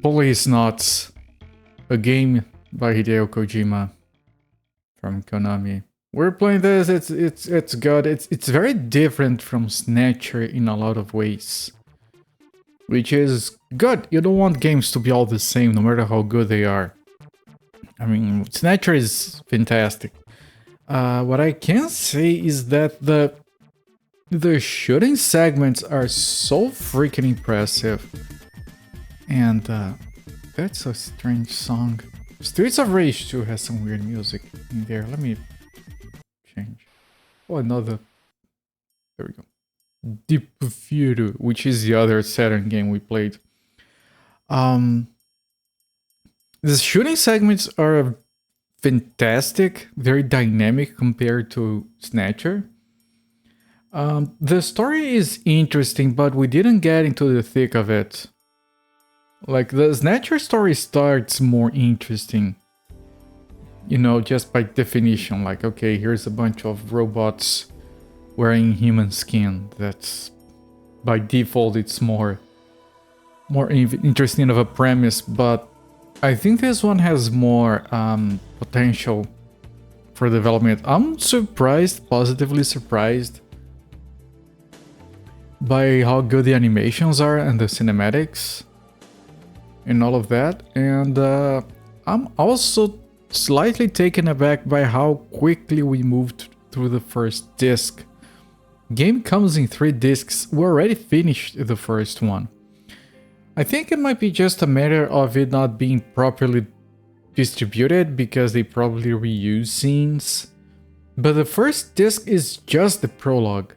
Policenauts, a game by Hideo Kojima from Konami. We're playing this. It's good. It's very different from Snatcher in a lot of ways, which is good. You don't want games to be all the same, no matter how good they are. I mean, Snatcher is fantastic. What I can say is that the shooting segments are so freaking impressive. And that's a strange song. Streets of Rage 2 has some weird music in there. Let me change. Oh, another. There we go. Deep Fury, which is the other Saturn game we played. The shooting segments are fantastic, very dynamic compared to Snatcher. The story is interesting, but we didn't get into the thick of it. Like, the Snatcher story starts more interesting. You know, just by definition. Like, okay, here's a bunch of robots wearing human skin. That's... by default, it's more interesting of a premise. But I think this one has more potential for development. I'm surprised, positively surprised, by how good the animations are and the cinematics. And all of that, and I'm also slightly taken aback by how quickly we moved through the first disc. Game comes in 3 discs. We already finished the first one. I think it might be just a matter of it not being properly distributed because they probably reuse scenes. But the first disc is just the prologue,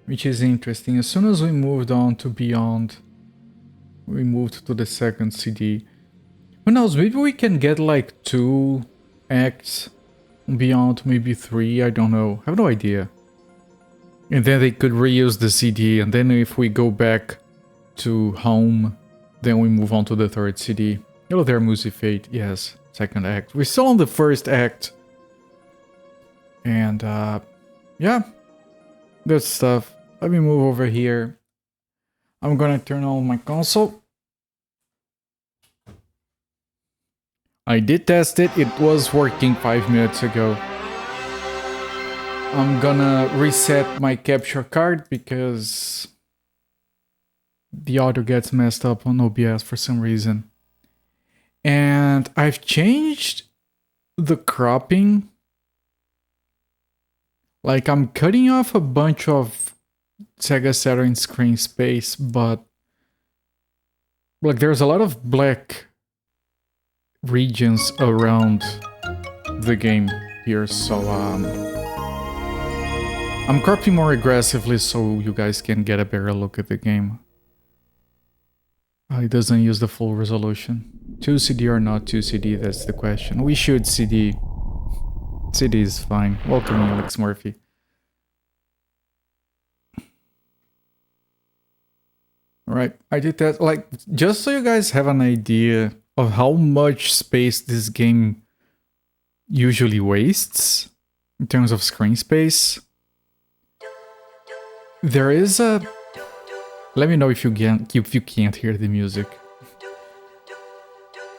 which is interesting. As soon as we moved on to Beyond, we moved to the second CD. Who knows, maybe we can get like 2 acts Beyond, maybe 3, I don't know. I have no idea. And then they could reuse the CD, and then if we go back to Home, then we move on to the 3rd CD. Hello there, Musi Fate. Yes, 2nd act. We're still on the 1st act. And yeah. Good stuff. Let me move over here. I'm gonna turn on my console. I did test it. It was working 5 minutes ago. I'm gonna reset my capture card because the audio gets messed up on OBS for some reason. And I've changed the cropping. Like, I'm cutting off a bunch of Sega Saturn screen space, but like there's a lot of black regions around the game here, so I'm cropping more aggressively so you guys can get a better look at the game. It doesn't use the full resolution. 2 CD or not 2 CD, that's the question. We should CD. CD is fine. Welcome, Alex Murphy. Alright, I did that, like, just so you guys have an idea of how much space this game usually wastes in terms of screen space. There is a... Let me know if you can't hear the music.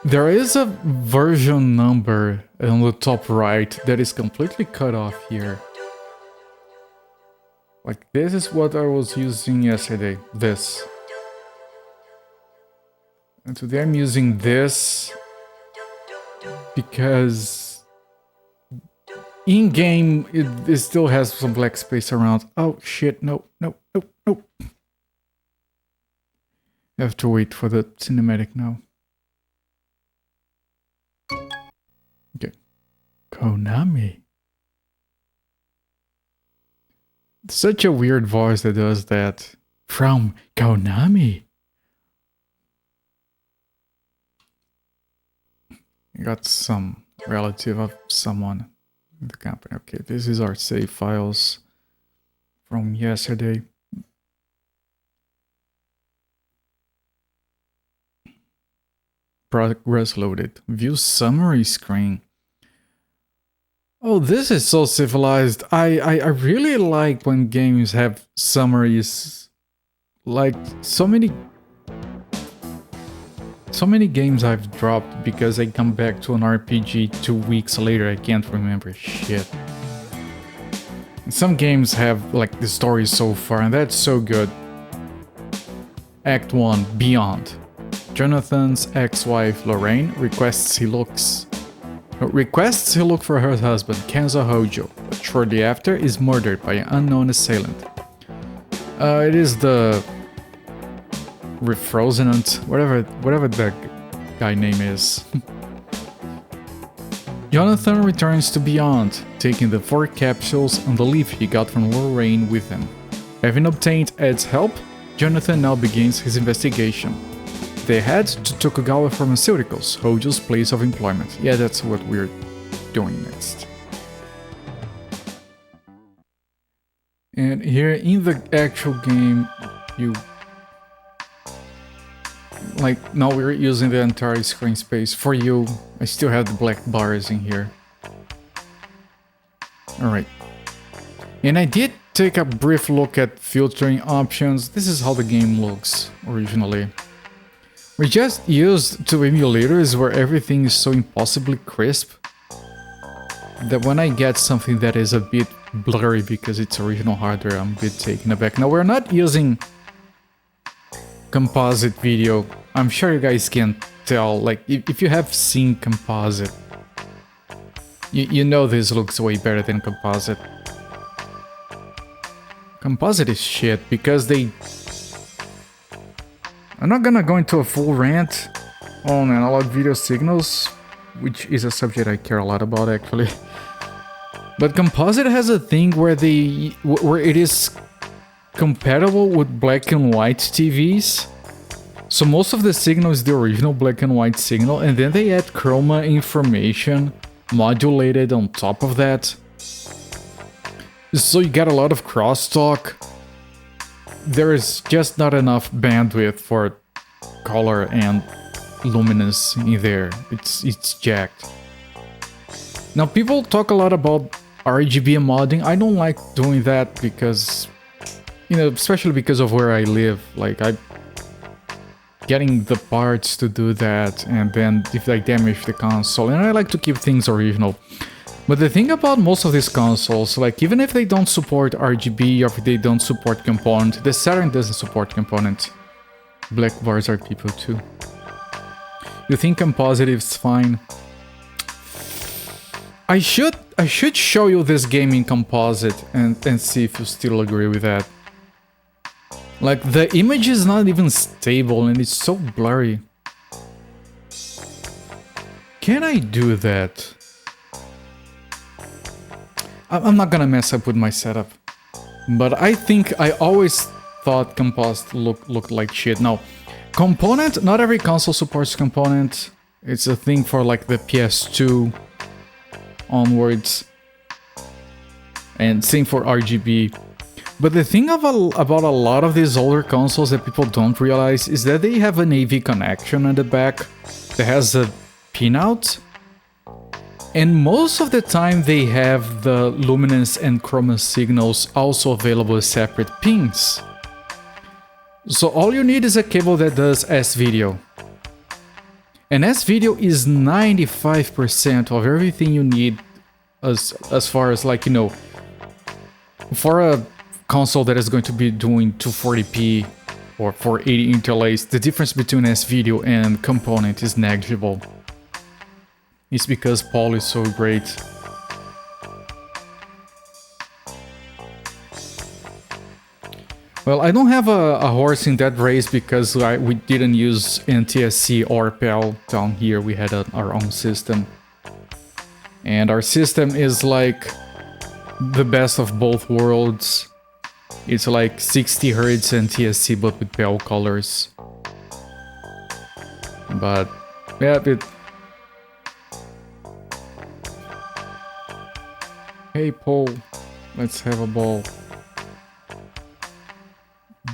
There is a version number on the top right that is completely cut off here. Like, this is what I was using yesterday. This. And today I'm using this because in-game it still has some black space around. Oh shit, no. I have to wait for the cinematic now. Okay. Konami. Such a weird voice that does that. From Konami. I got some relative of someone in the company. Okay, this is our save files from yesterday. Progress loaded. View summary screen. Oh, this is so civilized. I really like when games have summaries Like, so many games I've dropped because I come back to an RPG 2 weeks later, I can't remember shit. Some games have, like, the story so far, and that's so good. Act 1, Beyond. Jonathan's ex-wife, Lorraine, requests he look for her husband, Kenzo Hojo, but shortly after is murdered by an unknown assailant. It is the Refrozenant, whatever the guy name is. Jonathan returns to Beyond, taking the 4 capsules and the leaf he got from Lorraine with him. Having obtained Ed's help, Jonathan now begins his investigation. They head to Tokugawa Pharmaceuticals, Hojo's place of employment. Yeah, that's what we're doing next. And here in the actual game, now we're using the entire screen space. For you, I still have the black bars in here. Alright. And I did take a brief look at filtering options. This is how the game looks originally. We just used 2 emulators where everything is so impossibly crisp that when I get something that is a bit blurry because it's original hardware, I'm a bit taken aback. Now, we're not using composite video. I'm sure you guys can tell, like, if you have seen composite, you know this looks way better than composite. Composite is shit because I'm not gonna go into a full rant on analog video signals, which is a subject I care a lot about actually. But composite has a thing where it is compatible with black and white TVs. So most of the signal is the original black and white signal, and then they add chroma information modulated on top of that. So you get a lot of crosstalk. There is just not enough bandwidth for color and luminance in there. It's jacked. Now, people talk a lot about RGB modding. I don't like doing that because, especially because of where I live. Like, getting the parts to do that, and then if I damage the console, and I like to keep things original. But the thing about most of these consoles, like, even if they don't support RGB or if they don't support component, the Saturn doesn't support component. Black bars are people too. You think composite is fine? I should show you this game in composite and see if you still agree with that. Like, the image is not even stable and it's so blurry. Can I do that? I'm not gonna mess up with my setup, but I think I always thought composite looked like shit. Now, component, not every console supports component. It's a thing for like the PS2 onwards, and same for RGB. But the thing about a lot of these older consoles that people don't realize is that they have an AV connection on the back that has a pinout. And most of the time they have the luminance and chroma signals also available as separate pins. So all you need is a cable that does S-video. And S-video is 95% of everything you need as far as, like, for a console that is going to be doing 240p or 480 interlace, the difference between S-video and component is negligible. It's because Paul is so great. Well, I don't have a horse in that race because we didn't use NTSC or PAL down here. We had our own system. And our system is like the best of both worlds. It's like 60 Hz NTSC but with PAL colors. But yeah, Hey Paul, let's have a ball.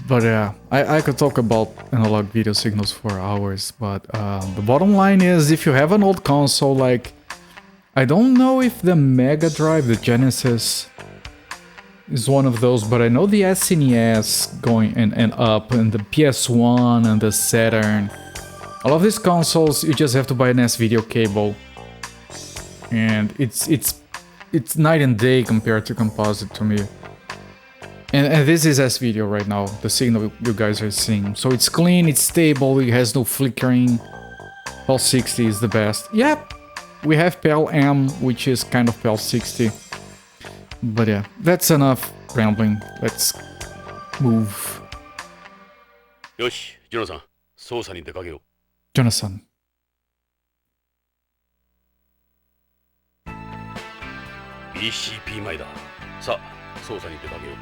But yeah, I could talk about analog video signals for hours, but the bottom line is, if you have an old console, like, I don't know if the Mega Drive, the Genesis, is one of those, but I know the SNES going and up, and the PS1 and the Saturn. All of these consoles, you just have to buy an S-video cable, and it's night and day compared to composite to me. And this is S-video right now, the signal you guys are seeing. So it's clean, it's stable, it has no flickering. PAL 60 is the best. Yep, we have PAL M, which is kind of PAL 60. But yeah, that's enough rambling. Let's move. Yoshi, Jonathan, 捜査に出かけよう。 Jonathan. BCP 前だ。さあ、捜査に出かけよう。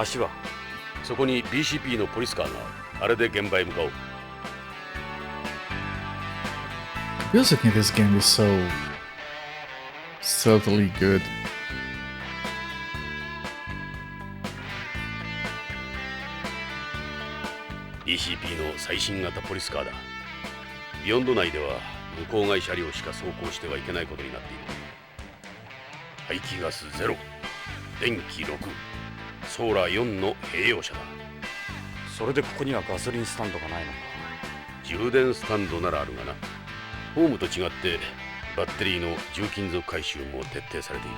足はそこに BCP のポリスカーがある。あれで現場へ向かおう。 Music in this game is so subtly good. BCP の最新型ポリスカーだ。ビヨンド内では向こう外車両しか走行してはいけないことになっている。排気ガス0、電気6、ソーラー4の併用車だ。それでここにはガソリンスタンドがないのか。充電スタンドならあるがな。ホームと違ってバッテリーの重金属回収も徹底されている。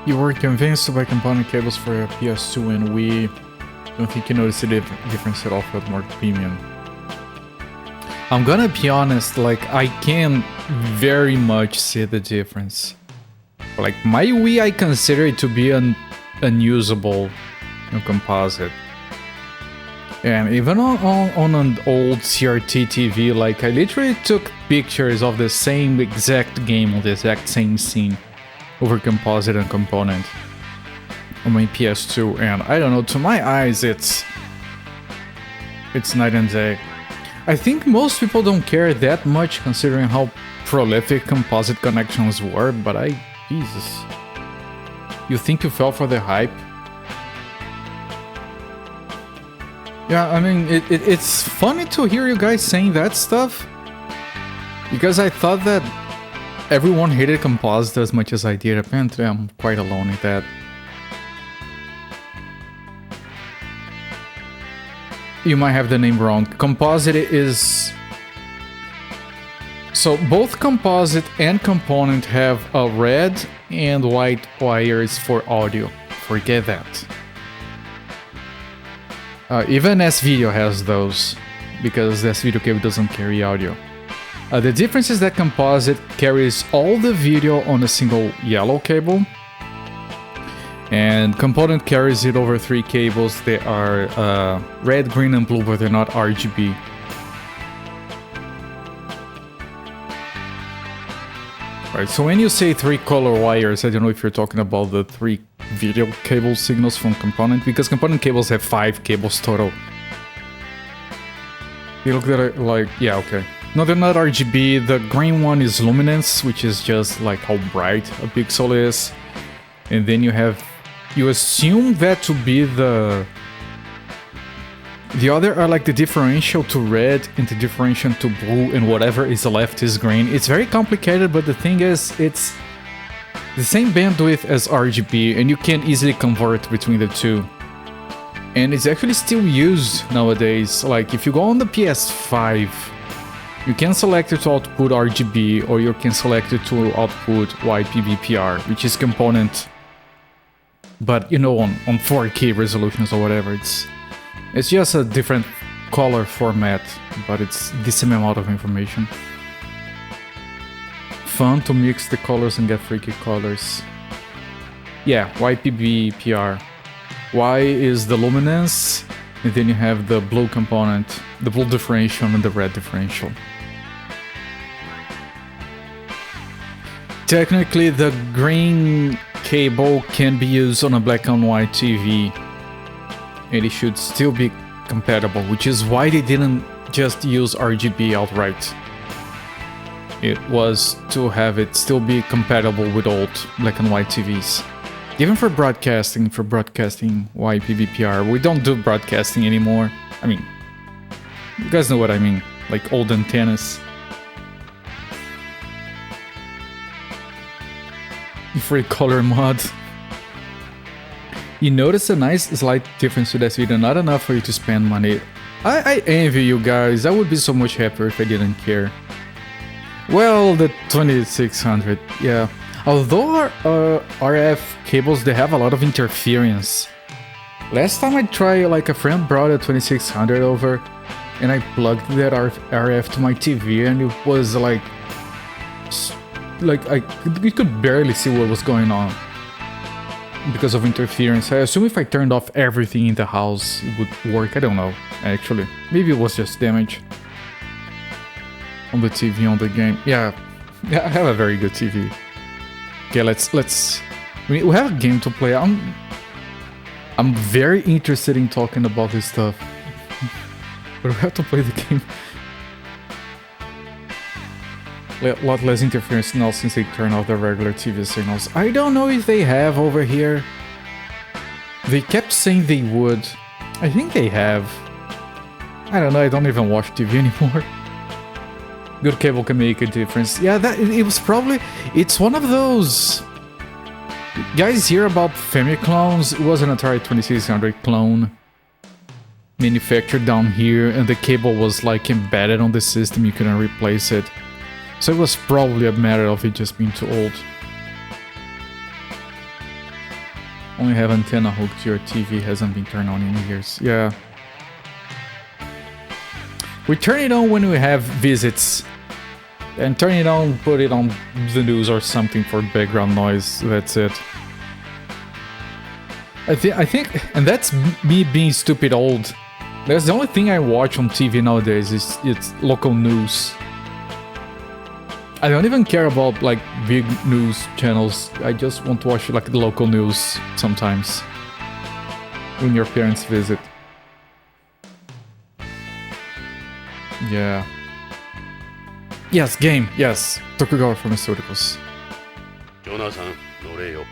You were convinced to buy component cables for a PS2 and Wii. Don't think you noticed the difference at all for the more premium. I'm gonna be honest, like, I can very much see the difference. Like, my Wii, I consider it to be unusable composite. And even on an old CRT TV, like, I literally took pictures of the same exact game, the exact same scene, over composite and component on my PS2, and I don't know, to my eyes, it's night and day. I think most people don't care that much considering how prolific composite connections were, but Jesus. You think you fell for the hype? Yeah, I mean, it's funny to hear you guys saying that stuff, because I thought that everyone hated composite as much as I did. Apparently, I'm quite alone in that. You might have the name wrong. Composite is... So both composite and component have a red and white wires for audio. Forget that. Even S-Video has those, because the S-Video cable doesn't carry audio. The difference is that composite carries all the video on a single yellow cable, and component carries it over 3 cables. They are red, green, and blue, but they're not RGB. Right, so when you say 3 color wires, I don't know if you're talking about the 3 video cable signals from component, because component cables have 5 cables total. You look at it like, yeah, okay. No, they're not RGB. The green one is luminance, which is just like how bright a pixel is. And then you assume that to be the other are like the differential to red and the differential to blue, and whatever is left is green. It's very complicated, but the thing is, it's the same bandwidth as RGB, and you can easily convert between the two. And it's actually still used nowadays. Like, if you go on the PS5, you can select it to output RGB, or you can select it to output YPBPR, which is component. But, you know, on 4K resolutions or whatever, it's just a different color format, but it's the same amount of information. Fun to mix the colors and get freaky colors. Yeah, YPBPR. Y is the luminance, and then you have the blue component, the blue differential and the red differential. Technically, the green cable can be used on a black and white TV, and it should still be compatible, which is why they didn't just use RGB outright. It was to have it still be compatible with old black and white TVs. Even for broadcasting YPBPR, we don't do broadcasting anymore. I mean, you guys know what I mean, like old antennas. Free color mod. You notice a nice slight difference to this video, not enough for you to spend money. I envy you guys, I would be so much happier if I didn't care. Well, the 2600, yeah. Although our RF cables, they have a lot of interference. Last time I tried, like a friend brought a 2600 over and I plugged that RF to my TV and it was like you could barely see what was going on because of interference. I assume if I turned off everything in the house, it would work. I don't know, actually. Maybe it was just damage on the TV, on the game. Yeah, I have a very good TV. Okay, let's. We have a game to play. I'm very interested in talking about this stuff, but we have to play the game. A lot less interference now since they turn off the regular TV signals. I don't know if they have over here. They kept saying they would. I think they have. I don't know, I don't even watch TV anymore. Good cable can make a difference. Yeah, it was probably... It's one of those... Guys hear about Famiclones? It was an Atari 2600 clone. Manufactured down here, and the cable was like embedded on the system, you couldn't replace it. So it was probably a matter of it just being too old. Only have antenna hooked to your TV, hasn't been turned on in years. Yeah. We turn it on when we have visits. And turn it on, put it on the news or something for background noise. That's it. I think, and that's me being stupid old. That's the only thing I watch on TV nowadays is it's local news. I don't even care about like big news channels. I just want to watch like the local news sometimes when your parents visit. Yeah. Yes, game. Yes. Tokugawa Pharmaceuticals. ジョナサン、乗れよ。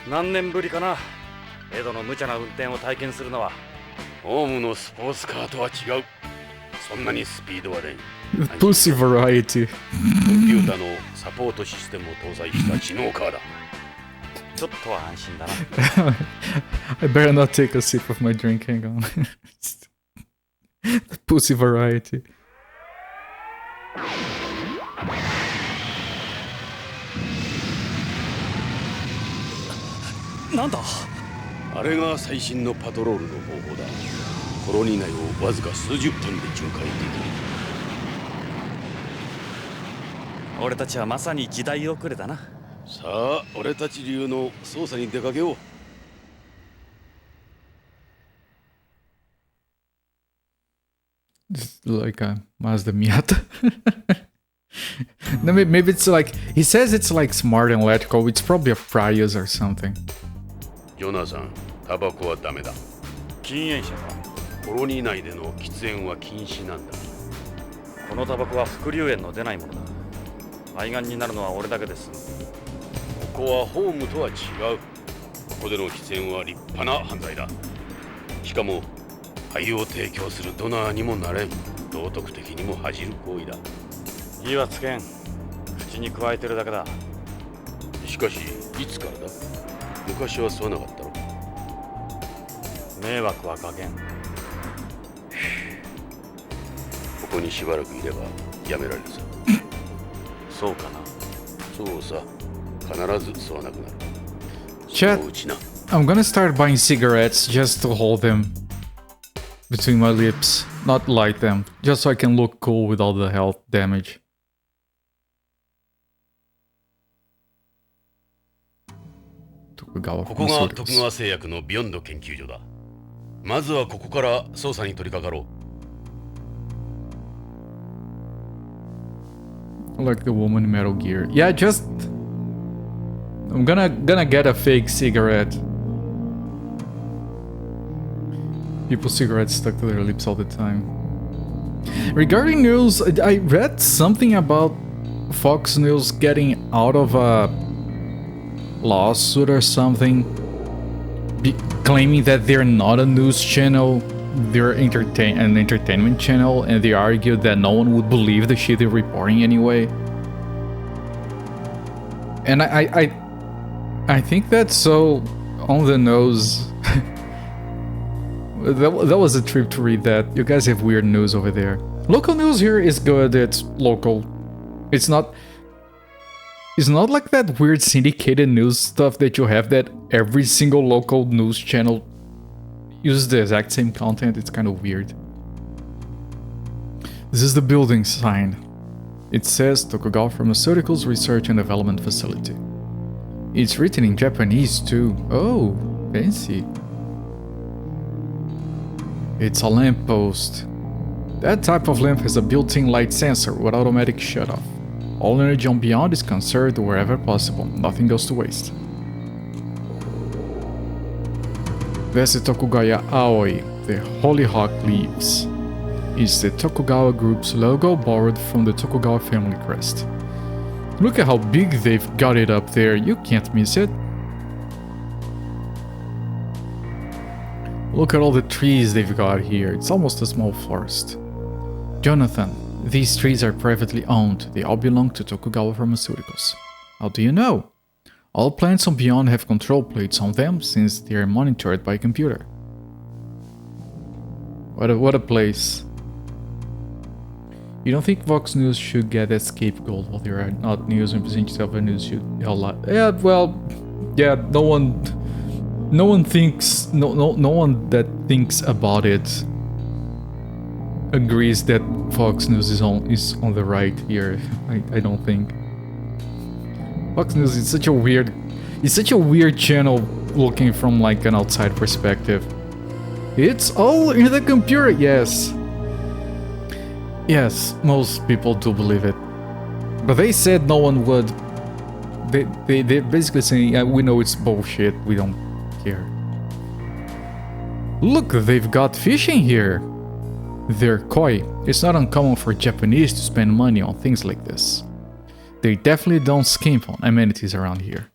何年ぶりかな。エドの無茶な運転を体験するのは。ホームのスポーツカーとは違う。そんなにスピードはない。Pussy variety. コンピュータのサポートシステムを搭載した知能カーだ。ちょっとは安心だな。I better not take a sip of my drink. Hang on. The pussy variety. なんだ？あれが最新のパトロールの方法だ。コロニー内をわずか数十分で巡回できる。俺たちはまさに時代遅れだな。さあ、俺たち流の捜査に出かけよう。It's like a Mazda Miata. No, maybe it's like... He says it's like smart and electrical. It's probably a Prius or something. ジョナサン、タバコはダメだ。禁煙者か。コロニー内での喫煙は禁止なんだ。このタバコは副流煙の出ないものだ。肺がんになるのは俺だけです。ここはホームとは違う。ここでの喫煙は立派な犯罪だ。しかも肺を提供するドナーにもなれん。道徳的にも恥じる行為だ。火はつけん。口に加えてるだけだ。しかしいつからだ？昔は吸わなかったろ。迷惑はかけん。ここにしばらくいればやめられるさ。そうかな。そうさ。必ず吸わなくなる。Chat, I'm gonna start buying cigarettes just to hold them between my lips, not light them, just so I can look cool with all the health damage. Tokugawa ここが徳川製薬のビヨンド研究所だ。まずはここから捜査に取り掛かろう。Like the woman in Metal Gear. Yeah, just... I'm gonna get a fake cigarette. People cigarettes stuck to their lips all the time. Regarding news, I read something about Fox News getting out of a lawsuit or something, claiming that they're not a news channel, they're an entertainment channel, and they argued that no one would believe the shit they're reporting anyway. And I think that's so on the nose. That was a trip to read that. You guys have weird news over there. Local news here is good. It's local. It's not like that weird syndicated news stuff that you have that every single local news channel uses the exact same content. It's kind of weird. This is the building sign. It says Tokugawa Pharmaceuticals Research and Development Facility. It's written in Japanese too. Oh, fancy. It's a lamppost. That type of lamp has a built-in light sensor with automatic shutoff. All energy on beyond is conserved wherever possible. Nothing goes to waste. There's the Tokugawa Aoi, the hollyhock leaves. It's the Tokugawa Group's logo borrowed from the Tokugawa family crest. Look at how big they've got it up there. You can't miss it. Look at all the trees they've got here. It's almost a small forest. Jonathan, these trees are privately owned. They all belong to Tokugawa Pharmaceuticals. How do you know? All plants on Beyond have control plates on them since they are monitored by a computer. What a place. You don't think Vox News should get that scapegoat while they are not news representative of a news should a lot? Yeah, well, yeah, no one thinks, no one that thinks about it agrees that Fox News is on the right here. I don't think. Fox News is such a weird channel looking from like an outside perspective. It's all in the computer, yes. Yes, most people do believe it. But they said no one would. They're basically saying, yeah, we know it's bullshit, we don't care. Look, they've got fishing here. They're koi. It's not uncommon for Japanese to spend money on things like this. They definitely don't skimp on amenities around here.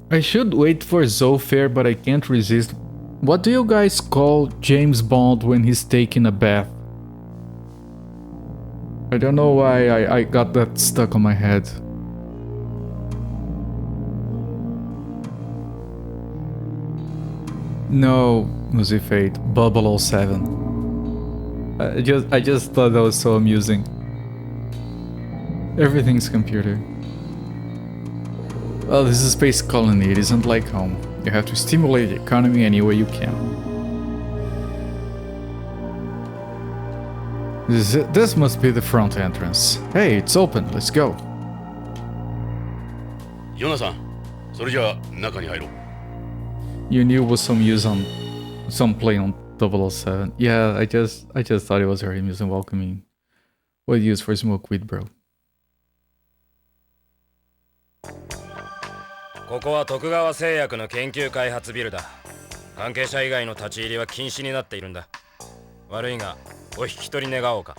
I should wait for Zofair, but I can't resist. What do you guys call James Bond when he's taking a bath? I don't know why I got that stuck on my head. No, Musifate, Bubble 07. I just thought that was so amusing. Everything's computer. Well, this is a space colony, it isn't like home. You have to stimulate the economy any way you can. This must be the front entrance. Hey, it's open, let's go. ヨナさん、それじゃあ中に入ろう。 You knew it was some use on some play on 007. Yeah, I just thought it was very amusing, welcoming. What use for smoke weed, bro? ここは徳川製薬の研究開発ビルだ。関係者以外の立ち入りは禁止になっているんだ。悪いがお引き取り願おうか。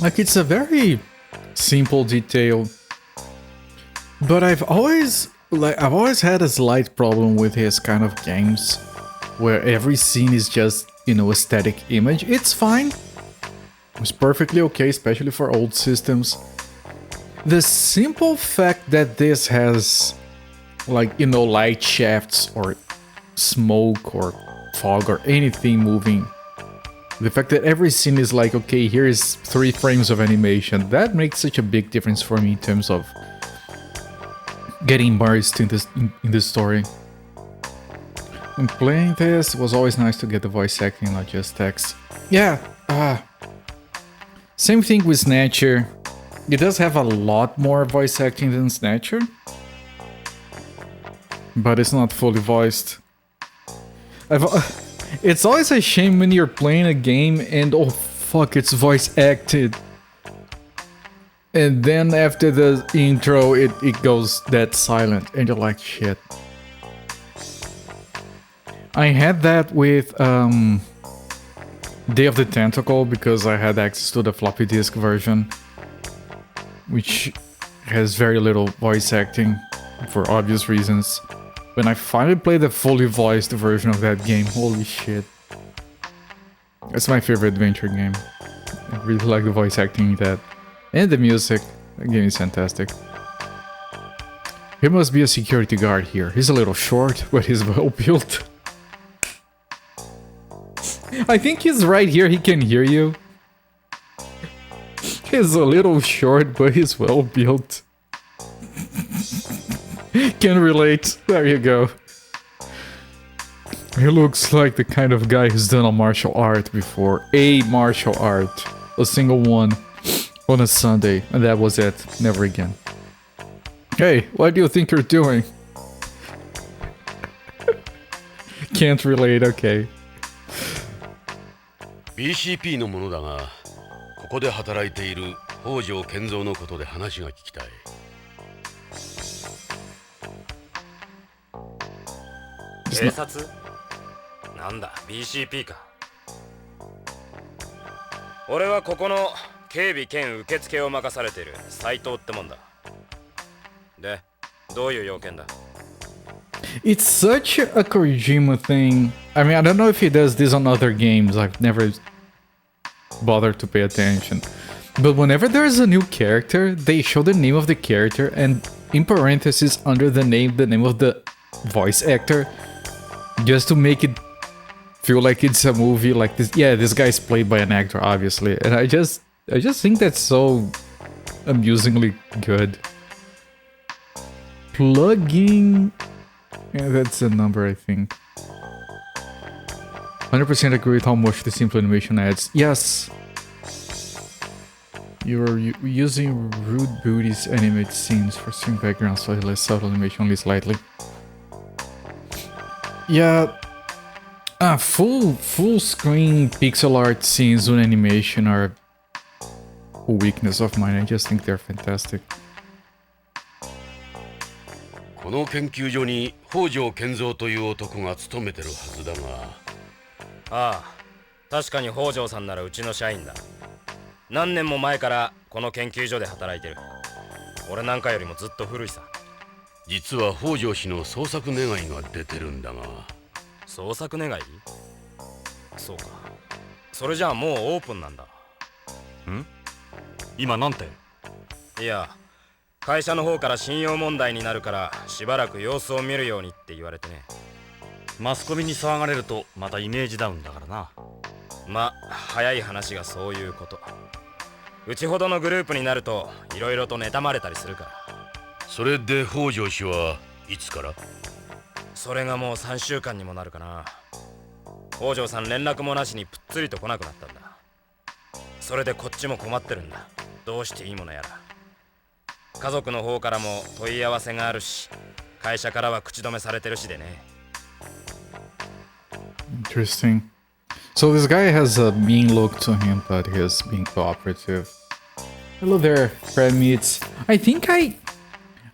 Like, it's a very simple detail, but I've always had a slight problem with his kind of games where every scene is just, you know, a static image. It's fine. It's perfectly okay, especially for old systems. The simple fact that this has, like, you know, light shafts or smoke or fog or anything moving. The fact that every scene is like, okay, here is 3 frames of animation, that makes such a big difference for me in terms of getting immersed in this story. When playing this, it was always nice to get the voice acting, not just text. Yeah, same thing with Snatcher. It does have a lot more voice acting than Snatcher, but it's not fully voiced. It's always a shame when you're playing a game and oh fuck, it's voice acted. And then after the intro, it goes dead silent and you're like, shit. I had that with Day of the Tentacle because I had access to the floppy disk version, which has very little voice acting for obvious reasons. When I finally played the fully voiced version of that game, holy shit. That's my favorite adventure game. I really like the voice acting in that. And the music. The game is fantastic. He must be a security guard here. He's a little short, but he's well built. I think he's right here, he can hear you. He's a little short, but he's well built. Can relate. There you go. He looks like the kind of guy who's done a martial art before. A martial art. A single one. On a Sunday. And that was it. Never again. Hey, what do you think you're doing? Can't relate, okay. BCP のものだが、ここで働いている北条健三のことで話が聞きたい。警察？なんだ、BCP か。俺はここの警備兼受付を任されている斉藤ってもんだ。で、どういう要件だ？ It's such a Kojima thing. I mean, I don't know if he does this on other games. I've never bothered to pay attention. But whenever there's a new character, they show the name of the character and in parentheses under the name of the voice actor, just to make it feel like it's a movie like this. Yeah, this guy's played by an actor, obviously. And I just think that's so amusingly good. Plugging... Yeah, that's the number, I think. 100% agree with how much the simple animation adds. Yes! You're using rude booties animated scenes for string backgrounds, slightly less subtle animation, only slightly. Yeah... full screen pixel art scenes on animation are a weakness of mine. I just think they're fantastic. この研究所に北条健三という男が勤めてるはずだが。ああ、確かに北条さんならうちの社員だ。何年も前からこの研究所で働いてる。俺なんかよりもずっと古いさ。実は北条氏の捜索願いが出てるんだが。捜索願い？そうか。それじゃあもうオープンなんだ。ん？今なんて？いや、会社の方から信用問題になるからしばらく様子を見るようにって言われてね。マスコミに騒がれるとまたイメージダウンだからな。ま、早い話がそういうこと。うちほどのグループになるといろいろと妬まれたりするから。それで北条氏はいつから？それがもう3週間にもなるかな。北条さん連絡もなしにぷっつりと来なくなったんだ。それでこっちも困ってるんだ。どうしていいものやら。家族の方からも問い合わせがあるし、会社からは口止めされてるしでね。Interesting. So this guy has a mean look to him, but he's being cooperative. Hello there, crab meats.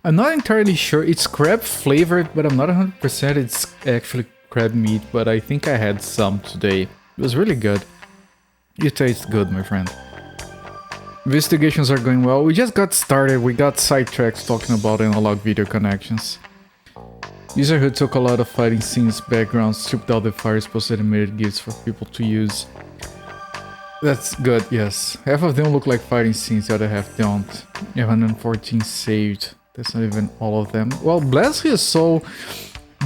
I'm not entirely sure. It's crab flavored, but I'm not 100% it's actually crab meat, but I think I had some today. It was really good. You taste good, my friend. Investigations are going well. We just got started. We got sidetracked talking about analog video connections. User who took a lot of fighting scenes backgrounds, stripped out the fires, posted animated GIFs for people to use. That's good, yes. Half of them look like fighting scenes, the other half don't. 114 saved. That's not even all of them. Well, bless his soul.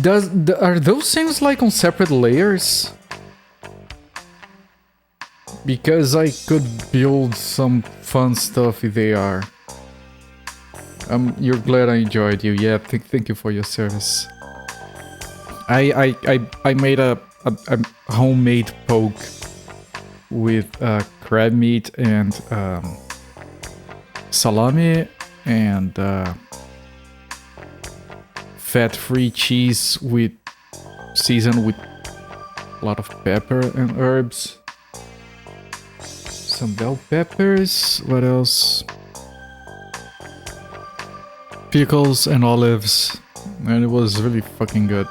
Are those scenes like on separate layers? Because I could build some fun stuff if they are. You're glad I enjoyed you. Yeah, thank you for your service. I made a homemade poke with crab meat and salami and fat-free cheese with seasoned with a lot of pepper and herbs. Some bell peppers. What else? Pickles and olives. And it was really fucking good.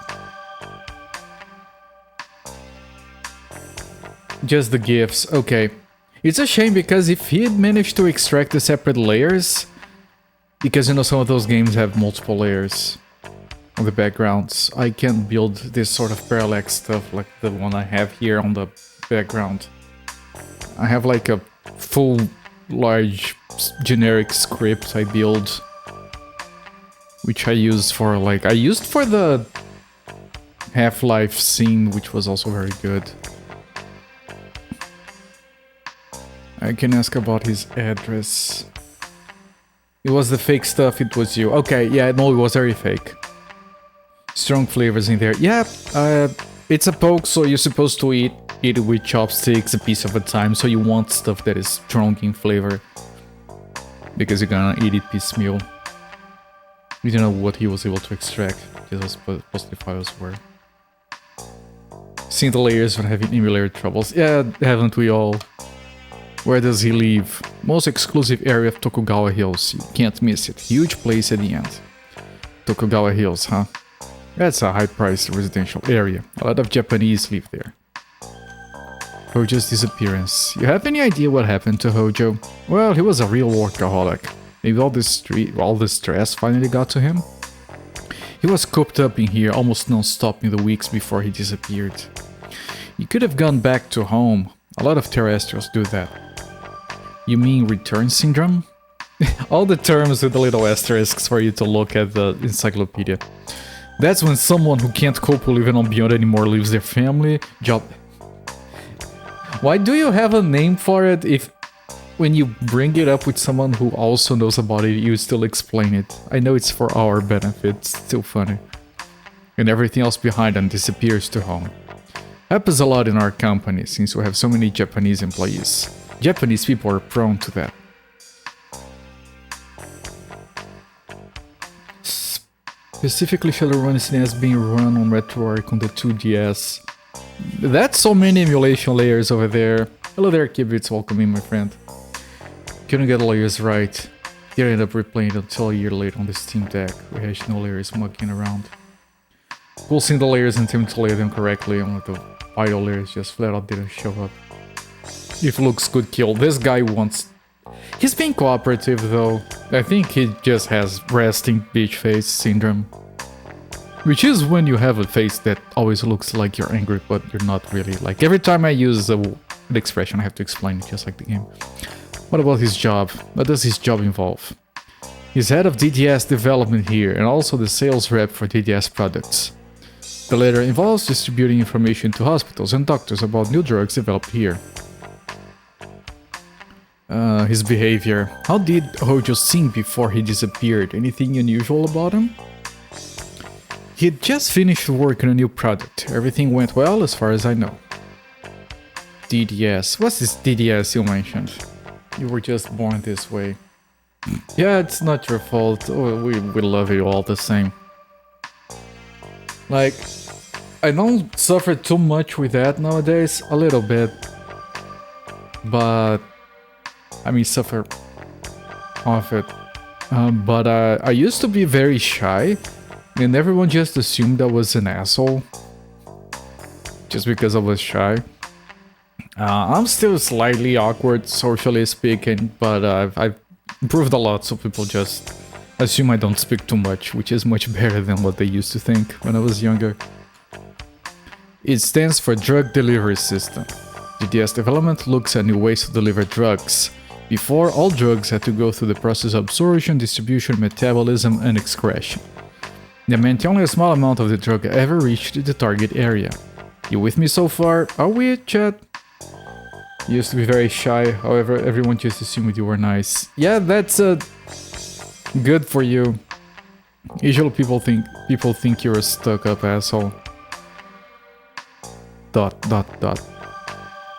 Just the gifts. Okay. It's a shame because if he had managed to extract the separate layers, because you know some of those games have multiple layers on the backgrounds, I can build this sort of parallax stuff like the one I have here on the background. I have like a full large generic script I build, which I used for the Half-Life scene, which was also very good. I can ask about his address. It was the fake stuff, it was you. Okay, yeah, no, it was very fake. Strong flavors in there. Yeah, it's a poke, so you're supposed to eat it with chopsticks a piece of a time, so you want stuff that is strong in flavor. Because you're gonna eat it piecemeal. We don't know what he was able to extract, just as positive files were. Seeing the layers when having emulator troubles. Yeah, haven't we all? Where does he live? Most exclusive area of Tokugawa Hills. You can't miss it. Huge place at the end. Tokugawa Hills, huh? That's a high-priced residential area. A lot of Japanese live there. Hojo's disappearance. You have any idea what happened to Hojo? Well, he was a real workaholic. Maybe all this stress finally got to him? He was cooped up in here almost non-stop in the weeks before he disappeared. He could have gone back to home. A lot of terrestrials do that. You mean return syndrome? All the terms with the little asterisks for you to look at the encyclopedia. That's when someone who can't cope with living on Beyond anymore leaves their family, job... Why do you have a name for it if when you bring it up with someone who also knows about it, you still explain it? I know it's for our benefit, it's still funny. And everything else behind them disappears to home. Happens a lot in our company, since we have so many Japanese employees. Japanese people are prone to that. Specifically, Shadowrun is being run on RetroArch on the 2DS. That's so many emulation layers over there. Hello there, Kibitz, welcome in, my friend. Couldn't get the layers right. Here I ended up replaying it until a year later on the Steam Deck. We had no layers mucking around. Cool seeing the layers and attempting to lay them correctly, only the vital layers just flat out didn't show up. If looks could kill, this guy wants... He's being cooperative though. I think he just has resting bitch face syndrome. Which is when you have a face that always looks like you're angry, but you're not really. Like every time I use an expression, I have to explain it just like the game. What about his job? What does his job involve? He's head of DDS development here and also the sales rep for DDS products. The latter involves distributing information to hospitals and doctors about new drugs developed here. His behavior. How did Hojo seem before he disappeared? Anything unusual about him? He'd just finished work on a new product. Everything went well as far as I know. DDS. What's this DDS you mentioned? You were just born this way. Yeah, it's not your fault. Oh, we love you all the same. Like, I don't suffer too much with that nowadays. A little bit. But... I mean, suffer off it. But I used to be very shy. And everyone just assumed I was an asshole. Just because I was shy. I'm still slightly awkward, socially speaking, but I've improved a lot, so people just assume I don't speak too much, which is much better than what they used to think when I was younger. It stands for Drug Delivery System. DDS development looks at new ways to deliver drugs. Before, all drugs had to go through the process of absorption, distribution, metabolism, and excretion. That meant only a small amount of the drug ever reached the target area. You with me so far? Are we, chat? You used to be very shy, however, everyone just assumed you were nice. Yeah, that's good for you. Usually people think you're a stuck-up asshole. ...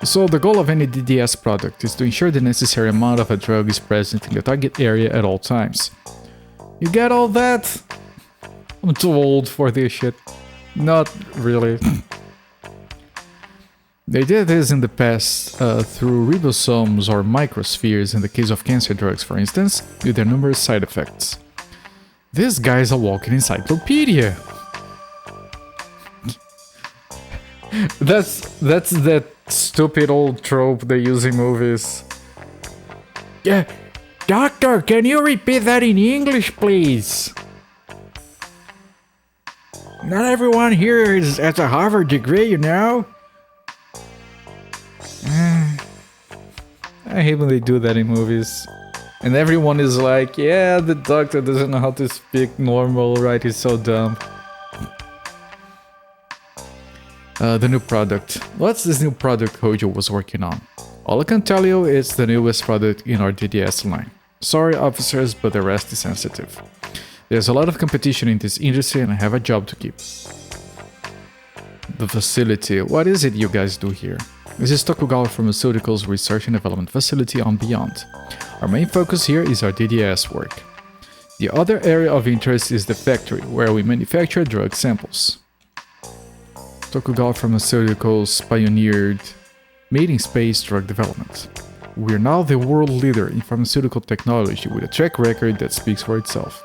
So the goal of any DDS product is to ensure the necessary amount of a drug is present in the target area at all times. You get all that? I'm too old for this shit. Not really. They did this in the past through ribosomes or microspheres in the case of cancer drugs, for instance, with their numerous side effects. This guy's a walking encyclopedia. That's that stupid old trope they use in movies. Yeah, doctor, can you repeat that in English, please? Not everyone here has a Harvard degree, you know? I hate when they do that in movies. And everyone is like, yeah, the doctor doesn't know how to speak normal, right? He's so dumb. The new product. What's this new product Hojo was working on? All I can tell you is the newest product in our DDS line. Sorry officers, but the rest is sensitive. There's a lot of competition in this industry and I have a job to keep. The facility. What is it you guys do here? This is Tokugawa Pharmaceuticals Research and Development Facility on Beyond. Our main focus here is our DDS work. The other area of interest is the factory, where we manufacture drug samples. Tokugawa Pharmaceuticals pioneered made-in-space drug development. We are now the world leader in pharmaceutical technology with a track record that speaks for itself.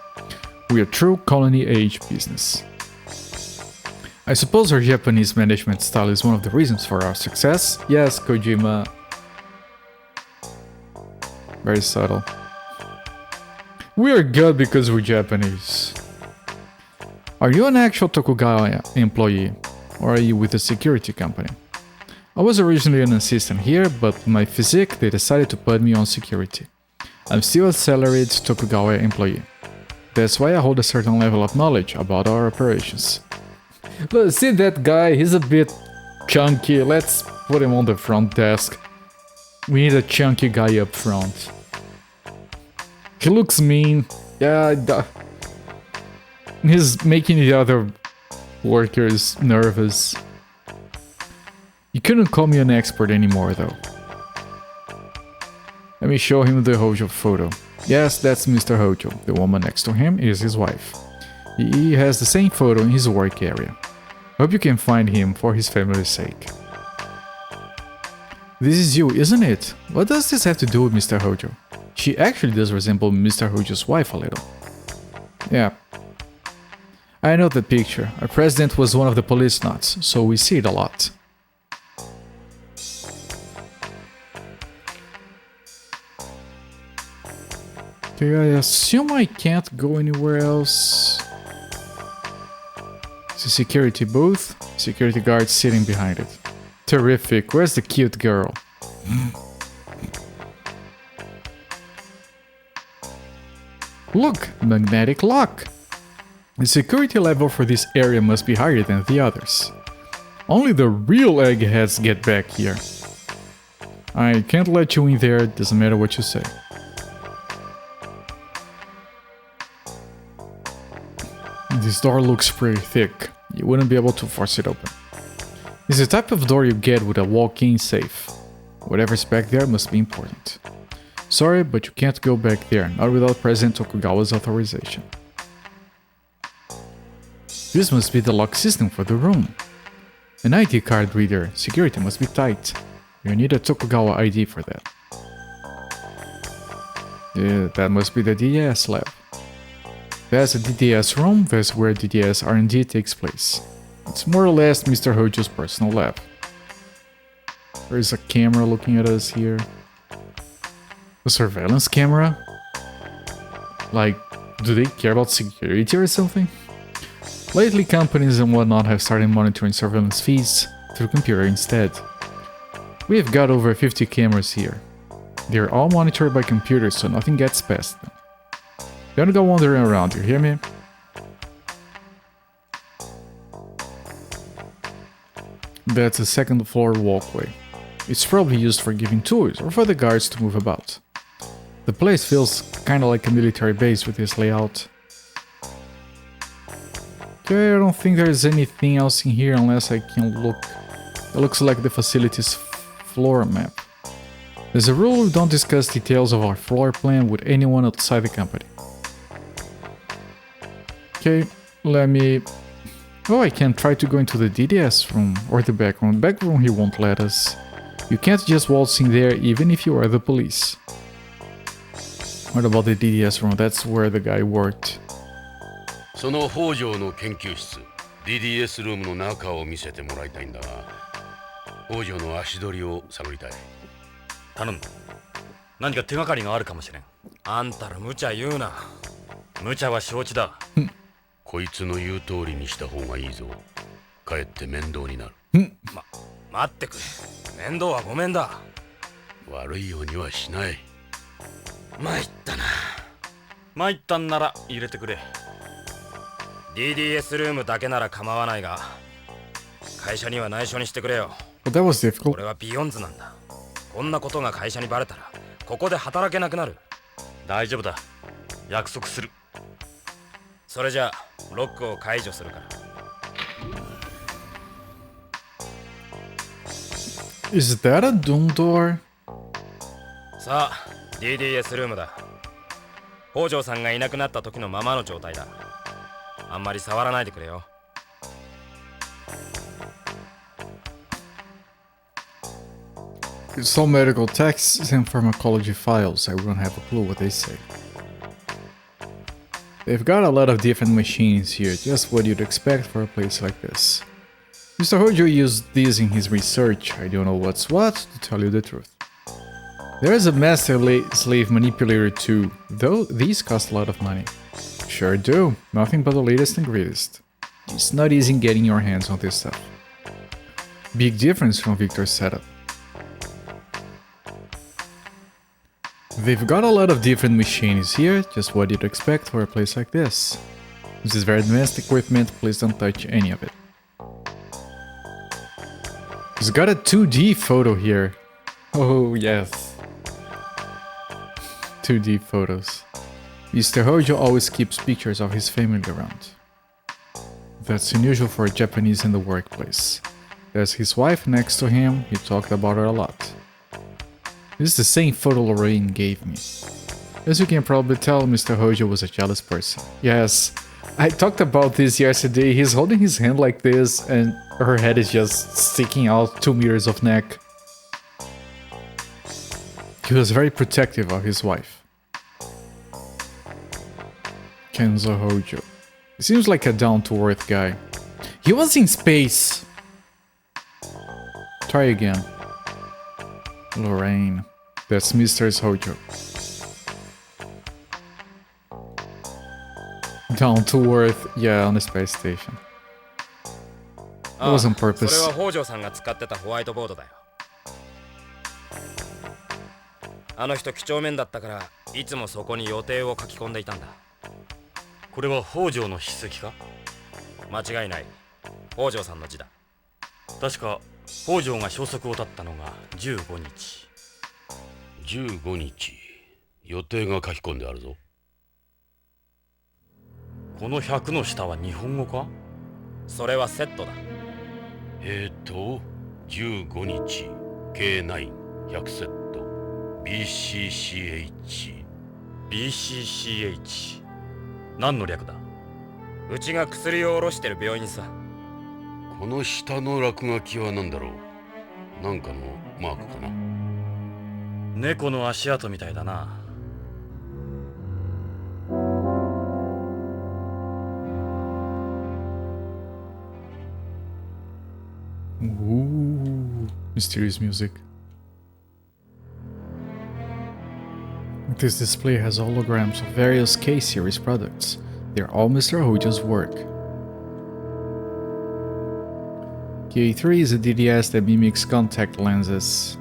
We are true colony-age business. I suppose our Japanese management style is one of the reasons for our success. Yes, Kojima. Very subtle. We are good because we're Japanese. Are you an actual Tokugawa employee? Or are you with a security company? I was originally an assistant here, but with my physique they decided to put me on security. I'm still a salaried Tokugawa employee. That's why I hold a certain level of knowledge about our operations. Look, see that guy? He's a bit chunky. Let's put him on the front desk. We need a chunky guy up front. He looks mean. Yeah, he's making the other workers nervous. You couldn't call me an expert anymore though. Let me show him the Hojo photo. Yes, that's Mr. Hojo. The woman next to him is his wife. He has the same photo in his work area. Hope you can find him for his family's sake. This is you, isn't it? What does this have to do with Mr. Hojo? She actually does resemble Mr. Hojo's wife a little. Yeah. I know the picture. Our president was one of the Policenauts, so we see it a lot. Okay, I assume I can't go anywhere else. It's a security booth. Security guard sitting behind it. Terrific. Where's the cute girl? Look! Magnetic lock! The security level for this area must be higher than the others. Only the real eggheads get back here. I can't let you in there, doesn't matter what you say. This door looks pretty thick. You wouldn't be able to force it open. It's the type of door you get with a walk-in safe. Whatever's back there must be important. Sorry, but you can't go back there, not without President Tokugawa's authorization. This must be the lock system for the room. An ID card reader. Security must be tight. You need a Tokugawa ID for that. Yeah, that must be the DDS lab. That's a DDS room, that's where DDS R&D takes place. It's more or less Mr. Hojo's personal lab. There's a camera looking at us here. A surveillance camera? Like, do they care about security or something? Lately, companies and whatnot have started monitoring surveillance feeds through computer instead. We've got over 50 cameras here. They're all monitored by computers, so nothing gets past them. Don't go wandering around, you hear me? That's a second floor walkway. It's probably used for giving tours or for the guards to move about. The place feels kinda like a military base with this layout. Okay, I don't think there's anything else in here unless I can look. It looks like the facility's floor map. There's a rule we don't discuss details of our floor plan with anyone outside the company. Okay, let me... Oh, I can try to go into the DDS room or the back room. Back room he won't let us. You can't just waltz in there even if you are the police. What about the DDS room? That's where the guy worked. その北条の研究室 DDS ルームの中を見せてもらいたいんだが、北条の足取りを探りたい。頼む。何か手がかりがあるかもしれん。あんたら無茶言うな。無茶は承知だ。こいつの言う通りにした方がいいぞ。かえって面倒になる。待ってくれ。面倒はごめんだ。悪いようにはしない。参ったな。参ったんなら入れてくれ。 DDS ルームだけなら構わないが、会社には内緒にしてくれよ。 Well, that was difficult. 俺はビヨンズなんだ。こんなことが会社にバレたらここで働けなくなる。大丈夫だ。約束する。それじゃあロックを解除するから。 Is that a doom door? さあ DDS ルームだ。北条さんがいなくなった時のままの状態だ。あんまり触らないでくれよ。 It's all medical texts and pharmacology files. I wouldn't have a clue what they say. They've got a lot of different machines here, just what you'd expect for a place like this. Mr. Hojo used these in his research. I don't know what's what, to tell you the truth. There's a master slave manipulator too, though these cost a lot of money. Sure do, nothing but the latest and greatest. It's not easy getting your hands on this stuff. Big difference from Victor's setup. They've got a lot of different machines here, just what you'd expect for a place like this. This is very advanced equipment, please don't touch any of it. He's got a 2D photo here. Oh yes. 2D photos. Mr. Hojo always keeps pictures of his family around. That's unusual for a Japanese in the workplace. There's his wife next to him, he talked about her a lot. This is the same photo Lorraine gave me. As you can probably tell, Mr. Hojo was a jealous person. Yes, I talked about this yesterday. He's holding his hand like this and her head is just sticking out 2 meters of neck. He was very protective of his wife. Kenzo Hojo. He seems like a down-to-earth guy. He was in space! Try again. Lorraine. That's Mr. Hojo. Down to Earth, yeah, on the space station. It was on それ purpose. は北条さんが使ってたホワイトボードだよ。あの人几帳面だったからいつもそこに予定を書き込んでいたんだ。これは北条の筆跡か？間違いない。北条さんの字だ。確か北条が消息を絶ったのが15日。15日。予定が書き込んであるぞ。この100の下は日本語か？それはセットだ。15日 K9 100セット BCCH。 BCCH。何の略だ？うちが薬を卸してる病院さ。この下の落書きは何だろう。なんかのマークかな。猫の足跡みたいだな。Ooh, mysterious music. This display has holograms of various K-series products. They're all Mr. Hojo's work. K3 is a DDS that mimics contact lenses.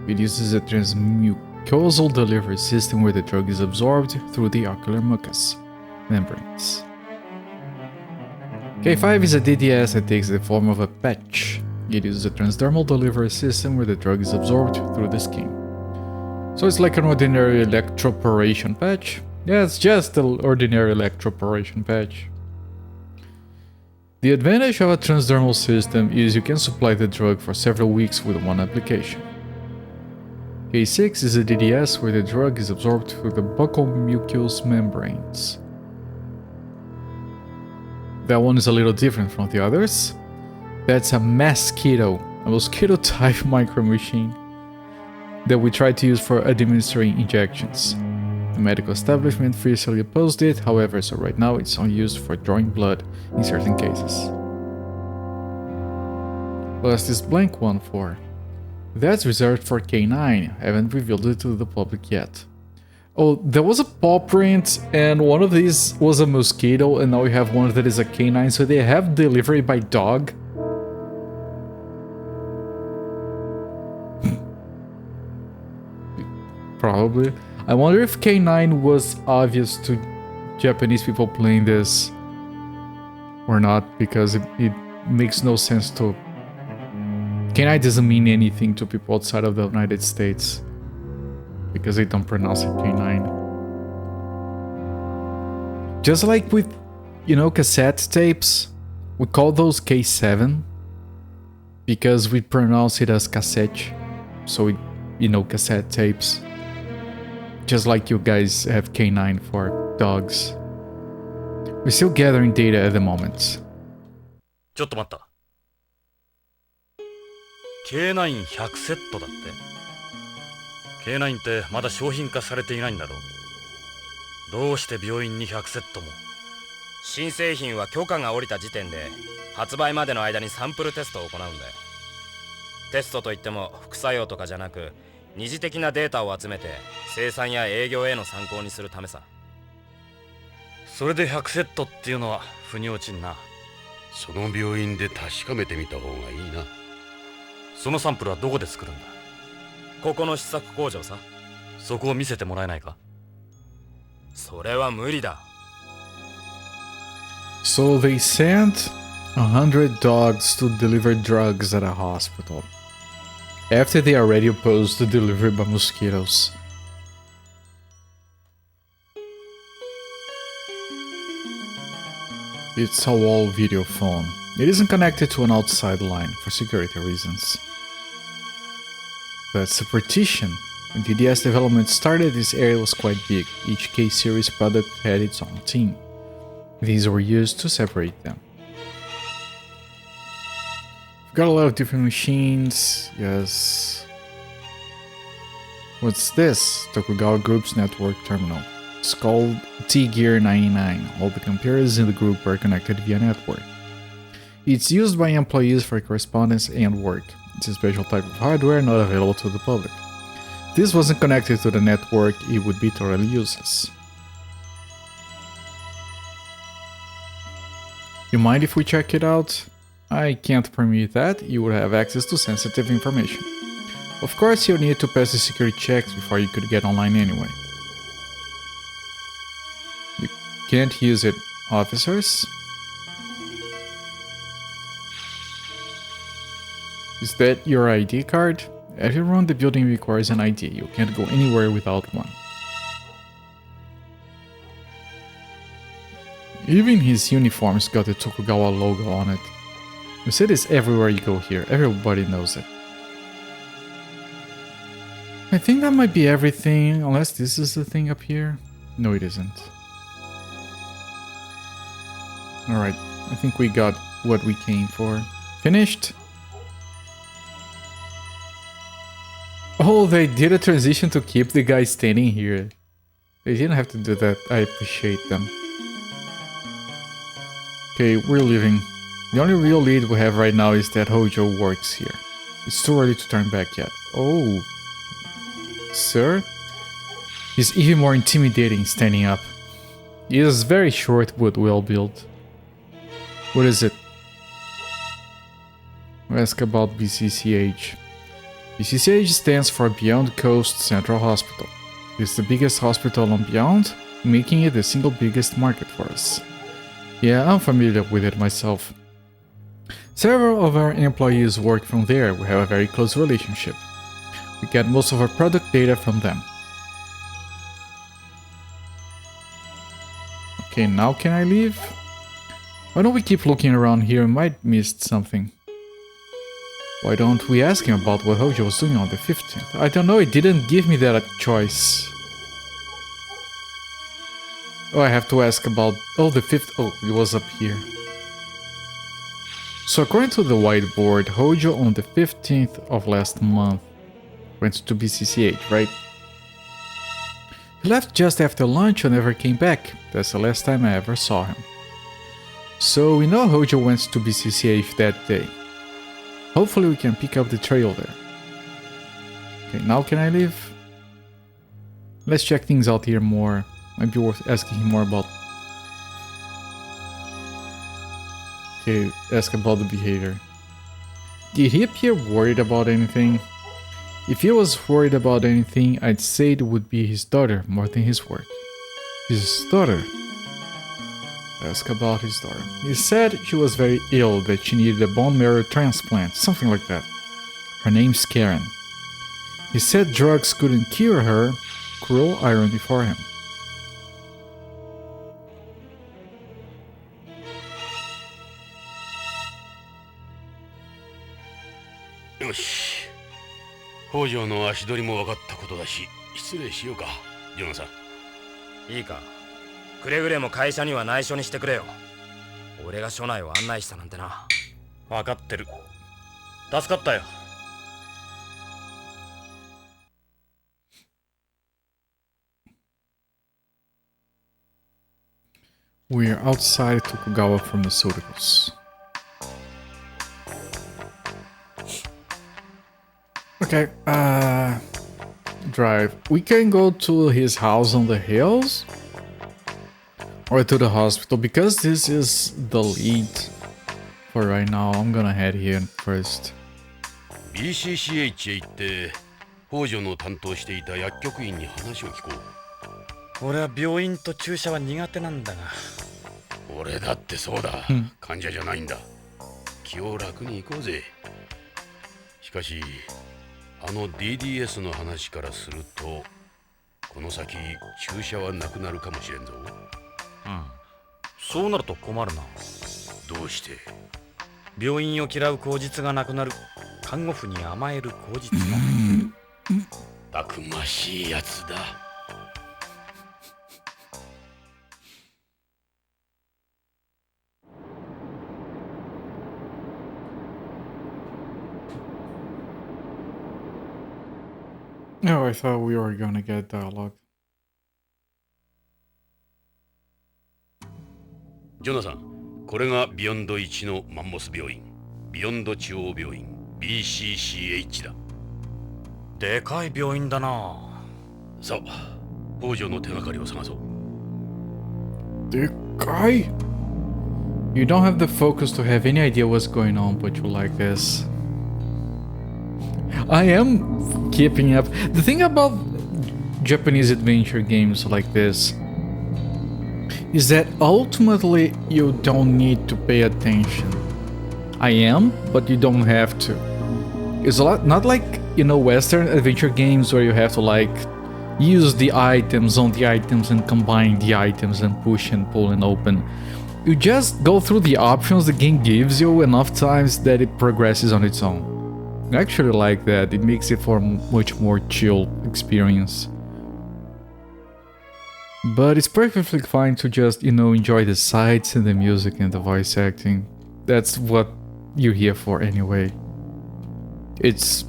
It uses a transmucosal delivery system where the drug is absorbed through the ocular mucus membranes. K5 is a DDS that takes the form of a patch. It uses a transdermal delivery system where the drug is absorbed through the skin. So it's like an ordinary electroporation patch. Yeah, it's just an ordinary electroporation patch. The advantage of a transdermal system is you can supply the drug for several weeks with one application. K6 is a DDS where the drug is absorbed through the buccal mucous membranes. That one is a little different from the others. That's a mosquito type micro machine that we try to use for administering injections. The medical establishment fiercely opposed it, however, so right now it's only used for drawing blood in certain cases. What's this blank one for? That's reserved for K9, I haven't revealed it to the public yet. Oh, there was a paw print and one of these was a mosquito and now we have one that is a K9, so they have delivery by dog. Probably. I wonder if K9 was obvious to Japanese people playing this or not, because it makes no sense to... K9 doesn't mean anything to people outside of the United States because they don't pronounce it K9. Just like with, you know, cassette tapes, we call those K7 because we pronounce it as cassette. So, you know, cassette tapes. Just like you guys have K9 for dogs. We're still gathering data at the moment. ちょっと待った。K9100 セットだって。K9 ってまだ商品化されていないんだろう。どうして病院に100セットも。新製品は許可が下りた時点で発売までの間にサンプルテストを行うんだよ。テストといっても副作用とかじゃなく、二次的なデータを集めて生産や営業への参考にするためさ。それで100セットっていうのは腑に落ちんな。その病院で確かめてみた方がいいな。そのサンプルはどこで作るんだ？ここの試作工場さ。そこを見せてもらえないか？それは無理だ。So they sent 100 dogs to deliver drugs at a hospital. After they already opposed the delivery by mosquitoes. It's a wall video phone. It isn't connected to an outside line for security reasons. That's a partition. When DDS development started, this area was quite big. Each K-series product had its own team. These were used to separate them. We've got a lot of different machines. Yes. What's this? Tokugawa Group's network terminal. It's called T-Gear 99. All the computers in the group are connected via network. It's used by employees for correspondence and work. It's a special type of hardware not available to the public. If this wasn't connected to the network, it would be totally useless. You mind if we check it out? I can't permit that. You would have access to sensitive information. Of course, you'll need to pass the security checks before you could get online anyway. You can't use it, officers. Is that your ID card? Everyone in the building requires an ID. You can't go anywhere without one. Even his uniform's got the Tokugawa logo on it. You see this everywhere you go here. Everybody knows it. I think that might be everything, unless this is the thing up here. No, it isn't. Alright, I think we got what we came for. Finished? Oh, they did a transition to keep the guy standing here. They didn't have to do that. I appreciate them. Okay, we're leaving. The only real lead we have right now is that Hojo works here. It's too early to turn back yet. Oh. Sir? He's even more intimidating standing up. He is very short but well built. What is it? We ask about BCCH. BCCH stands for Beyond Coast Central Hospital. It's the biggest hospital on Beyond, making it the single biggest market for us. Yeah, I'm familiar with it myself. Several of our employees work from there. We have a very close relationship. We get most of our product data from them. Okay, now can I leave? Why don't we keep looking around here? We might miss something. Why don't we ask him about what Hojo was doing on the 15th? I don't know, it didn't give me that choice. Oh, I have to ask about... Oh, the 5th... Oh, it was up here. So according to the whiteboard, Hojo on the 15th of last month went to BCCH, right? He left just after lunch and never came back. That's the last time I ever saw him. So we know Hojo went to BCCH that day. Hopefully we can pick up the trail there. Okay, now can I leave? Let's check things out here more. Might be worth asking him more about... Okay, ask about the behavior. Did he appear worried about anything? If he was worried about anything, I'd say it would be his daughter more than his work. His daughter? Ask about his daughter. He said she was very ill, that she needed a bone marrow transplant, something like that. Her name's Karen. He said drugs couldn't cure her. Cruel irony for him.よし。北条の足取りも分かったことだし、失礼しようか、ジョナさん。いいか、くれぐれも会社には内緒にしてくれよ。俺が署内を案内したなんてな。分かってる。助かったよ。We are outside Tokugawa Pharmaceuticals. Okay, drive. We can go to his house on the hills or to the hospital because this is the lead for right now. I'm gonna head here first. BCCH へ行って北条の担当していた薬局員に話を聞こう。俺は病院と注射は苦手なんだが。俺だってそうだ。患者じゃないんだ。気を楽に行こうぜ。しかしあの DDS の話からするとこの先注射はなくなるかもしれんぞ。そうなると困るな。どうして？病院を嫌う口実がなくなる。看護婦に甘える口実だ。たくましいやつだ。Oh, I thought we were gonna get dialogue. ジョナさん、これがビヨンド1のマンモス病院、ビヨンド中央病院 BCCH だ。でかい病院だな。さあ、北条の手がかりを探そう。でかい! You don't have the focus to have any idea what's going on, but you like this. I am keeping up. The thing about Japanese adventure games like this is that ultimately you don't need to pay attention. I am, but you don't have to. It's a lot, not like, you know, Western adventure games where you have to like use the items on the items and combine the items and push and pull and open. You just go through the options the game gives you enough times that it progresses on its own. I actually like that. It makes it for a much more chill experience. But it's perfectly fine to just, you know, enjoy the sights and the music and the voice acting. That's what you're here for anyway. It's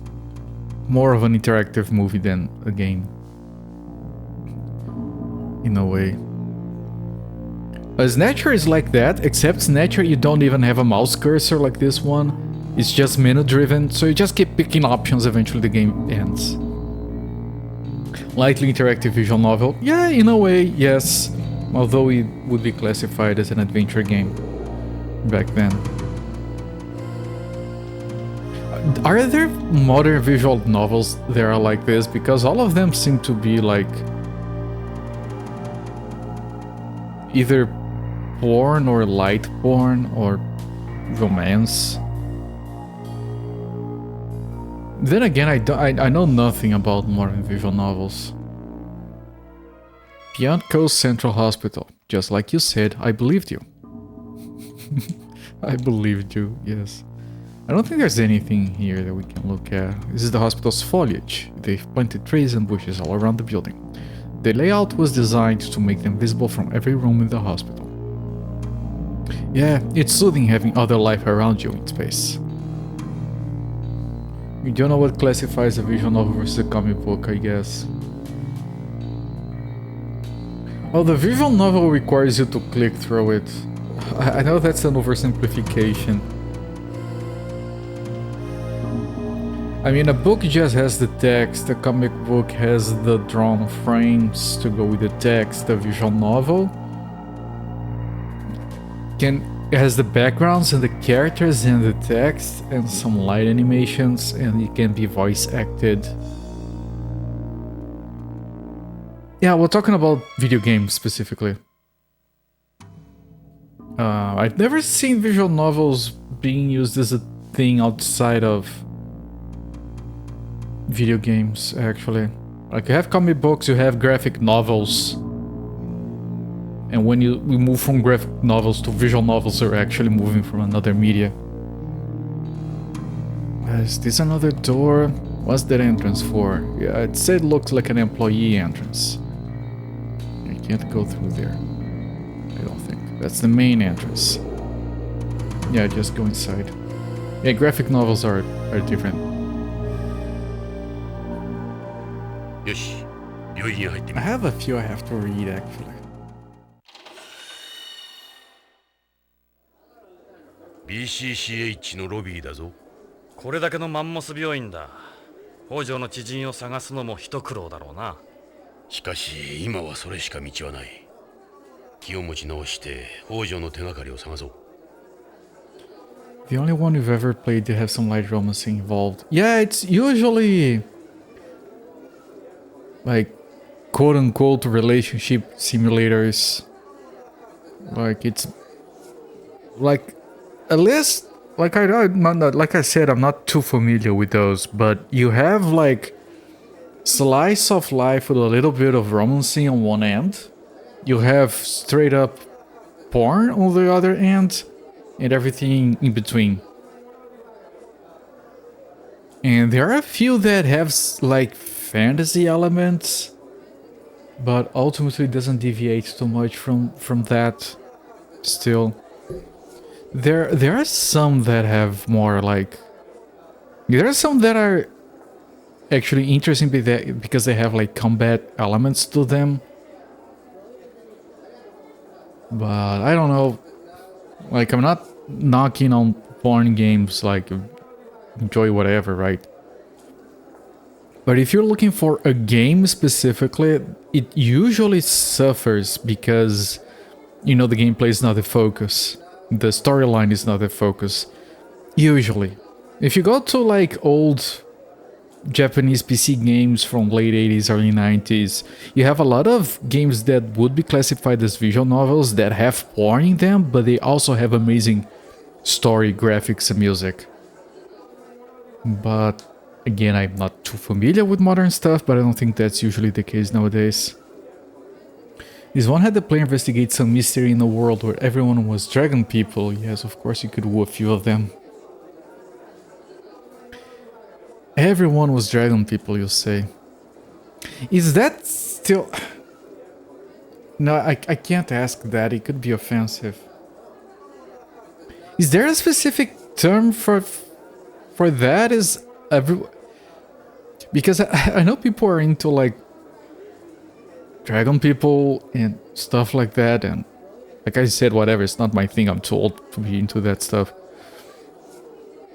more of an interactive movie than a game. In a way. Snatcher is like that, except Snatcher you don't even have a mouse cursor like this one. It's just menu driven, so you just keep picking options, eventually the game ends. Lightly interactive visual novel, yeah, in a way, yes. Although it would be classified as an adventure game back then. Are there modern visual novels that are like this? Because all of them seem to be like either porn or light porn or romance. Then again, I know nothing about modern visual novels. Beyond Coast Central Hospital. Just like you said, I believed you. I believed you, yes. I don't think there's anything here that we can look at. This is the hospital's foliage. They've planted trees and bushes all around the building. The layout was designed to make them visible from every room in the hospital. Yeah, it's soothing having other life around you in space. You don't know what classifies a visual novel versus a comic book, I guess. Oh, the visual novel requires you to click through it. I know that's an oversimplification. I mean, a book just has the text, a comic book has the drawn frames to go with the text, a visual novel can it has the backgrounds and the characters and the text and some light animations, and it can be voice acted. Yeah, we're talking about video games specifically. I've never seen visual novels being used as a thing outside of video games, actually. Like, you have comic books, you have graphic novels. And when we move from graphic novels to visual novels, they're actually moving from another media. Is this another door? What's that entrance for? Yeah, it said it looks like an employee entrance. I can't go through there. I don't think. That's the main entrance. Yeah, just go inside. Yeah, graphic novels are different. よし、病院に入ってみ I る。 have a few I have to read, actually. BCCH のロビーだぞ。これだけのマンモス病院だ。北条の知人を探すのも一苦労だろうな。しかし今はそれしか道はない。気を持ち直して北条の手がかりを探そう。 The only one we've ever played to have some light romance involved. Yeah, it's usually like quote-unquote relationship simulators. Like, it's like, at least, like, like I said, I'm not too familiar with those, but you have like slice of life with a little bit of romancing on one end. You have straight up porn on the other end, and everything in between. And there are a few that have like fantasy elements, but ultimately doesn't deviate too much from that. Still, there are some that have more like, there are some that are actually interesting because they have like combat elements to them. But I don't know, like, I'm not knocking on porn games, like, enjoy whatever, right? But if you're looking for a game specifically, it usually suffers because, you know, the gameplay is not the focus. The storyline is not the focus. Usually. If you go to, like, old Japanese PC games from late 80s, early 90s, you have a lot of games that would be classified as visual novels that have porn in them, but they also have amazing story, graphics, and music. But again, I'm not too familiar with modern stuff, but I don't think that's usually the case nowadays. This one had the player investigate some mystery in a world where everyone was dragon people. Yes, of course you could woo a few of them. Everyone was dragon people, you say. Is that still... No, I can't ask that. It could be offensive. Is there a specific term for that? Is because I know people are into like dragon people and stuff like that, and like I said, whatever, it's not my thing. I'm too old to be into that stuff.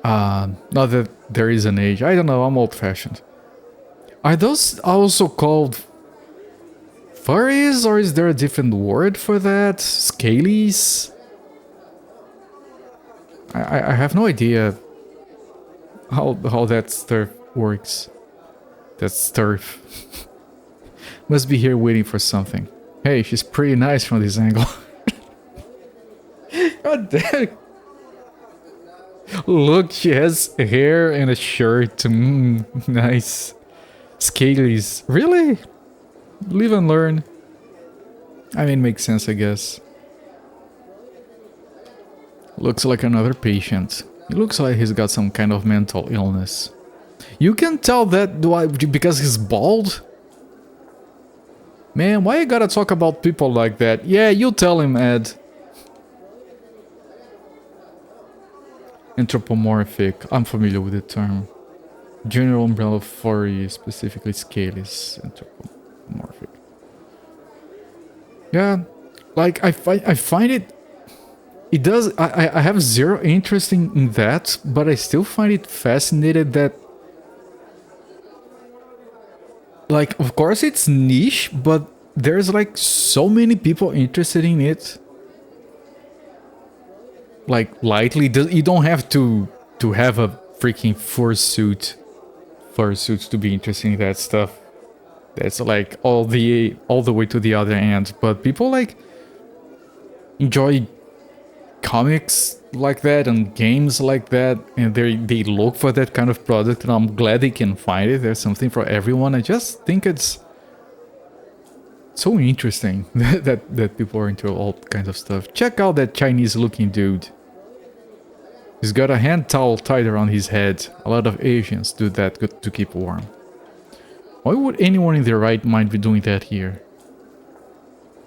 Not that there is an age. I don't know, I'm old-fashioned. Are those also called furries, or is there a different word for that? Scalies? I have no idea how that stuff works. That stuff. Must be here waiting for something. Hey, she's pretty nice from this angle. God damn. Look, she has hair and a shirt. Nice. Scalies. Really? Live and learn. I mean, makes sense, I guess. Looks like another patient. He looks like he's got some kind of mental illness. You can tell that because he's bald? Man, why you gotta talk about people like that? Yeah, you tell him, Ed. Anthropomorphic. I'm familiar with the term. General umbrella furry, specifically scalies. Anthropomorphic. Yeah, like I find it. It does. I have zero interest in that, but I still find it fascinating that. Like, of course it's niche, but there's like so many people interested in it. like lightly. You don't have to have a freaking fursuit to be interested in that stuff. That's like all the way to the other end. But people like enjoy comics like that and games like that, and they look for that kind of product, and I'm glad they can find it. There's something for everyone. I just think it's so interesting that people are into all kinds of stuff. Check out that Chinese looking dude. He's got a hand towel tied around his head. A lot of Asians do that to keep warm. Why would anyone in their right mind be doing that here?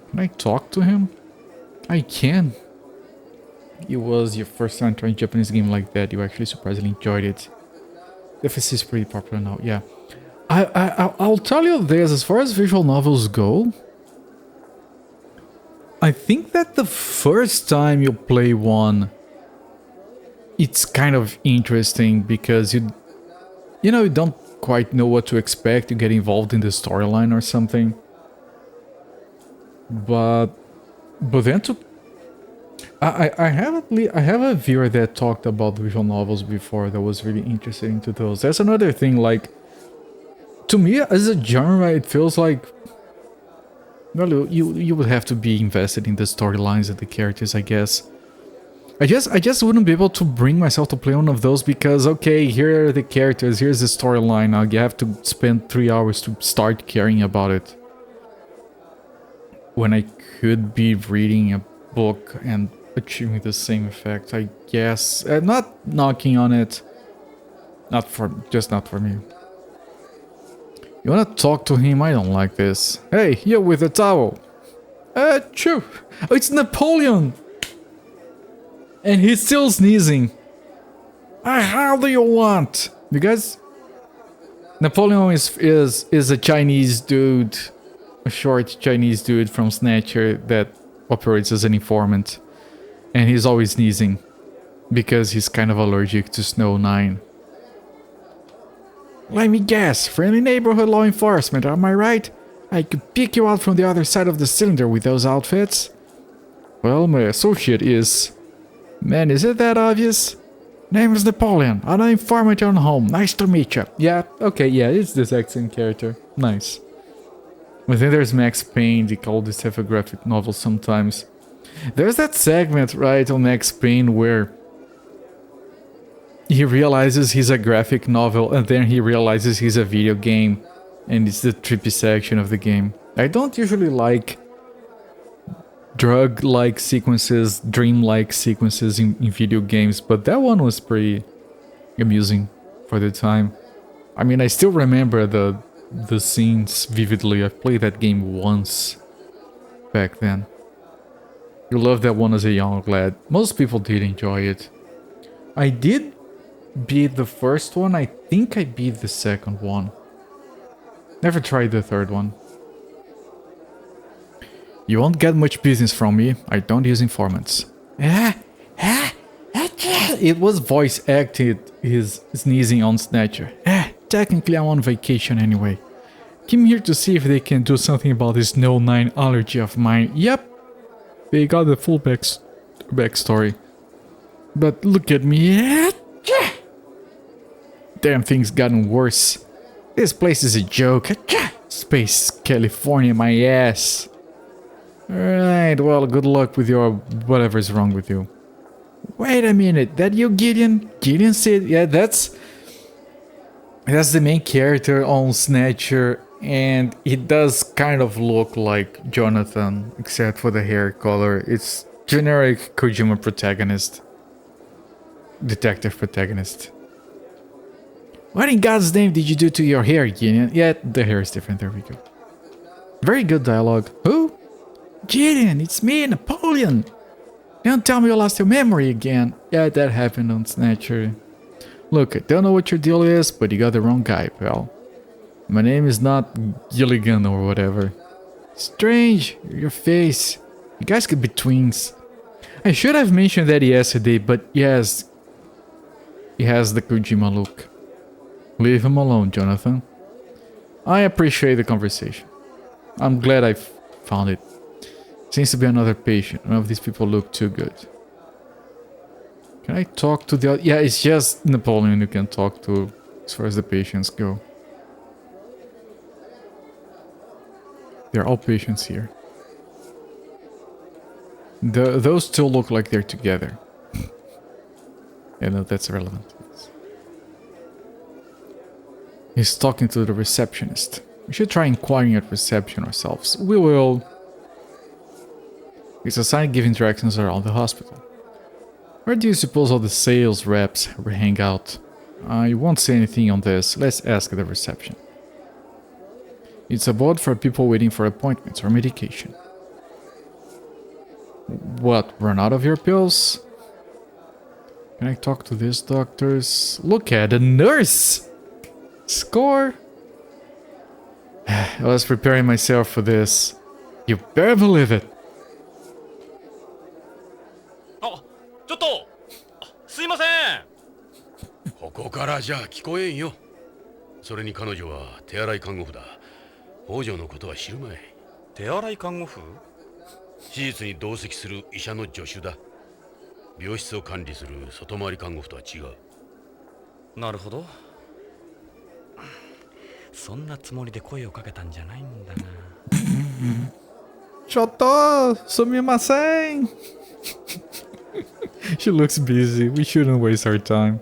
Can I talk to him? I can. It was your first time trying a Japanese game like that. You actually surprisingly enjoyed it. The FSC is pretty popular now, yeah. I'll tell you this, as far as visual novels go, I think that the first time you play one, it's kind of interesting because you don't quite know what to expect. You get involved in the storyline or something. But then I have a viewer that talked about visual novels before that was really interested into those. That's another thing, like, to me as a genre, it feels like, well, you would have to be invested in the storylines and the characters, I guess. I just wouldn't be able to bring myself to play one of those because, okay, here are the characters, here's the storyline, now you have to spend 3 hours to start caring about it. When I could be reading a book and achieving the same effect, I guess. Not knocking on it. Not for me. You wanna talk to him? I don't like this. Hey, you with a towel. Achoo! Oh, it's Napoleon! And he's still sneezing. How do you want? You guys... Napoleon is a Chinese dude. A short Chinese dude from Snatcher that operates as an informant. And he's always sneezing. Because he's kind of allergic to Snow 9. Let me guess, friendly neighborhood law enforcement, am I right? I could pick you out from the other side of the cylinder with those outfits. Well, my associate is... Man, is it that obvious? Name is Napoleon, I'm an informant on home, nice to meet you. Yeah, okay, yeah, it's this accent character. Nice. But then there's Max Payne, they call this a graphic novel sometimes. There's that segment, right, on Max Payne where... he realizes he's a graphic novel and then he realizes he's a video game. And it's the trippy section of the game. I don't usually like drug-like sequences, dream-like sequences in video games, but that one was pretty amusing for the time. I mean, I still remember the scenes vividly. I've played that game once back then. You loved that one as a young lad. Most people did enjoy it. I did beat the first one. I think I beat the second one. Never tried the third one. You won't get much business from me. I don't use informants. It was voice acted, his sneezing on Snatcher. Technically I'm on vacation anyway. Came here to see if they can do something about this Snow 9 allergy of mine. Yep. They got the full backstory. But look at me. Damn thing's gotten worse. This place is a joke. Space California, my ass. Alright, well, good luck with your whatever's wrong with you. Wait a minute, that you, Gideon? Gideon said, yeah, that's the main character on Snatcher, and it does kind of look like Jonathan, except for the hair color. It's generic Kojima protagonist. Detective protagonist. What in God's name did you do to your hair, Gideon? Yeah, the hair is different, there we go. Very good dialogue. Who? Gideon, it's me, Napoleon. Don't tell me you lost your memory again. Yeah, that happened on Snatcher. Look, I don't know what your deal is, but you got the wrong guy, pal. My name is not Gilligan or whatever. Strange, your face. You guys could be twins. I should have mentioned that yesterday, but yes, he has the Kojima look. Leave him alone, Jonathan. I appreciate the conversation. I'm glad I found it. Seems to be another patient. None of these people look too good. Can I talk to the... Yeah, it's just Napoleon you can talk to as far as the patients go. They're all patients here. Those two look like they're together. Yeah, no, that's irrelevant. He's talking to the receptionist. We should try inquiring at reception ourselves. We will. It's assigned give interactions around the hospital. Where do you suppose all the sales reps hang out? I won't say anything on this. Let's ask the reception. It's a board for people waiting for appointments or medication. What, run out of your pills? Can I talk to these doctors? Look at the nurse! Score! I was preparing myself for this. You better believe it. あ、ちょっとすいませんここからじゃ聞こえんよ。それに彼女は手洗い看護婦だ。北条のことは知るまい。手洗い看護婦手術に同席する医者の助手だ。病室を管理する外回り看護婦とは違う。なるほど。そんなつもりで声をかけたんじゃないんだな。ちょっとすみません She looks busy. We shouldn't waste our time.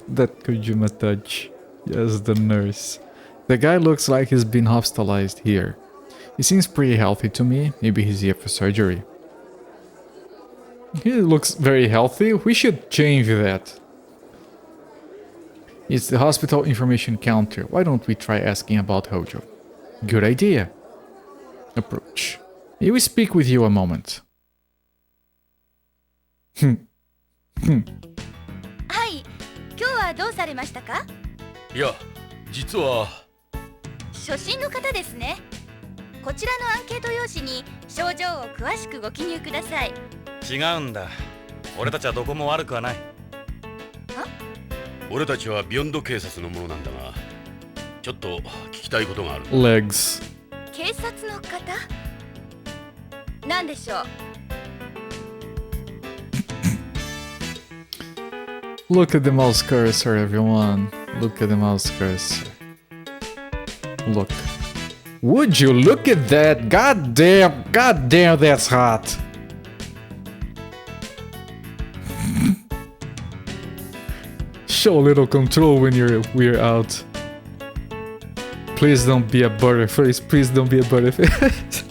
That Kojima touch. Yes, the nurse. The guy looks like he's been hospitalized here. He seems pretty healthy to me. Maybe he's here for surgery. He looks very healthy. We should change that. It's the hospital information counter. Why don't we try asking about Hojo? Good idea. Approach. May we speak with you a moment? はい、今日はどうされましたか？いや、実は初診の方ですね。こちらのアンケート用紙に症状を詳しくご記入ください。違うんだ。俺たちはどこも悪くはない。俺たちはビヨンド警察のものなんだが、ちょっと聞きたいことがある。Legs. 警察の方？何でしょう？ Look at the mouse cursor, everyone. Look at the mouse cursor. Look. Would you look at that? God damn, that's hot. Show a little control when we're out. Please don't be a butterface. Please don't be a butterface.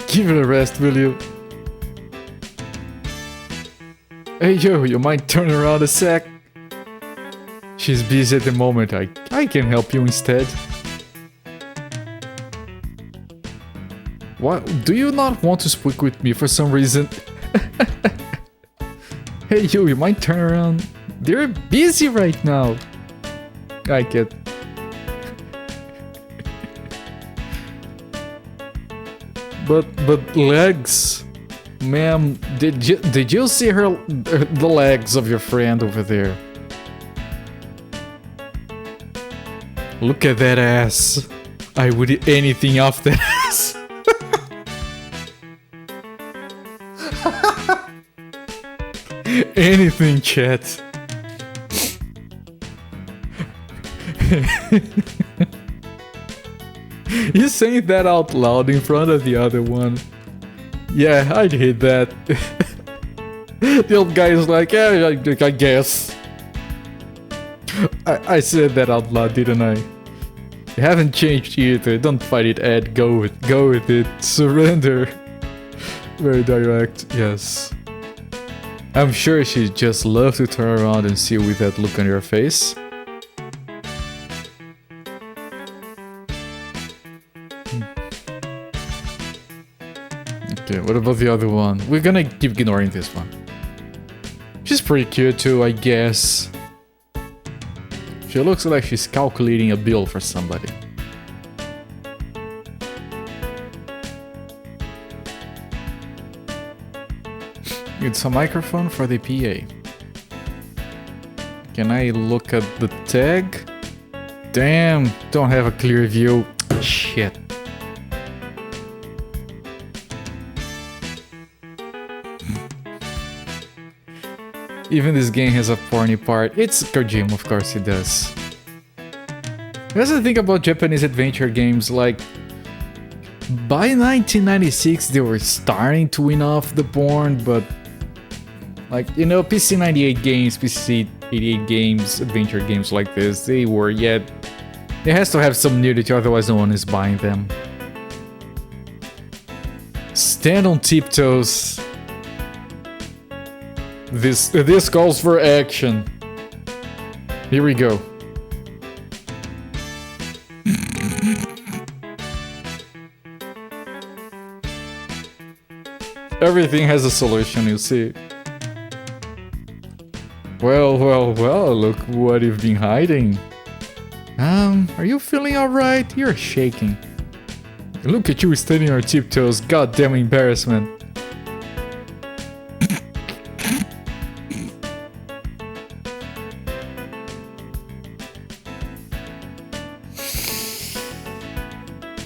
Give it a rest, will you? Hey yo, you might turn around a sec. She's busy at the moment. I can help you instead. What? Do you not want to speak with me for some reason? Hey you might turn around. They're busy right now. I get. But legs, ma'am, did you see the legs of your friend over there? Look at that ass. I would eat anything off that ass. Anything, chat. He's saying that out loud in front of the other one. Yeah, I'd hate that. The old guy is like, yeah, I guess. I said that out loud, didn't I? You haven't changed either. Don't fight it, Ed. Go with it. Surrender. Very direct, yes. I'm sure she'd just love to turn around and see you with that look on your face. Okay, what about the other one? We're gonna keep ignoring this one. She's pretty cute too, I guess. She looks like she's calculating a bill for somebody. It's a microphone for the PA. Can I look at the tag? Damn, don't have a clear view. Shit. Even this game has a porny part. It's Kojima, of course it does. That's the thing about Japanese adventure games, like... By 1996 they were starting to win off the porn, but... Like, you know, PC 98 games, PC 88 games, adventure games like this, they were yet... It has to have some nudity, otherwise no one is buying them. Stand on tiptoes. This calls for action. Here we go. Everything has a solution, you see. Well, look what you've been hiding. Are you feeling alright? You're shaking. Look at you standing on tiptoes, goddamn embarrassment.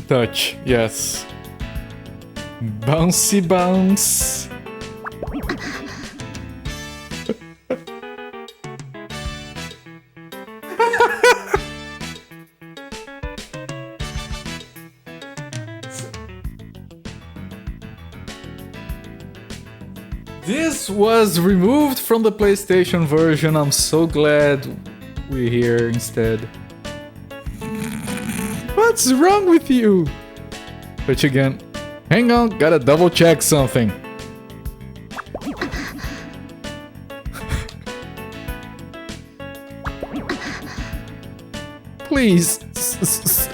Touch, yes. Bouncy bounce. This was removed from the PlayStation version. I'm so glad we're here instead. What's wrong with you? Touch again. Hang on, gotta double check something. Please,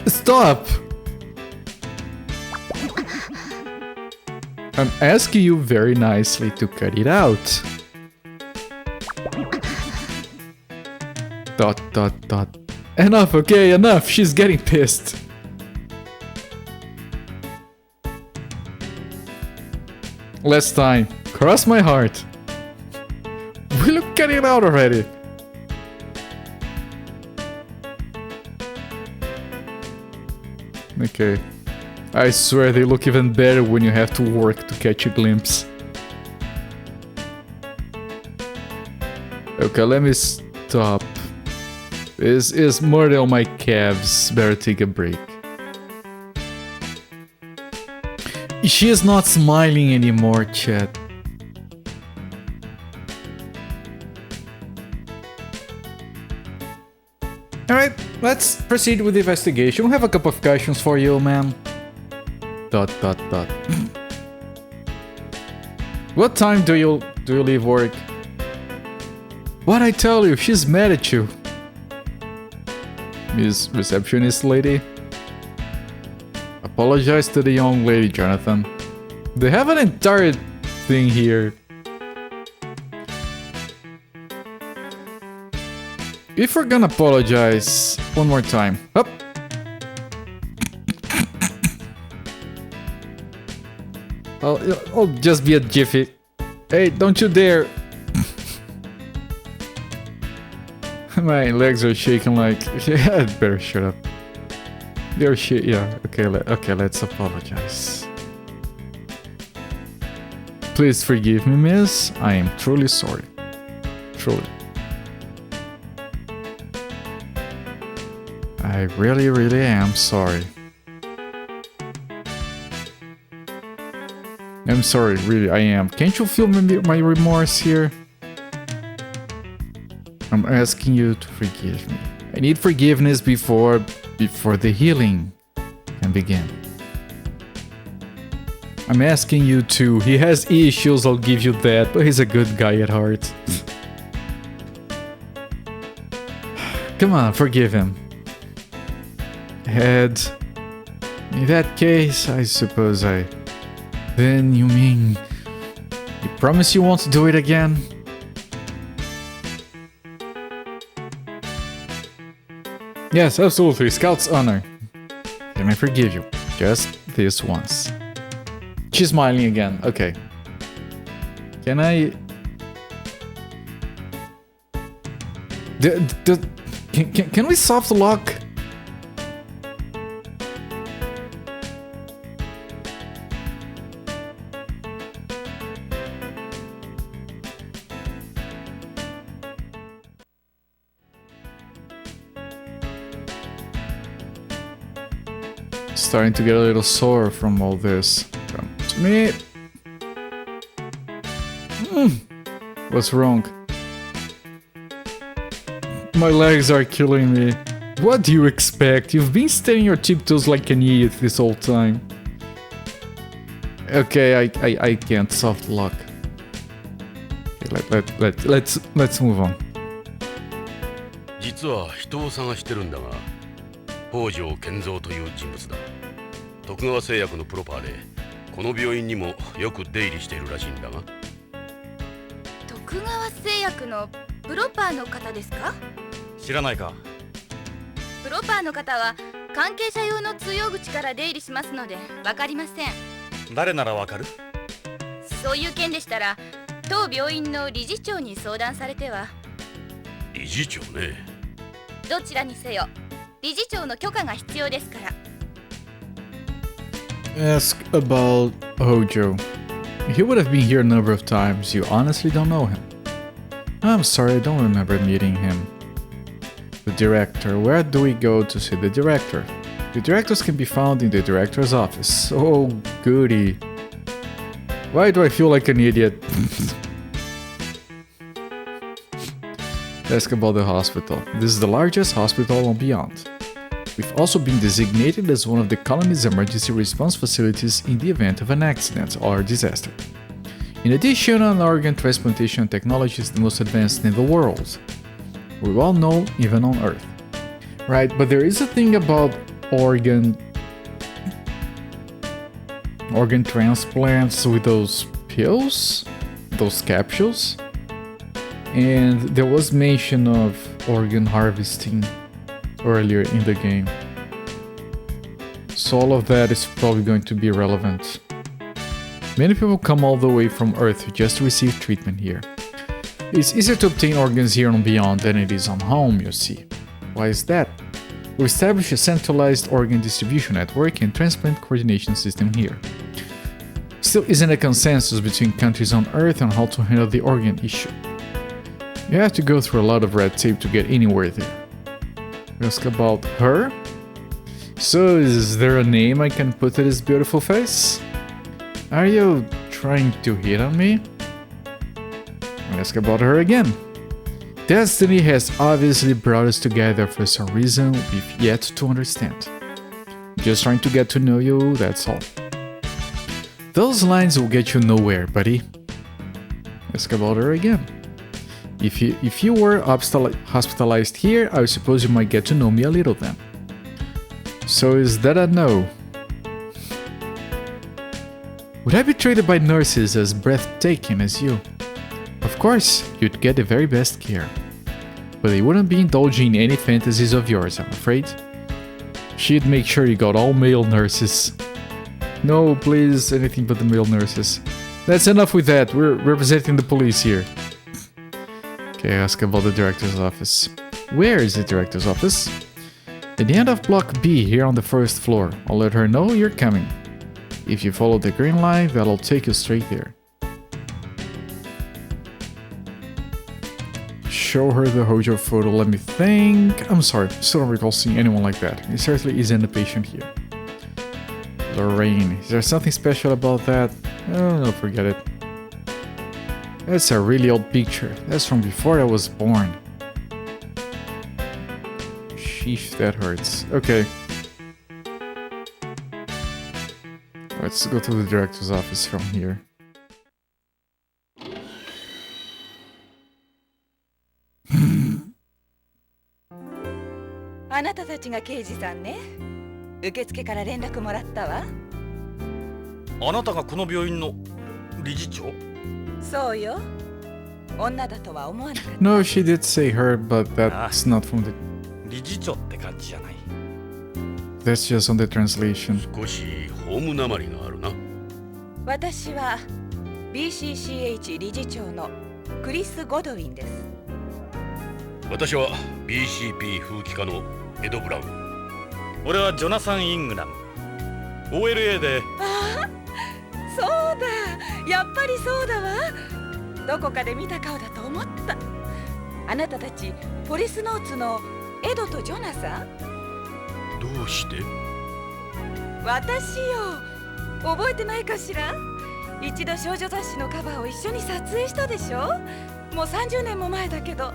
stop. I'm asking you very nicely to cut it out. Dot. Enough, okay, enough. She's getting pissed. Last time. Cross my heart. Will you cut it out already? Okay. I swear they look even better when you have to work to catch a glimpse. Okay, let me stop. This is murder on my calves. Better take a break. She is not smiling anymore, chat. Alright, let's proceed with the investigation. We have a couple of questions for you, man. Dot. What time do you leave work? What I tell you, she's mad at you. Miss Receptionist Lady. Apologize to the young lady, Jonathan. They have an entire thing here. If we're gonna apologize, one more time. Up. I'll just be a jiffy. Hey, don't you dare. My legs are shaking like... Yeah, I'd better shut up. They're shit, yeah. Okay, let's apologize. Please forgive me, miss. I am truly sorry. Truly. I really am sorry. I'm sorry, really, I am. Can't you feel my remorse here? I'm asking you to forgive me. I need forgiveness before the healing can begin. I'm asking you to. He has issues, I'll give you that, but he's a good guy at heart. Come on, forgive him. Head. In that case, I suppose I... Then you mean... You promise you won't do it again? Yes, absolutely. Scout's honor. Can I forgive you? Just this once. She's smiling again. Okay. Can I... Can we soft lock? Starting to get a little sore from all this. Come to me. What's wrong? My legs are killing me. What do you expect? You've been standing your tiptoes like an idiot this whole time. Okay, I can't soft lock. Okay, let's move on. 実は人を探してるんだが、北条健三という人物だ。徳川製薬のプロパーで、この病院にもよく出入りしているらしいんだが。徳川製薬のプロパーの方ですか？知らないか？プロパーの方は関係者用の通用口から出入りしますので分かりません。誰ならわかる？そういう件でしたら当病院の理事長に相談されては。理事長ね。どちらにせよ理事長の許可が必要ですから。Ask about Hojo. He would have been here a number of times. You honestly don't know him. I'm sorry, I don't remember meeting him. The director. Where do we go to see the director? The directors can be found in the director's office. Oh, goody. Why do I feel like an idiot? Ask about the hospital. This is the largest hospital on Beyond. We've also been designated as one of the colony's emergency response facilities in the event of an accident or disaster. In addition, our organ transplantation technology is the most advanced in the world. We're well known even on Earth. Right, but there is a thing about organ transplants with those pills, those capsules. And there was mention of organ harvesting earlier in the game. So all of that is probably going to be relevant. Many people come all the way from Earth just to receive treatment here. It's easier to obtain organs here on Beyond than it is on home, you see. Why is that? We established a centralized organ distribution network and transplant coordination system here. Still isn't a consensus between countries on Earth on how to handle the organ issue. You have to go through a lot of red tape to get anywhere there. Ask about her? So is there a name I can put to this beautiful face? Are you trying to hit on me? Ask about her again. Destiny has obviously brought us together for some reason we've yet to understand. Just trying to get to know you, that's all. Those lines will get you nowhere, buddy. Ask about her again. If you were hospitalized here, I suppose you might get to know me a little then. So is that a no? Would I be treated by nurses as breathtaking as you? Of course, you'd get the very best care. But they wouldn't be indulging in any fantasies of yours, I'm afraid. She'd make sure you got all male nurses. No, please, anything but the male nurses. That's enough with that, we're representing the police here. Okay, ask about the director's office. Where is the director's office? At the end of Block B, here on the first floor. I'll let her know you're coming. If you follow the green line, that'll take you straight there. Show her the Hojo photo, let me think. I'm sorry, still don't recall seeing anyone like that. He certainly isn't a patient here. Lorraine, is there something special about that? Oh, no, forget it. That's a really old picture. That's from before I was born. Sheesh, that hurts. Okay. Let's go to the director's office from here.あなたたちが刑事さんね。受付から連絡もらったわ。あなたがこの病院の理事長？そうよ。女だとは思わなかった。No, she did say her, but that's not from the... 理事長って感じじゃない。That's just on the translation. 少しホームなまりがあるな。私は BCCH 理事長のクリス・ゴドウィンです。私は BCP 風紀課のエド・ブラウン。俺はジョナサン・イングナム。OLA で。ああ、そうだ、やっぱりそうだわ。どこかで見た顔だと思った。あなたたちポリスノーツのエドとジョナサン？どうして？私よ、覚えてないかしら？一度少女雑誌のカバーを一緒に撮影したでしょ？もう30年も前だけど。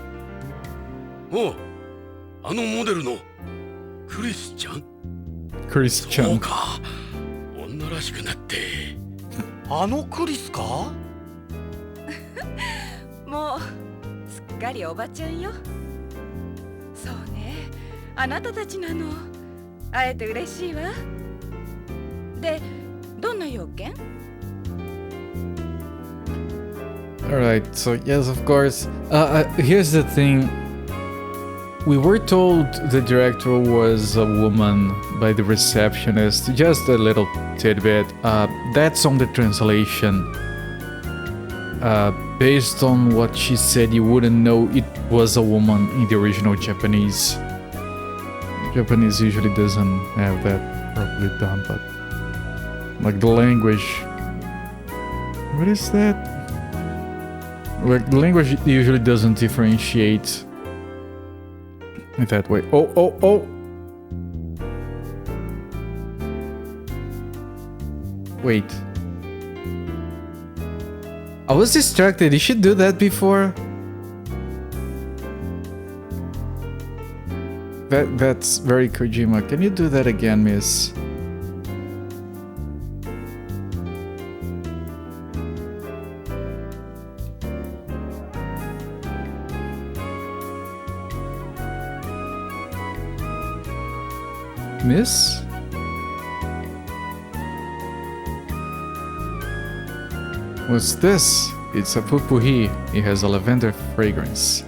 おう、あのモデルのクリスちゃん？クリスちゃん。そうか、女らしくなって。あのクリスか？もうすっかりおばちゃんよ。そうね、あなたたちなの。会えて嬉しいわ。で、どんな要件？ Alright, so yes, of course. Here's the thing. We were told the director was a woman by the receptionist. Just a little tidbit. That's on the translation. Based on what she said, you wouldn't know it was a woman in the original Japanese. Japanese usually doesn't have that properly done, but like the language. What is that? Like the language usually doesn't differentiate in that way. Oh! Wait. I was distracted. You should do that before. That's very Kojima. Can you do that again, miss? Miss? What's this? It's a pupuhi. It has a lavender fragrance.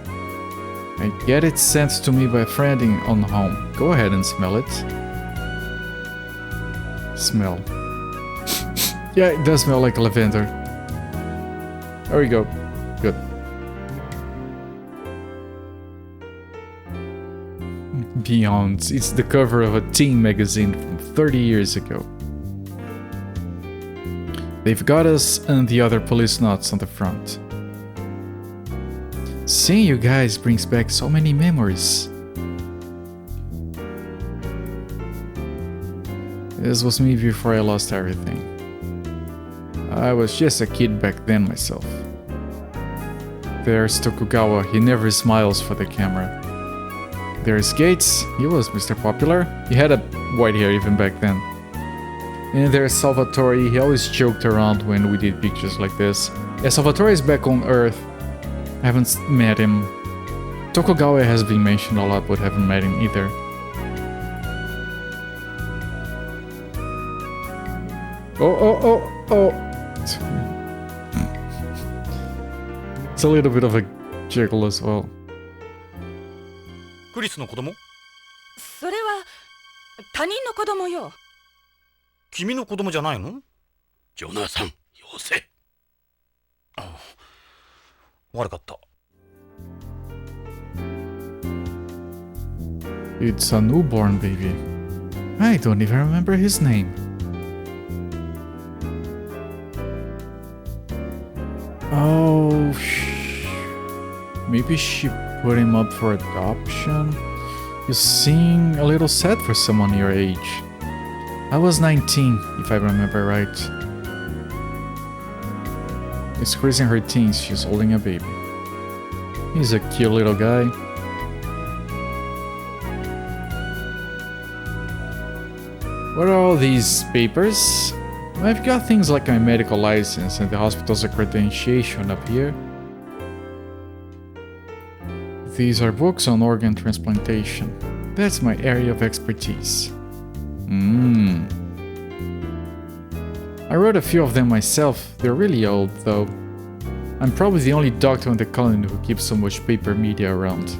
I get it sent to me by a friend on home. Go ahead and smell it. Smell. Yeah, it does smell like lavender. There we go. Good. Beyond. It's the cover of a teen magazine from 30 years ago. They've got us and the other Policenauts on the front. Seeing you guys brings back so many memories. This was me before I lost everything. I was just a kid back then myself. There's Tokugawa, he never smiles for the camera. There's Gates, he was Mr. Popular. He had a white hair even back then. And there's Salvatore, he always joked around when we did pictures like this. Yeah, Salvatore is back on Earth. I haven't met him. Tokugawa has been mentioned a lot, but haven't met him either. Oh. It's a little bit of a jiggle as well. クリスの子供？それは他人の子供よ。君の子供じゃないの？ジョナサン、よせ。悪かった。It's a newborn baby. I don't even remember his name. Oh, maybe she put him up for adoption? You seem a little sad for someone your age. I was 19, if I remember right. It's Chris in her teens, she's holding a baby. He's a cute little guy. What are all these papers? I've got things like my medical license and the hospital's accreditation up here. These are books on organ transplantation. That's my area of expertise. I wrote a few of them myself. They're really old, though. I'm probably the only doctor in the colony who keeps so much paper media around.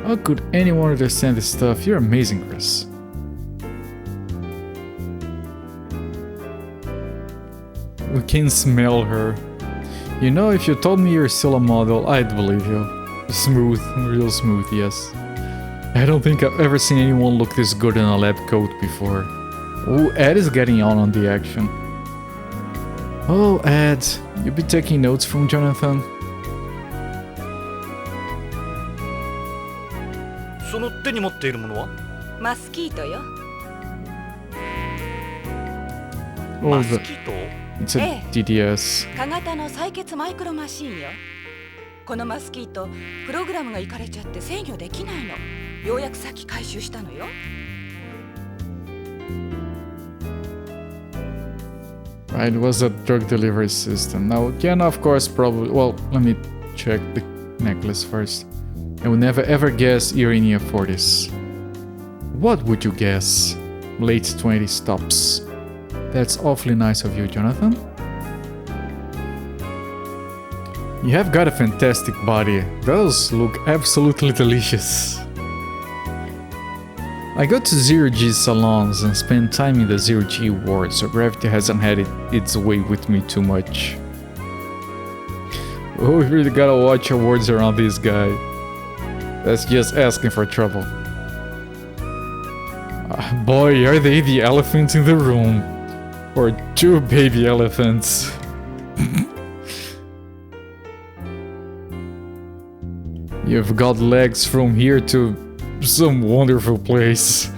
How could anyone understand this stuff? You're amazing, Chris. We can smell her. You know, if you told me you're still a model, I'd believe you. Smooth, real smooth, yes. I don't think I've ever seen anyone look this good in a lab coat before. Oh, Ed is getting on the action. Oh, Ed, you be taking notes from Jonathan? その手に持っているものは？マスキートよ。Oh, マスキート？ it's a DDS. 小型の採血マイクロマシーンよ。このマスキート、プログラムがいかれちゃって制御できないの。ようやくさっき回収したのよ。Right, it was a drug delivery system. Now, Kiana, of course, probably... Well, let me check the necklace first. I would never ever guess Irenia Fortis. What would you guess? Late 20s tops. That's awfully nice of you, Jonathan. You have got a fantastic body. Those look absolutely delicious. I go to Zero-G salons and spend time in the Zero-G ward, so gravity hasn't had its way with me too much. Oh, we really gotta watch our words around this guy. That's just asking for trouble. Boy, are they the elephants in the room. Or two baby elephants. You've got legs from here to some wonderful place.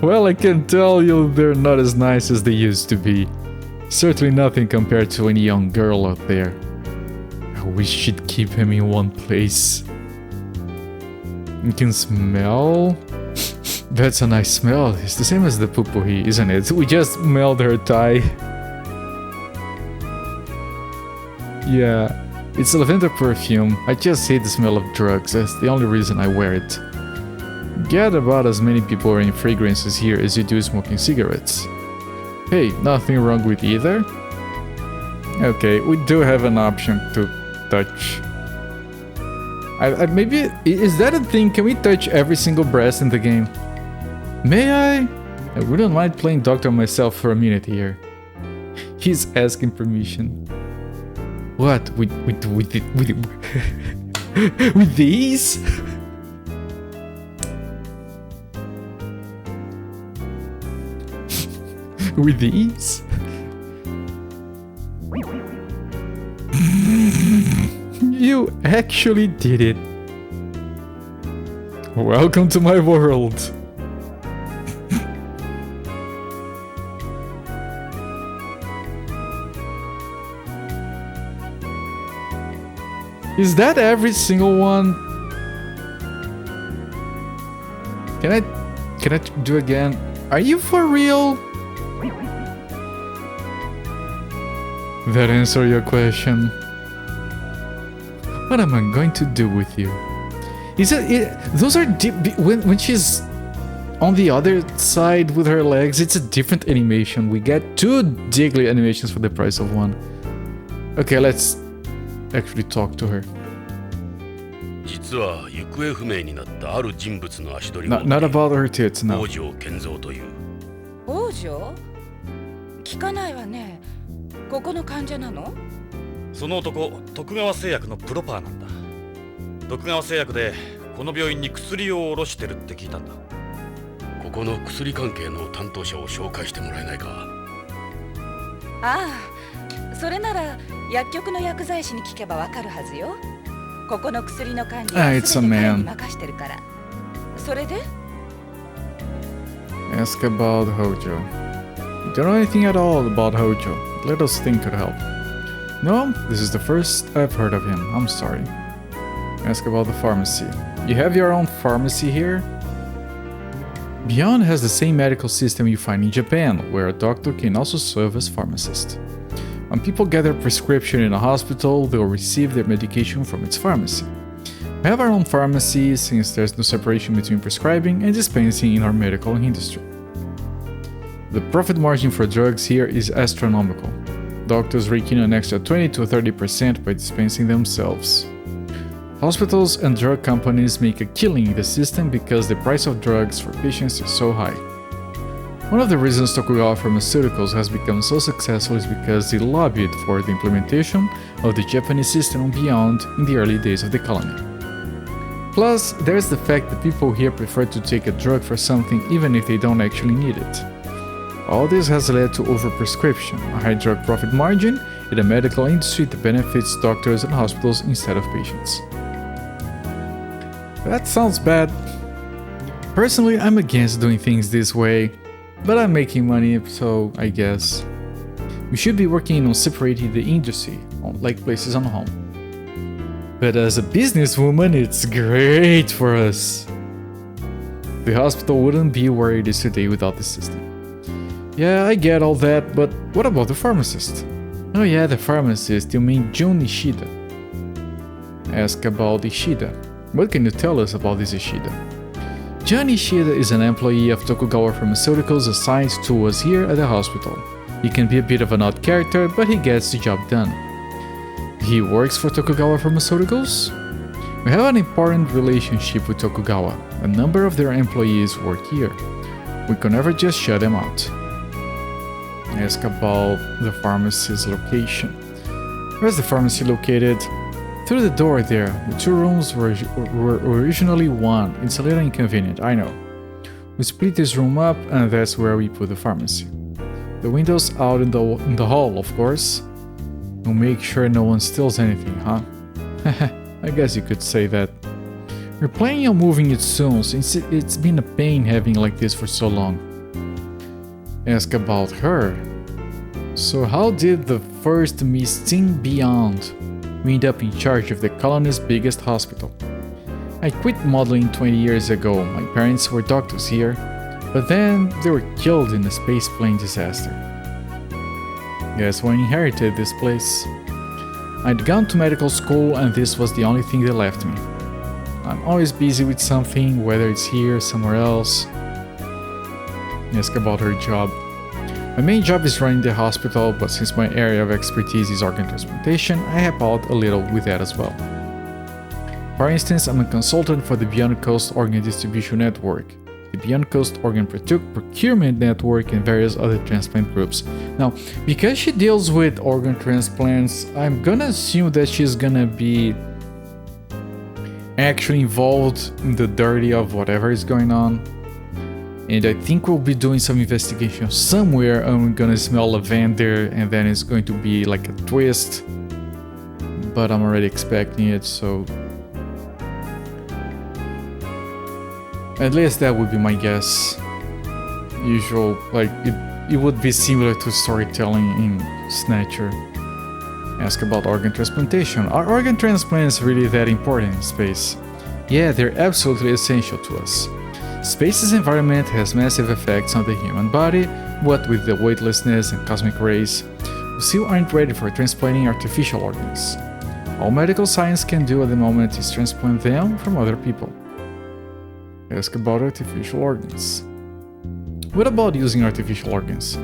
Well, I can tell you they're not as nice as they used to be. Certainly nothing compared to any young girl out there. I wish she'd keep him in one place. You can smell? That's a nice smell. It's the same as the pupuhi, isn't it? We just smelled her tie. Yeah, it's a lavender perfume. I just hate the smell of drugs. That's the only reason I wear it. Get about as many people wearing fragrances here as you do smoking cigarettes. Hey, nothing wrong with either? Okay, we do have an option to touch. Maybe... Is that a thing? Can we touch every single breast in the game? May I? I wouldn't mind playing doctor myself for a minute here. He's asking permission. What? With these? With these? You actually did it. Welcome to my world. Is that every single one? Can I do again? Are you for real? That answer your question. What am I going to do with you? Is it those are deep when she's on the other side with her legs, it's a different animation. We get two Digley animations for the price of one. Okay, let's actually talk to her. Not about her tits, no. 王女？聞かないわね。ここの患者なの？その男、徳川製薬のプロパーなんだ。徳川製薬でこの病院に薬を卸してるって聞いたんだ。ここの薬関係の担当者を紹介してもらえないか。ああ、それなら薬局の薬剤師に聞けばわかるはずよ。ここの薬の管理は全て彼に任してるから。それで Ask about Hojo. You don't know anything at all about Hojo. Let us think could help. No, this is the first I've heard of him. I'm sorry. Ask about the pharmacy. You have your own pharmacy here? Beyond has the same medical system you find in Japan, where a doctor can also serve as pharmacist. When people get their prescription in a hospital, they'll receive their medication from its pharmacy. We have our own pharmacy since there's no separation between prescribing and dispensing in our medical industry. The profit margin for drugs here is astronomical. Doctors rake in an extra 20 to 30% by dispensing themselves. Hospitals and drug companies make a killing in the system because the price of drugs for patients is so high. One of the reasons Tokugawa Pharmaceuticals has become so successful is because they lobbied for the implementation of the Japanese system and beyond in the early days of the colony. Plus, there's the fact that people here prefer to take a drug for something even if they don't actually need it. All this has led to overprescription, a high drug profit margin, and a medical industry that benefits doctors and hospitals instead of patients. That sounds bad. Personally, I'm against doing things this way, but I'm making money, so I guess. We should be working on separating the industry, like places on home. But as a businesswoman, it's great for us. The hospital wouldn't be where it is today without the system. Yeah, I get all that, but what about the pharmacist? Oh yeah, the pharmacist, you mean Jun Ishida. Ask about Ishida. What can you tell us about this Ishida? Jun Ishida is an employee of Tokugawa Pharmaceuticals assigned to us here at the hospital. He can be a bit of an odd character, but he gets the job done. He works for Tokugawa Pharmaceuticals? We have an important relationship with Tokugawa. A number of their employees work here. We can never just shut them out. Ask about the pharmacy's location. Where's the pharmacy located? Through the door there. The two rooms were originally one. It's a little inconvenient, I know. We split this room up and that's where we put the pharmacy. The windows out in the hall, of course. We'll make sure no one steals anything, huh? I guess you could say that. We're planning on moving it soon, since it's been a pain having like this for so long. Ask about her. So how did the first Miss Ting Beyond end up in charge of the colony's biggest hospital? I quit modeling 20 years ago. My parents were doctors here, but then they were killed in a spaceplane disaster. Guess one inherited this place. I'd gone to medical school and this was the only thing that left me. I'm always busy with something, whether it's here or somewhere else. Ask about her job. My main job is running the hospital, but since my area of expertise is organ transplantation, I help out a little with that as well. For instance, I'm a consultant for the Beyond Coast Organ Distribution Network, the Beyond Coast Organ Procurement Network, and various other transplant groups. Now, because she deals with organ transplants, I'm gonna assume that she's gonna be actually involved in the dirty of whatever is going on. And I think we'll be doing some investigation somewhere and we're gonna smell lavender and then it's going to be like a twist. But I'm already expecting it, so... at least that would be my guess. Usual, like, it would be similar to storytelling in Snatcher. Ask about organ transplantation. Are organ transplants really that important in space? Yeah, they're absolutely essential to us. Space's environment has massive effects on the human body, what with the weightlessness and cosmic rays. We still aren't ready for transplanting artificial organs. All medical science can do at the moment is transplant them from other people. Ask about artificial organs. What about using artificial organs?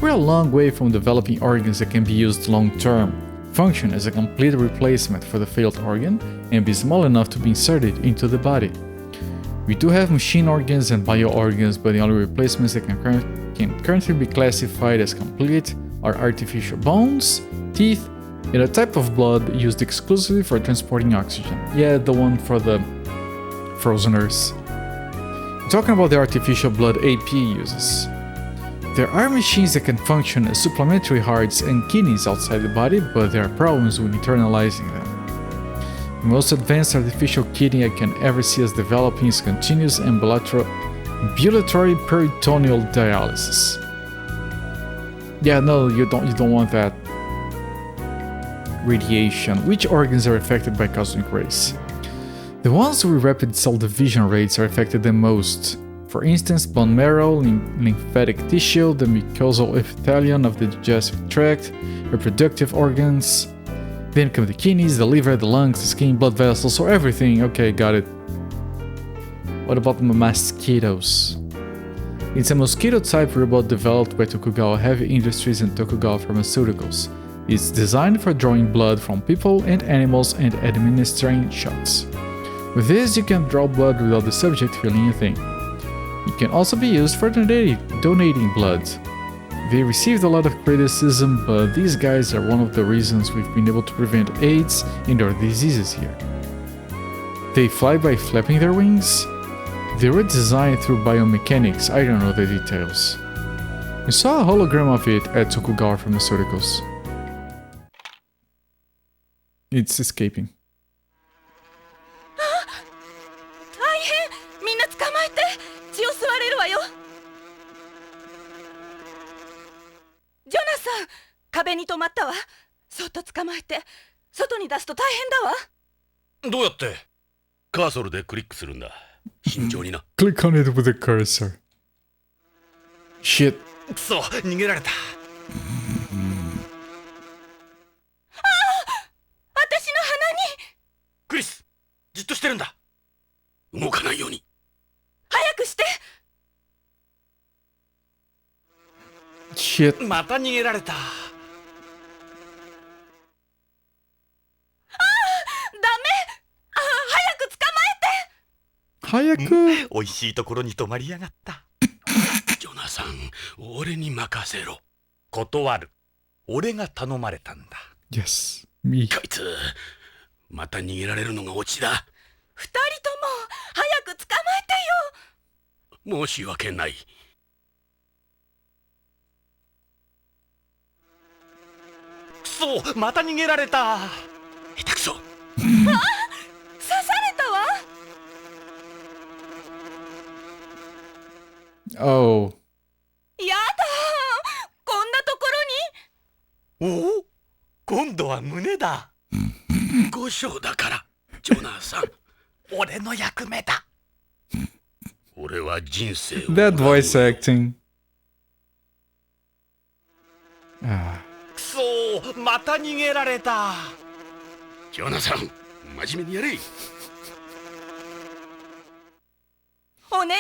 We're a long way from developing organs that can be used long-term, function as a complete replacement for the failed organ, and be small enough to be inserted into the body. We do have machine organs and bio organs, but the only replacements that can currently be classified as complete are artificial bones, teeth, and a type of blood used exclusively for transporting oxygen. Yeah, the one for the frozeners. Talking about the artificial blood AP uses. There are machines that can function as supplementary hearts and kidneys outside the body, but there are problems with internalizing them. The most advanced artificial kidney I can ever see us developing is continuous ambulatory peritoneal dialysis. Yeah, no, you don't want that. Radiation. Which organs are affected by cosmic rays? The ones with rapid cell division rates are affected the most. For instance, bone marrow, lymphatic tissue, the mucosal epithelium of the digestive tract, reproductive organs. Then come the kidneys, the liver, the lungs, the skin, blood vessels, so everything. Okay, got it. What about the mosquitoes? It's a mosquito type robot developed by Tokugawa Heavy Industries and Tokugawa Pharmaceuticals. It's designed for drawing blood from people and animals and administering shots. With this, you can draw blood without the subject feeling a thing. It can also be used for donating blood. They received a lot of criticism, but these guys are one of the reasons we've been able to prevent AIDS and other diseases here. They fly by flapping their wings. They were designed through biomechanics, I don't know the details. We saw a hologram of it at Tokugawa Pharmaceuticals. It's escaping. 大変、みんな捕まえて、血を吸われるわよ。ジョナサン、壁に止まったわ。そっと捕まえて、外に出すと大変だわ。どうやって？カーソルでクリックするんだ。慎重にな。Click on it with the cursor. Shit. くそ、逃げられた。私の鼻に。クリス、じっとしてるんだ。動かないように。早くして。Shit. また逃げられた。ダメ。早く捕まえて。早く。おいしいところに泊まりやがった。ジョナサン、俺に任せろ。断る。俺が頼まれたんだ。Yes, me. こいつ、また逃げられるのがオチだ。二人とも早く捕まえてよ。申し訳ない。くそ、また逃げられた。下手くそ。刺されたわ。Oh. やだ。こんなところに。おお、今度は胸だ。5章だから、ジョナサン。俺の役目だ。俺は人生を。That voice acting. Ah. くそ、また逃げられた。ジョナサン、真面目にやれ。お願い、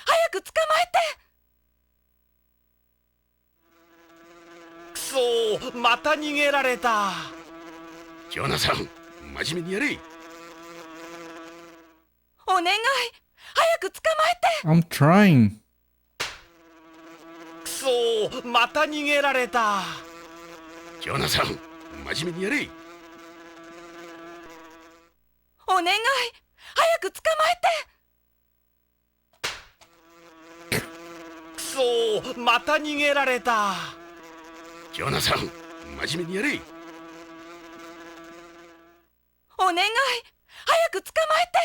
早く捕まえて。くそ、また逃げられた。ジョナサン、真面目にやれ。お願い、早く捕まえて。 I'm trying. くそ、また逃げられた。ジョナサン、真面目にやれ。お願い、早く捕まえて。くそ、また逃げられた。ジョナサン、真面目にやれ。お願い、早く捕まえて。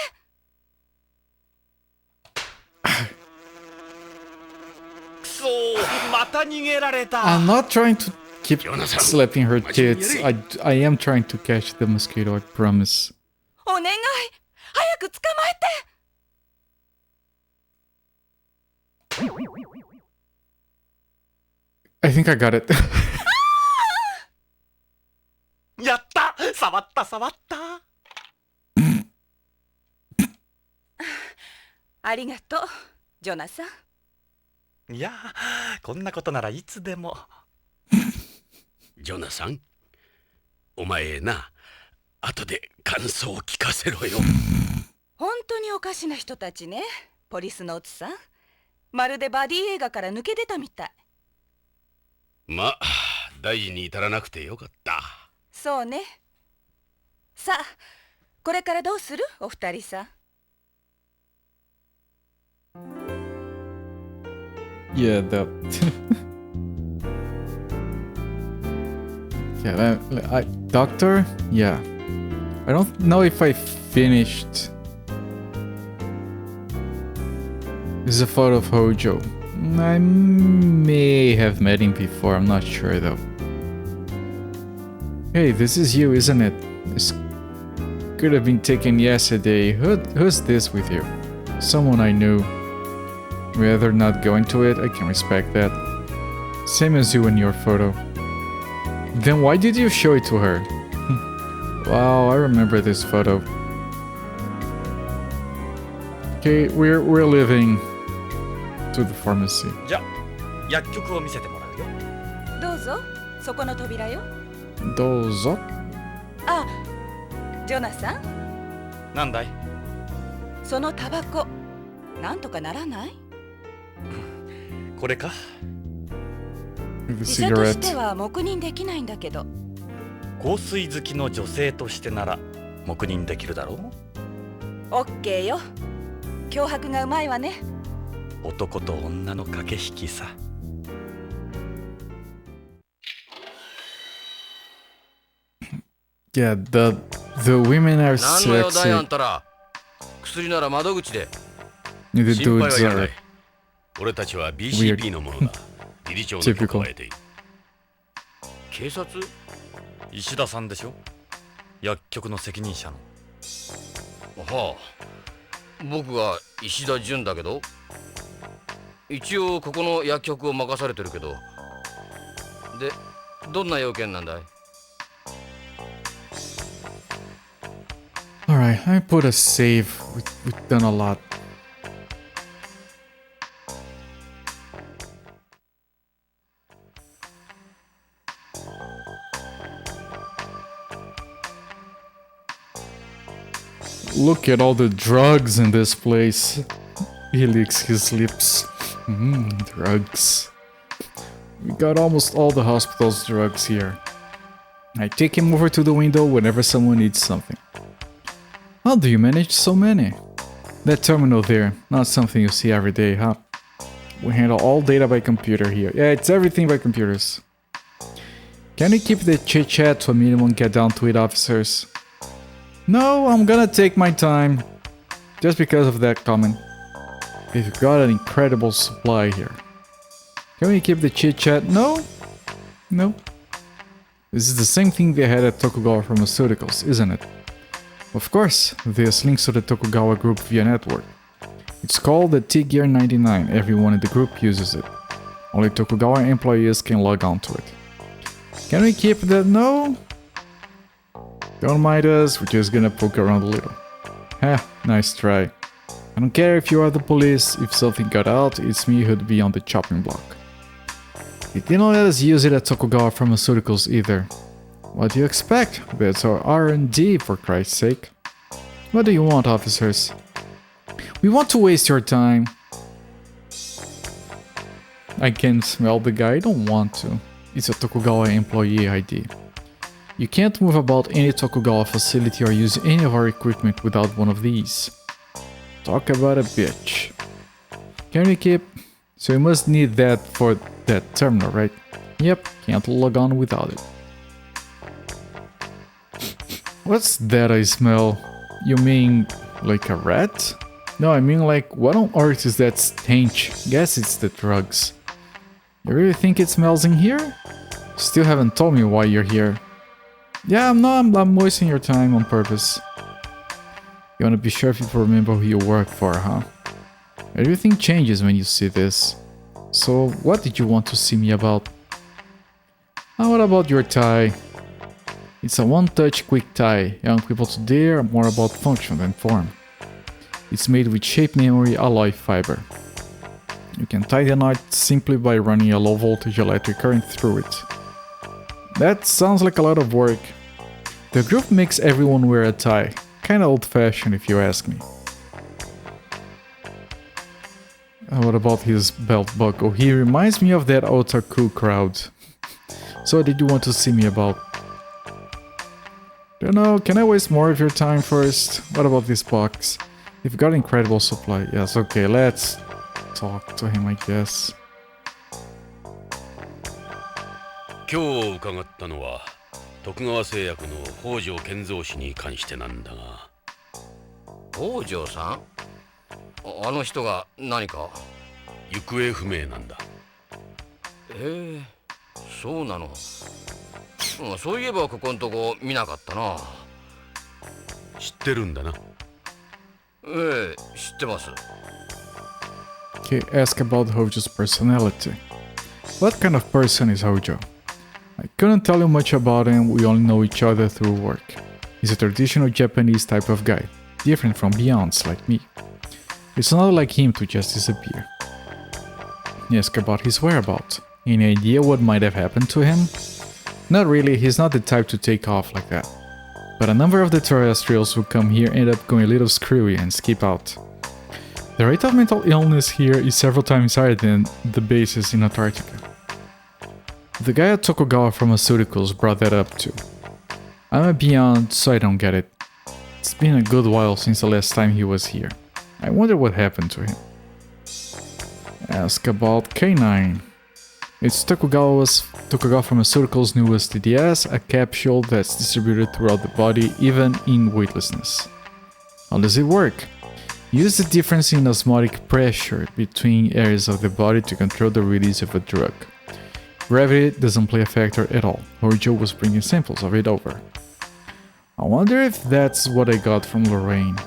くそ、また逃げられた。 I'm not trying to keep slapping her tits. I am trying to catch the mosquito, I promise. お願い、早く捕まえて。I think I got it. やった、触った触った。ありがとう、ジョナサン。いや、こんなことならいつでも。ジョナサン、お前な、後で感想を聞かせろよ。本当におかしな人たちね、ポリスノーツさん。まるでバディ映画から抜け出たみたい。まあ、大事に至らなくてよかった。そうね。さあ、これからどうする、お二人さん。Yeah, that. Yeah, Doctor? Yeah. I don't know if I finished. This is a photo of Hojo. I may have met him before, I'm not sure though. Hey, this is you, isn't it? This could have been taken yesterday. Who's this with you? Someone I knew. Rather not go into it, I can respect that. Same as you in your photo. Then why did you show it to her? Wow, I remember this photo. Okay, we're leaving to the pharmacy. じゃ、薬局を見せてもらうよ。どうぞ、そこの扉よ。どうぞ。あ、ジョナサン、なんだい？そのタバコ、なんとかならない？これか The 医者とし cigarette. ては黙認できないんだけど。香水好きの女性としてなら黙認できるだろう。オッケーよ。脅迫がうまいわね。男と女の駆け引きさ。Yeah, the women are 何の用だいあ sexy. んたら。薬なら窓口で。 The 心配 dudes はいらな are い。俺たちは BCP の者だ。理事長の許可を得ている。警察？石田さんでしょ、薬局の責任者の。はあ。僕が石田純だけど。一応ここの薬局を任されてるけど。で、どんな要件なんだい？ Alright, I put a save. We've done a lot. Look at all the drugs in this place. He licks his lips. Drugs. We got almost all the hospital's drugs here. I take him over to the window whenever someone needs something. How do you manage so many? That terminal there, not something you see every day, huh? We handle all data by computer here. Yeah, it's everything by computers. Can we keep the chit-chat to a minimum and get down to it, officers? No, I'm gonna take my time. Just because of that comment. We've got an incredible supply here. Can we keep the chit-chat? No? No. This is the same thing they had at Tokugawa Pharmaceuticals, isn't it? Of course, this links to the Tokugawa group via network. It's called the T-Gear 99, everyone in the group uses it. Only Tokugawa employees can log on to it. Can we keep that? No? Don't mind us, we're just gonna poke around a little. Ha, nice try. I don't care if you are the police, if something got out, it's me who'd be on the chopping block. They didn't let us use it at Tokugawa Pharmaceuticals either. What do you expect? That's our R&D, for Christ's sake. What do you want, officers? We want to waste your time. I can smell the guy, I don't want to. It's a Tokugawa employee ID. You can't move about any Tokugawa facility or use any of our equipment without one of these. Talk about a bitch. Can we keep... So you must need that for that terminal, right? Yep, can't log on without it. What's that I smell? You mean like a rat? No, I mean like, what on earth is that stench? Guess it's the drugs. You really think it smells in here? Still haven't told me why you're here. Yeah, I'm wasting your time on purpose. You wanna be sure if you remember who you work for, huh? Everything changes when you see this. So, what did you want to see me about? What about your tie? It's a one-touch quick tie. Young people today are more about function than form. It's made with shape memory alloy fiber. You can tie the knot simply by running a low-voltage electric current through it. That sounds like a lot of work. The group makes everyone wear a tie. Kinda old-fashioned if you ask me. What about his belt buckle? He reminds me of that otaku crowd. So what did you want to see me about? Don't know, can I waste more of your time first? What about this box? You've got incredible supply. Yes, okay, let's talk to him, I guess. 今日伺ったのは徳川製薬の北条健三氏に関してなんだが。北条さん？あの人が何か？行方不明なんだ。そうなの。そういえばここんとこ見なかったな。知ってるんだな。ええ、知ってます。Okay, ask about Hojo's personality. What kind of person is Hojo? I couldn't tell you much about him, we only know each other through work. He's a traditional Japanese type of guy, different from Beyonds like me. It's not like him to just disappear. Ask about his whereabouts. Any idea what might have happened to him? Not really, he's not the type to take off like that. But a number of the terrestrials who come here end up going a little screwy and skip out. The rate of mental illness here is several times higher than the bases in Antarctica. The guy at Tokugawa Pharmaceuticals brought that up too. I'm a Beyond, so I don't get it. It's been a good while since the last time he was here. I wonder what happened to him. Ask about K9. It's Tokugawa Pharmaceuticals' newest TDS, a capsule that's distributed throughout the body, even in weightlessness. How does it work? Use the difference in osmotic pressure between areas of the body to control the release of a drug. Gravity doesn't play a factor at all. Hojo was bringing samples of it over. I wonder if that's what I got from Lorraine.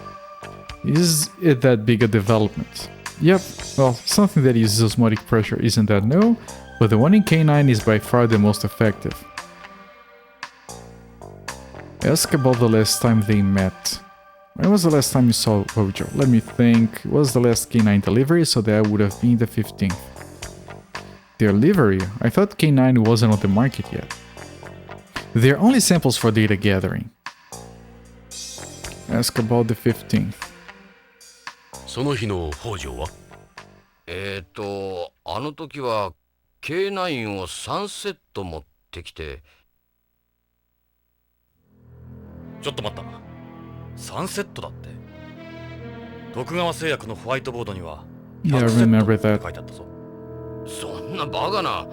Is it that big a development? Yep, well, something that uses osmotic pressure isn't that new, but the one in K9 is by far the most effective. Ask about the last time they met. When was the last time you saw Hojo? Let me think. It was the last K9 delivery, so that would have been the 15th. Delivery? I thought K9 wasn't on the market yet. They're only samples for data gathering. Ask about the 15th. その日の北条はあの時は K9 を3セット持ってきて。ちょっと待った。3セットだって。徳川製薬のホワイトボードには Yeah, I 100セッ remember ト that. って書いてあったぞ。そんなバカな。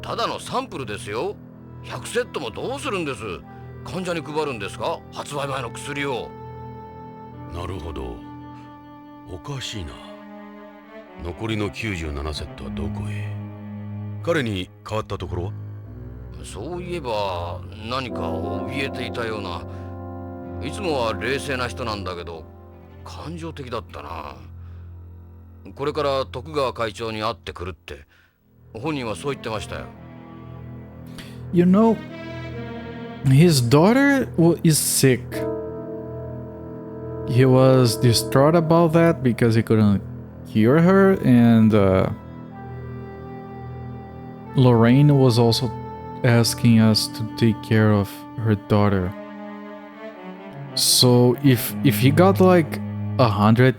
ただのサンプルですよ。100セットもどうするんです。患者に配るんですか、発売前の薬を。なるほど。おかしいな。残りの97セットはどこへ。彼に変わったところは。そういえば何か怯えていたような。いつもは冷静な人なんだけど感情的だったな。これから徳川会長に会ってくるって本人はそう言ってましたよ。You know, his daughter is sick. He was distraught about that because he couldn't cure her, and Lorraine was also asking us to take care of her daughter. So if he got like 100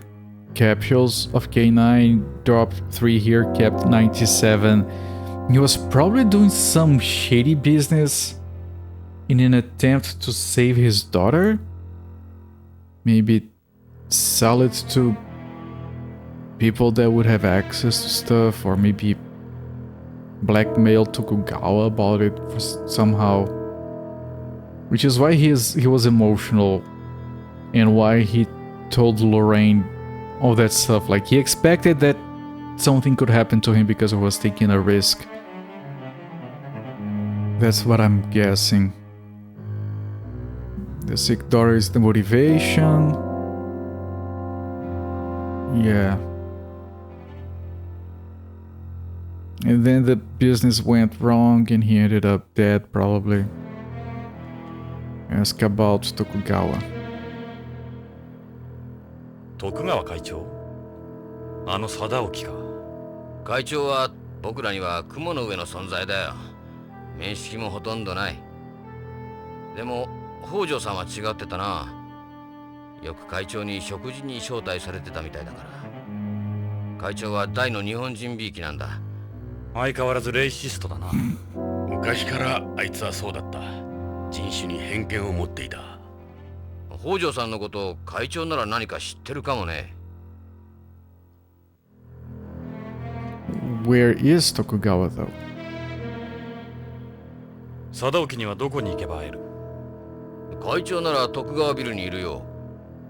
capsules of K9, dropped 3 here, kept 97, he was probably doing some shady business in an attempt to save his daughter. Maybe sell it to people that would have access to stuff, or maybe blackmail Tokugawa about it somehow. Which is why he was emotional and why he told Lorraine all that stuff. Like, he expected that something could happen to him because he was taking a risk. That's what I'm guessing. The sick daughter is the motivation. Yeah. And then the business went wrong and he ended up dead, probably. Ask about Tokugawa. 徳川会長、あの貞興か。会長は僕らには雲の上の存在だよ。面識もほとんどない。でも北条さんは違ってたな。よく会長に食事に招待されてたみたいだから。会長は大の日本人びいきなんだ。相変わらずレイシストだな。昔からあいつはそうだった。人種に偏見を持っていた。北条さんのことを会長なら何か知ってるかもね。Where is Tokugawa though? 貞興にはどこに行けば会える？会長なら徳川ビルにいるよ。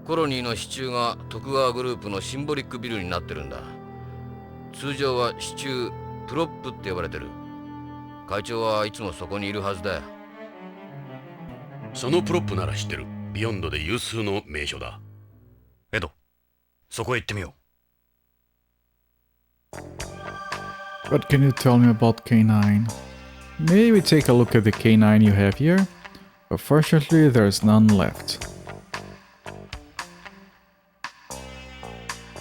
コロニーの支柱が徳川グループのシンボリックビルになってるんだ。通常は支柱プロップって呼ばれてる。会長はいつもそこにいるはずだよ。そのプロップなら知ってる。ビヨンドで有数の名所だ。エド、そこへ行ってみよう。What can you tell me about K9? Maybe take a look at the K9 you have here, but fortunately there's none left.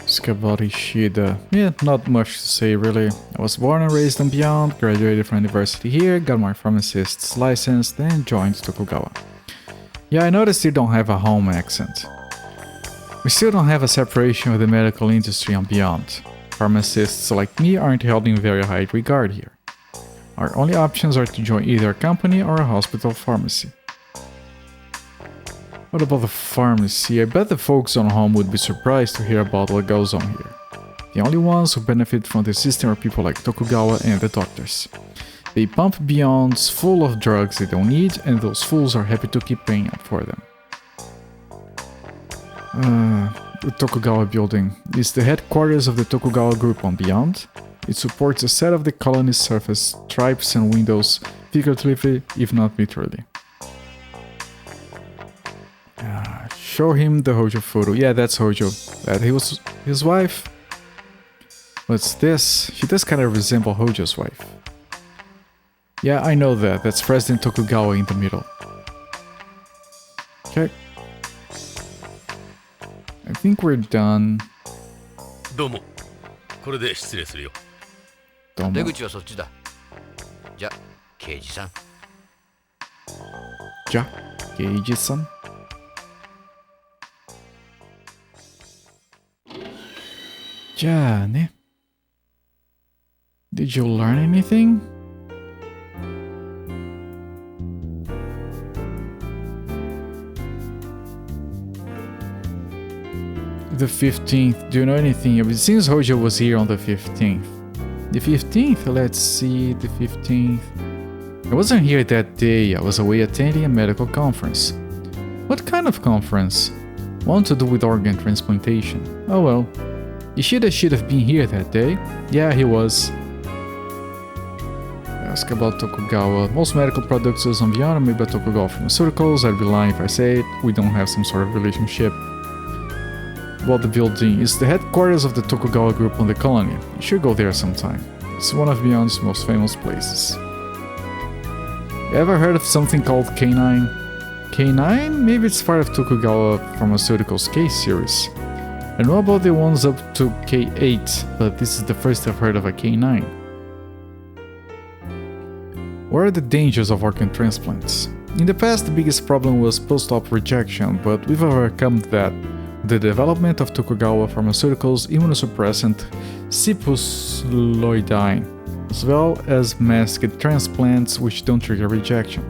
Scabot Ishida. Yeah, not much to say really. I was born and raised on Beyond, graduated from university here, got my pharmacist's license, then joined Tokugawa. Yeah, I noticed you don't have a home accent. We still don't have a separation with the medical industry and beyond. Pharmacists like me aren't held in very high regard here. Our only options are to join either a company or a hospital pharmacy. What about the pharmacy? I bet the folks on home would be surprised to hear about what goes on here. The only ones who benefit from the system are people like Tokugawa and the doctors. They pump Beyonds full of drugs they don't need, and those fools are happy to keep paying up for them. The Tokugawa building is the headquarters of the Tokugawa group on Beyond. It supports a set of the colony's surface, stripes and windows, figuratively, if not literally. Show him the Hojo photo. Yeah, that's Hojo. That he was his wife. What's this? She does kind of resemble Hojo's wife. Yeah, I know that. That's President Tokugawa in the middle. Okay. I think we're done. どうも。これで失礼するよ。出口はそっちだ。じゃ、刑事さん。じゃ、刑事さん。じゃあね。Did you learn anything? The 15th. Do you know anything? It seems Hojo was here on the 15th. The 15th? Let's see. The 15th. I wasn't here that day. I was away attending a medical conference. What kind of conference? One to do with organ transplantation. Oh well. Ishida should have been here that day. Yeah, he was. Ask about Tokugawa. Most medical products used on Beyond are made by Tokugawa Pharmaceuticals. I'd be lying if I say we don't have some sort of relationship. About the building, it's the headquarters of the Tokugawa group on the colony. You should go there sometime. It's one of Beyond's most famous places. You ever heard of something called K9? K9? Maybe it's part of Tokugawa Pharmaceuticals K series. I know about the ones up to K8, but this is the first I've heard of a K9. What are the dangers of organ transplants? In the past, the biggest problem was post-op rejection, but we've overcome that. The development of Tokugawa Pharmaceuticals immunosuppressant ciprusloidine, as well as masked transplants which don't trigger rejection.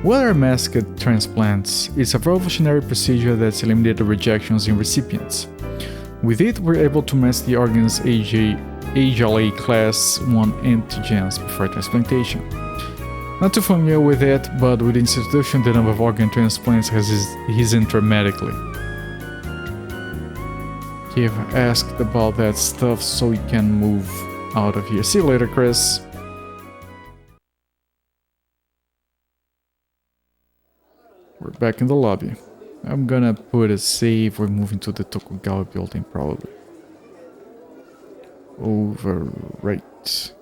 What are masked transplants? It's a revolutionary procedure that's eliminated rejections in recipients. With it, we're able to mask the organ's HLA class 1 antigens before transplantation. Not too familiar with it, but with the institution the number of organ transplants has risen dramatically. I've asked about that stuff so we can move out of here. See you later, Chris. We're back in the lobby. I'm gonna put a save. We're moving to the Tokugawa building, probably. Overwrite.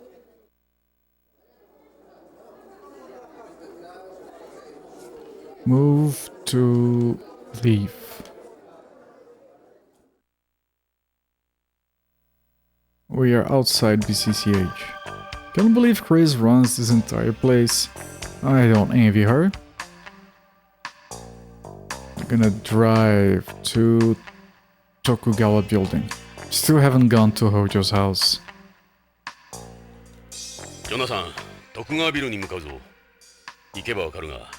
Move to leave. We are outside BCCH. Can't believe Chris runs this entire place. I don't envy her. I'm gonna drive to Tokugawa building. Still haven't gone to Hojo's house. ジョナさん、徳川ビルに向かうぞ。行けばわかるが、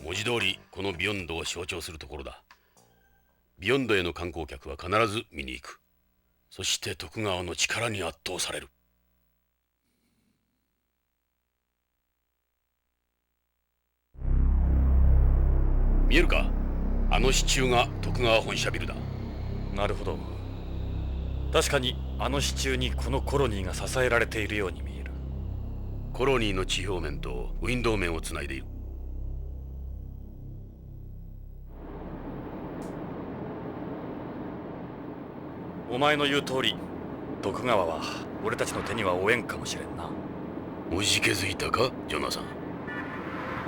文字通りこのビヨンドを象徴するところだ。ビヨンドへの観光客は必ず見に行く。そして徳川の力に圧倒される。見えるか？あの支柱が徳川本社ビルだ。なるほど。確かにあの支柱にこのコロニーが支えられているように見える。コロニーの地表面とウィンドウ面をつないでいる。お前の言う通り、徳川は俺たちの手には負えんかもしれんな。おじけづいたか、ジョナサン。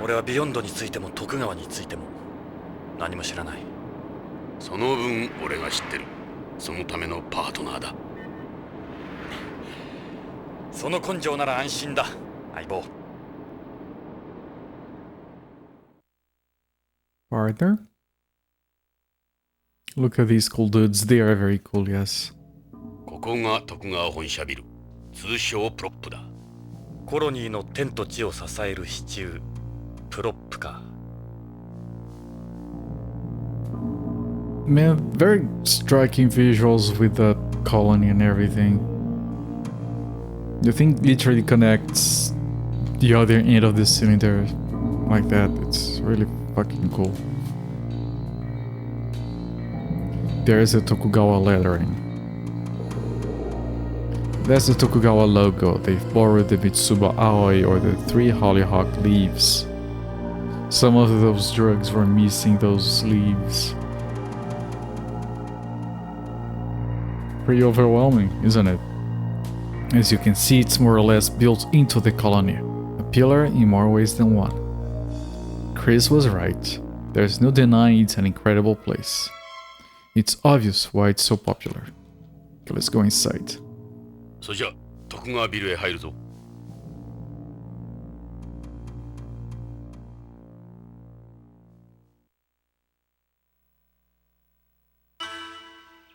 俺はビヨンドについても徳川についても何も知らない。その分俺が知ってる。そのためのパートナーだ。その根性なら安心だ、相棒。Partner? Look at these cool dudes. They are very cool, yes. ここが徳川本社ビル、通称プロップだ。コロニーの天と地を支える支柱、プロップか。Man, very striking visuals with the colony and everything. The thing literally connects the other end of the cylinder like that. It's really fucking cool. There is a Tokugawa lettering. That's the Tokugawa logo. They've borrowed the Mitsuba Aoi or the 3 hollyhock leaves. Some of those drugs were missing those leaves. Pretty overwhelming, isn't it? As you can see, it's more or less built into the colony. A pillar in more ways than one. Chris was right. There's no denying it's an incredible place. It's obvious why it's so popular. Okay, let's go inside. それじゃ徳川ビルへ入るぞ。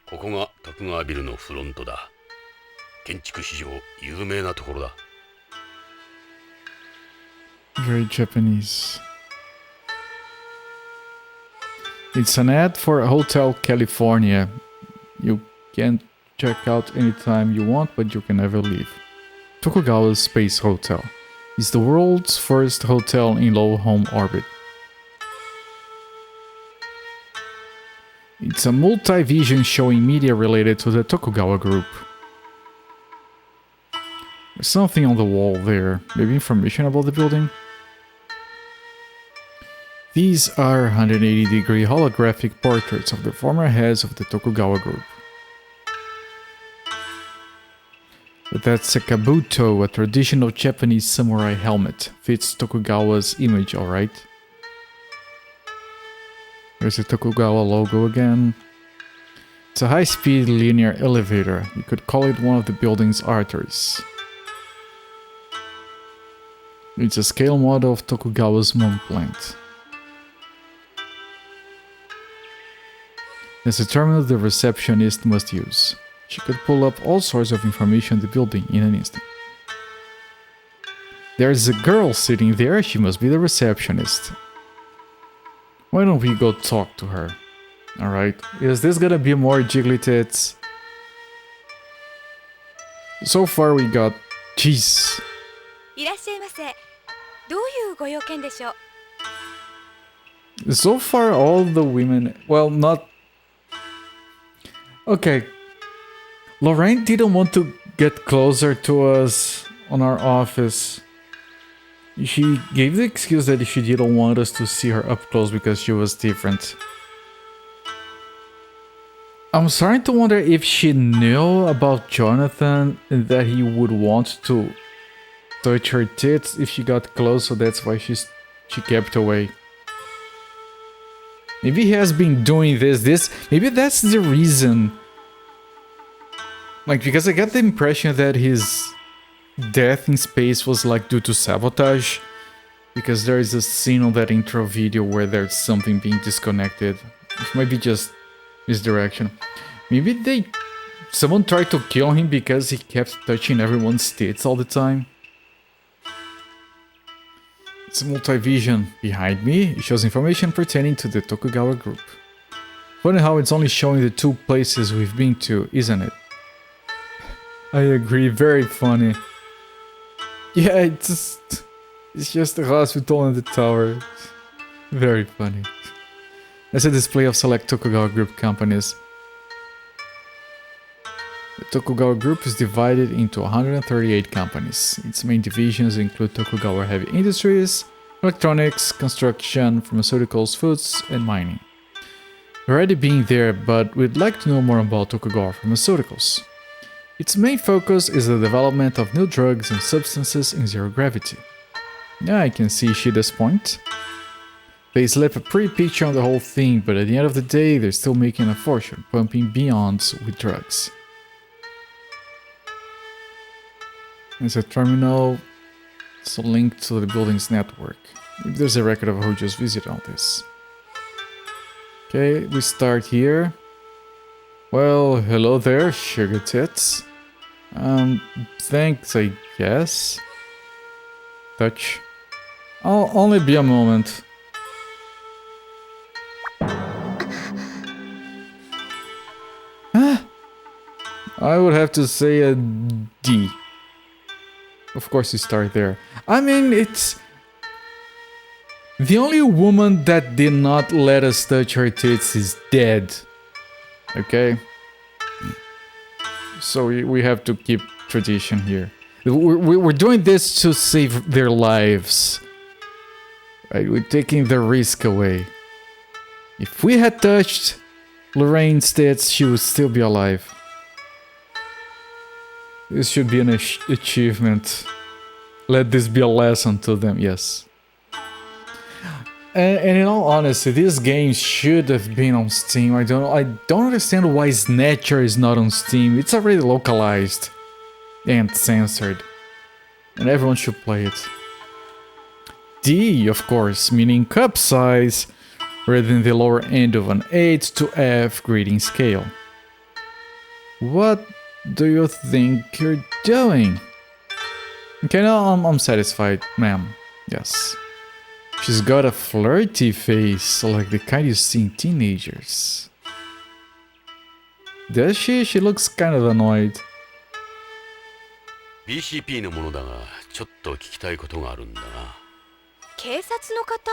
ここが徳川ビルのフロントだ。建築史上有名なところだ。Very Japanese. It's an ad for Hotel California. You can check out anytime you want, but you can never leave. Tokugawa Space Hotel is the world's first hotel in low home orbit. It's a multi-vision showing media related to the Tokugawa group. There's something on the wall there. Maybe information about the building? These are 180-degree holographic portraits of the former heads of the Tokugawa group. But that's a kabuto, a traditional Japanese samurai helmet. Fits Tokugawa's image, alright? There's the Tokugawa logo again. It's a high-speed linear elevator. You could call it one of the building's arteries. It's a scale model of Tokugawa's moon plant. There's a terminal the receptionist must use. She could pull up all sorts of information on the building in an instant. There's a girl sitting there. She must be the receptionist. Why don't we go talk to her? Alright, is this gonna be more jiggly tits? So far we got... Jeez. いらっしゃいませ。どういうご用件でしょう? So far all the women... Well, not... Okay. Lorraine didn't want to get closer to us on our office. She gave the excuse that she didn't want us to see her up close because she was different. I'm starting to wonder if she knew about Jonathan and that he would want to touch her tits if she got close, so that's why she kept away. Maybe he has been doing this. Maybe that's the reason. Like, because I got the impression that his death in space was like due to sabotage. Because there is a scene on that intro video where there's something being disconnected. It might be just misdirection. Maybe someone tried to kill him because he kept touching everyone's tits all the time. It's a multi-vision. Behind me, it shows information pertaining to the Tokugawa group. Funny how it's only showing the 2 places we've been to, isn't it? I agree, very funny. Yeah, it's just the hospital and the tower. Very funny. That's a display of select Tokugawa group companies. The Tokugawa group is divided into 138 companies. Its main divisions include Tokugawa Heavy Industries, Electronics, Construction, Pharmaceuticals, Foods, and Mining. We've already been there, but we'd like to know more about Tokugawa Pharmaceuticals. Its main focus is the development of new drugs and substances in zero gravity. Yeah, I can see Shida's point. They slap a pretty picture on the whole thing, but at the end of the day, they're still making a fortune, pumping beyonds with drugs. There's a terminal. It's a link to the building's network. Maybe there's a record of who just visited all this. Okay, we start here. Well, hello there, sugar tits. Thanks, I guess. Touch. I'll only be a moment. I would have to say a D. Of course you start there. I mean, it's... The only woman that did not let us touch her tits is dead. Okay? So we have to keep tradition here. We're doing this to save their lives. Right? We're taking the risk away. If we had touched Lorraine's tits, she would still be alive. This should be an achievement. Let this be a lesson to them, yes. And in all honesty, this game should have been on Steam. I don't understand why Snatcher is not on Steam. It's already localized and censored, and everyone should play it. D, of course, meaning cup size, rather than the lower end of an 8 to F grading scale. What do you think you're doing? Okay, now I'm satisfied, ma'am. Yes. She's got a flirty face, like the kind you see in teenagers. Does she? She looks kind of annoyed. BCP のものだが、ちょっと聞きたいことがあるんだな。警察の方？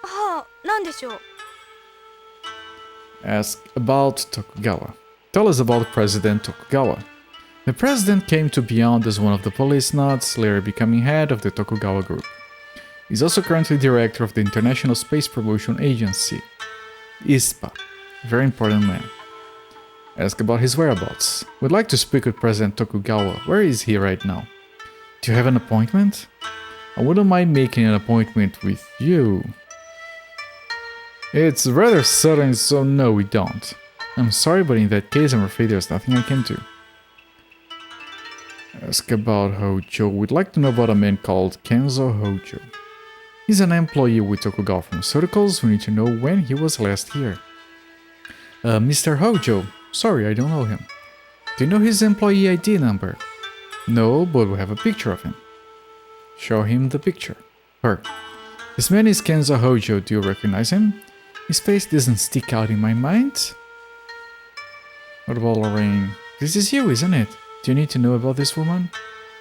はあ、なんでしょう。Ask about Tokugawa. Tell us about President Tokugawa. The president came to Beyond as one of the Policenauts, later becoming head of the Tokugawa group. He's also currently director of the International Space Promotion Agency, ISPA. Very important man. Ask about his whereabouts. We'd like to speak with President Tokugawa. Where is he right now? Do you have an appointment? I wouldn't mind making an appointment with you. It's rather sudden, so no, we don't. I'm sorry, but in that case, I'm afraid there's nothing I can do. Ask about Hojo. We'd like to know about a man called Kenzo Hojo. He's an employee with Tokugawa Pharmaceuticals. We need to know when he was last here. Mr. Hojo. Sorry, I don't know him. Do you know his employee ID number? No, but we have a picture of him. Show him the picture. Her. This man is Kenzo Hojo. Do you recognize him? His face doesn't stick out in my mind. What about Lorraine? This is you, isn't it? Do you need to know about this woman?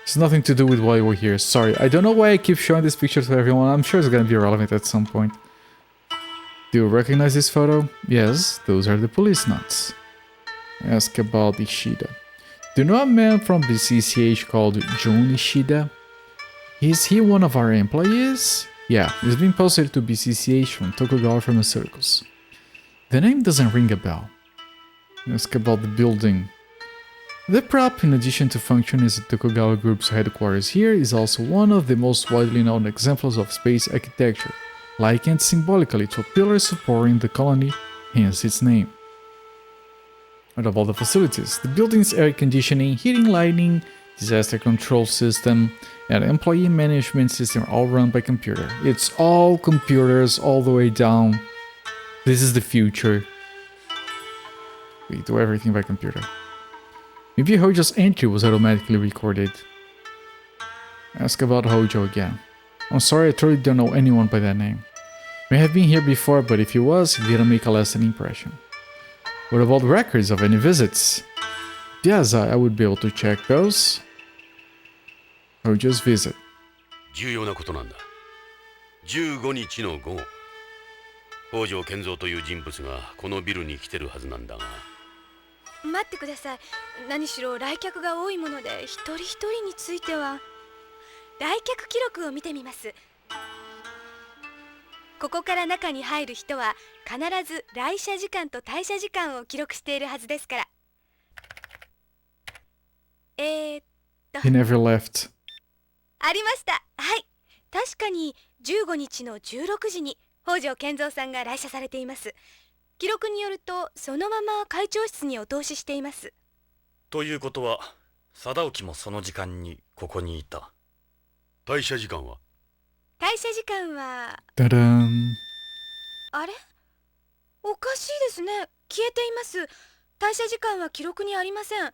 It's nothing to do with why we're here. Sorry, I don't know why I keep showing this picture to everyone. I'm sure it's gonna be relevant at some point. Do you recognize this photo? Yes, those are the Policenauts. Ask about Ishida. Do you know a man from the CCH called Jun Ishida? Is he one of our employees? Yeah, he's been posted to BCCH from Tokugawa Pharmaceuticals. The name doesn't ring a bell. Ask about the building. The prop, in addition to functioning as the Tokugawa Group's headquarters here, is also one of the most widely known examples of space architecture, likened symbolically to a pillar supporting the colony, hence its name. What about the facilities? The building's air conditioning, heating, lighting, disaster control system, and employee management system are all run by computer. It's all computers all the way down. This is the future. We do everything by computer. Maybe Hojo's entry was automatically recorded. Ask about Hojo again. I'm sorry, I truly don't know anyone by that name. May have been here before, but if he was, he didn't make a lasting impression. What about records of any visits? Yes, I would be able to check those. Hojo's visit. 重要なことなんだ。15日の午後、北条健三という人物がこのビルに来てるはずなんだが。待ってください。何しろ来客が多いもので一人一人については来客記録を見てみます。ここから中に入る人は必ず来社時間と退社時間を記録しているはずですから。He never left. ありました。はい。確かに15日の16時に北条健三さんが来社されています。記録によるとそのまま会長室にお通ししています。ということは貞興もその時間にここにいた。退社時間は？退社時間はダダン。あれ？おかしいですね。消えています。退社時間は記録にありません。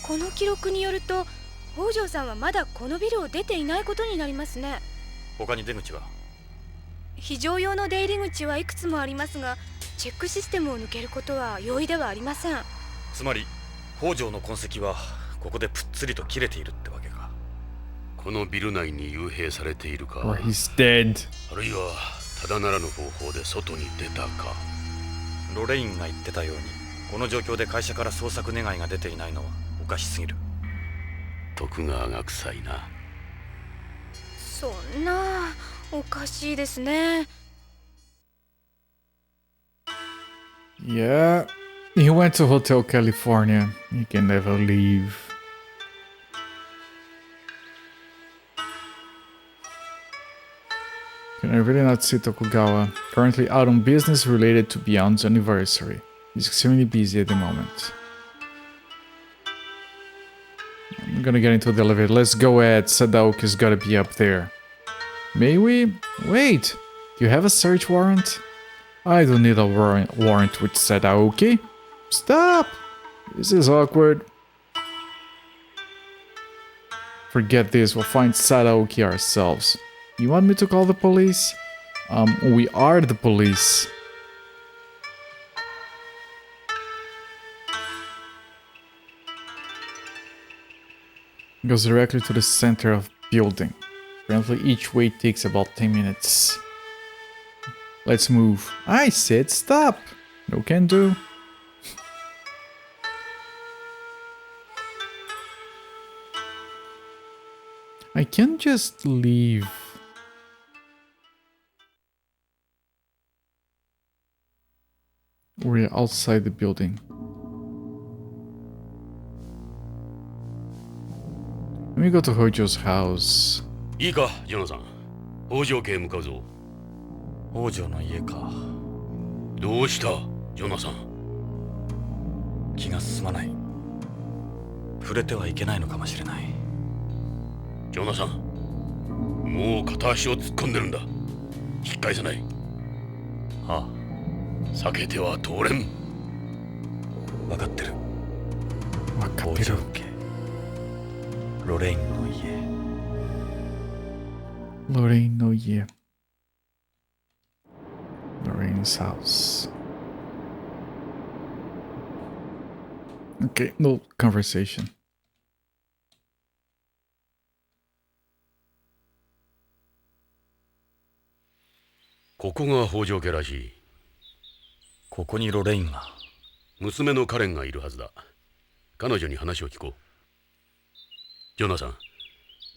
この記録によると北条さんはまだこのビルを出ていないことになりますね。他に出口は？非常用の出入り口はいくつもありますが、チェックシステムを抜けることは容易ではありません。つまり北条の痕跡はここでぷっつりと切れているってわけか。このビル内に幽閉されているか、 Or he's dead. あるいはただならぬ方法で外に出たか。ロレインが言ってたように、この状況で会社から捜索願いが出ていないのはおかしすぎる。徳川が臭いな。そんなおかしいですね。Yeah, he went to Hotel California. He can never leave. Can I really not see Tokugawa? Currently out on business related to Beyond's anniversary. He's extremely busy at the moment. I'm gonna get into the elevator. Let's go, Ed. Sadaoki's gotta be up there. May we? Wait! You have a search warrant? I don't need a warrant with Sadaoki. Stop! This is awkward. Forget this, we'll find Sadaoki ourselves. You want me to call the police? We are the police. Goes directly to the center of building. Apparently each way takes about 10 minutes. Let's move. I said stop! No can do. I can't just leave. We're outside the building. Let me go to Hojo's house. いいか、ジョナサン。北条家へ向かうぞ。北条の家か。どうした、ジョナサン。気が進まない。触れてはいけないのかもしれない。ジョナサン、もう片足を突っ込んでるんだ。引き返さない。ああ、避けては通れん。分かってる。わかってる。北条家、ロレインの家。Lorraine no yeah. Lorraine's house. Okay, no conversation. ここが北条家らしい。ここにロレインが。娘のカレンがいるはずだ。彼女に話を聞こう。ジョナサン、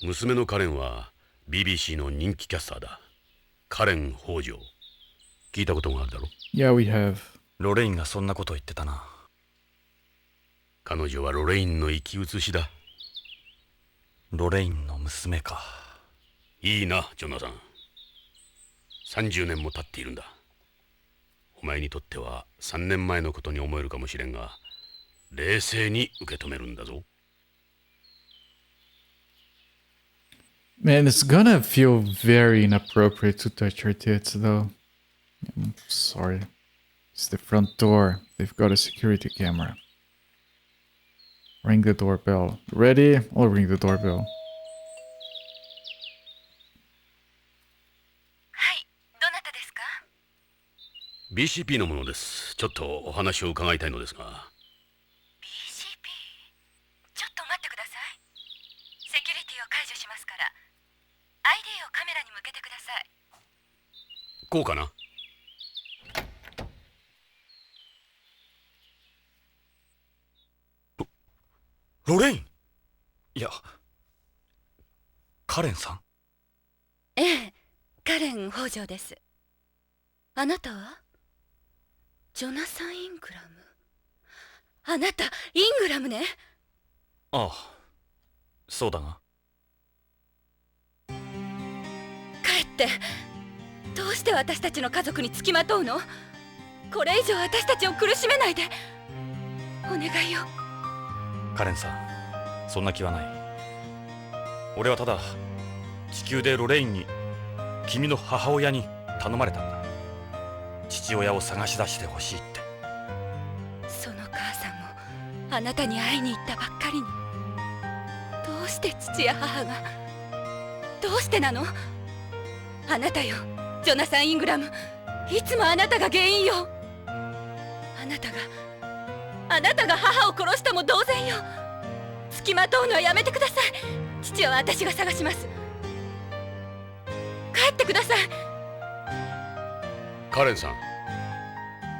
娘のカレンは BBC の人気キャスターだ。カレン北条。聞いたことがあるだろ？ Yeah, we have. ロレインがそんなこと言ってたな。彼女はロレインの生き写しだ。ロレインの娘か。いいな、ジョナサン。30年も経っているんだ。お前にとっては3年前のことに思えるかもしれんが、冷静に受け止めるんだぞ。Man, it's gonna feel very inappropriate to touch her tits, though. I'm sorry. It's the front door. They've got a security camera. Ring the doorbell. Ready? I'll ring the doorbell. はい、どなたですか？ BCP のものです。ちょっとお話を伺いたいのですが。 BCP？ ちょっと待ってください。セキュリティを解除しますから、ID をカメラに向けてください。こうかな？ロレイン？いや、カレンさん？ええ、カレン北条です。あなたは？ジョナサン・イングラム。あなた、イングラムね。ああ、そうだが。帰って。どうして私たちの家族につきまとうの？これ以上私たちを苦しめないで。お願いよ。カレンさん、そんな気はない。俺はただ地球でロレインに、君の母親に頼まれたんだ。父親を探し出してほしいって。その母さんもあなたに会いに行ったばっかりに。どうして父や母が。どうしてなの？あなたよ、ジョナサン・イングラム。いつもあなたが原因よ。あなたが母を殺したも同然よ。付きまとうのはやめてください。父は私が探します。帰ってください。カレンさん、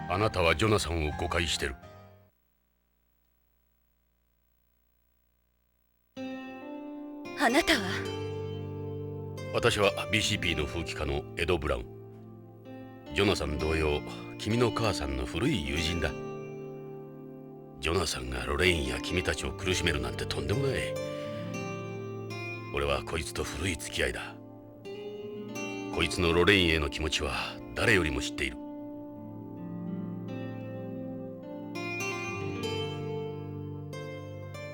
あなたはジョナサンを誤解してる。あなたは？私は BCP の風紀家のエド・ブラウン。ジョナサン同様、君の母さんの古い友人だ。ジョナサンがロレインや君たちを苦しめるなんてとんでもない。俺はこいつと古い付き合いだ。こいつのロレインへの気持ちは誰よりも知っている。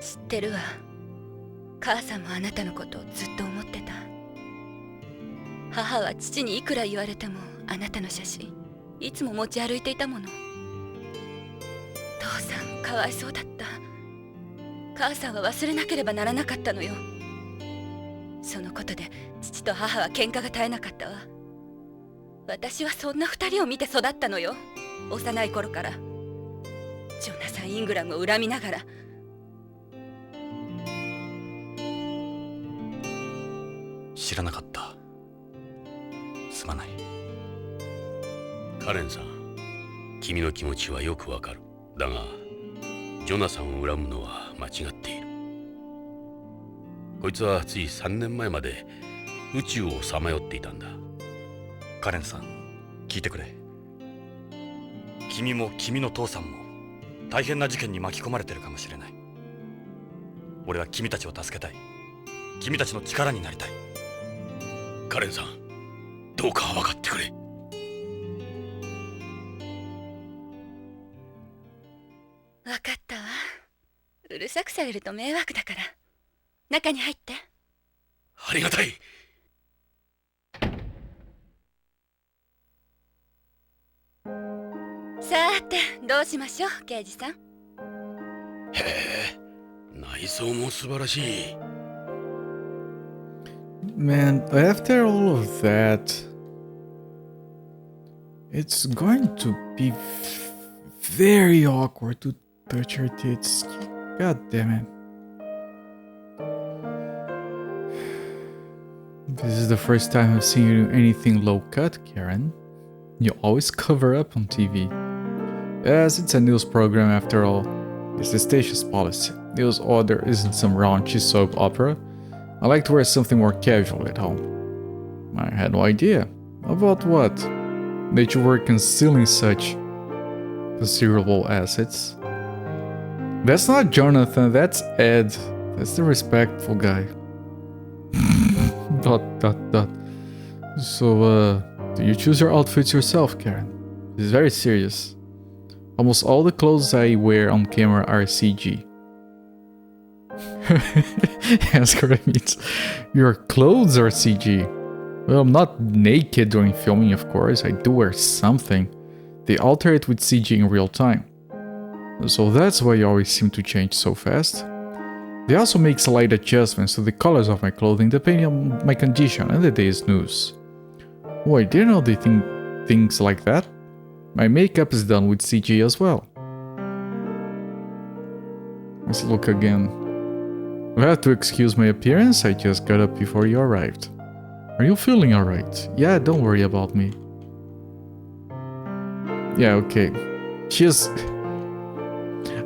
知ってるわ。母さんもあなたのことをずっと思ってた。母は父にいくら言われてもあなたの写真いつも持ち歩いていたもの。父さんかわいそうだった。母さんは忘れなければならなかったのよ。そのことで父と母は喧嘩が絶えなかったわ。私はそんな二人を見て育ったのよ。幼い頃からジョナサン・イングラムを恨みながら。知らなかった。すまない。カレンさん、君の気持ちはよくわかる。だがジョナサンを恨むのは間違っている。こいつはつい3年前まで宇宙をさまよっていたんだ。カレンさん、聞いてくれ。君も君の父さんも大変な事件に巻き込まれてるかもしれない。俺は君たちを助けたい。君たちの力になりたい。カレンさん、どうか分かってくれ。分かったわ。うるさくされると迷惑だから。中に入って。ありがたい。さてどうしましょう、刑事さん。へえ、内装も素晴らしい。Man, after all of that, it's going to be very awkward to touch her tits. God damn it. This is the first time I've seen you do anything low cut, Karen. You always cover up on TV. Yes, it's a news program after all. It's the station's policy. News order isn't some raunchy soap opera. I like to wear something more casual at home. I had no idea. About what? That you were concealing such considerable assets. That's not Jonathan, that's Ed. That's the respectful guy. ... So, do you choose your outfits yourself, Karen? This is very serious. Almost all the clothes I wear on camera are CG. Ask her what it means. Your clothes are CG. Well, I'm not naked during filming, of course. I do wear something. They alter it with CG in real time. So that's why you always seem to change so fast. They also make slight adjustments to the colors of my clothing depending on my condition and the day's news. Oh, I didn't know they think things like that. My makeup is done with CG as well. Let's look again. You have to excuse my appearance, I just got up before you arrived. Are you feeling alright? Yeah, don't worry about me. Yeah, okay.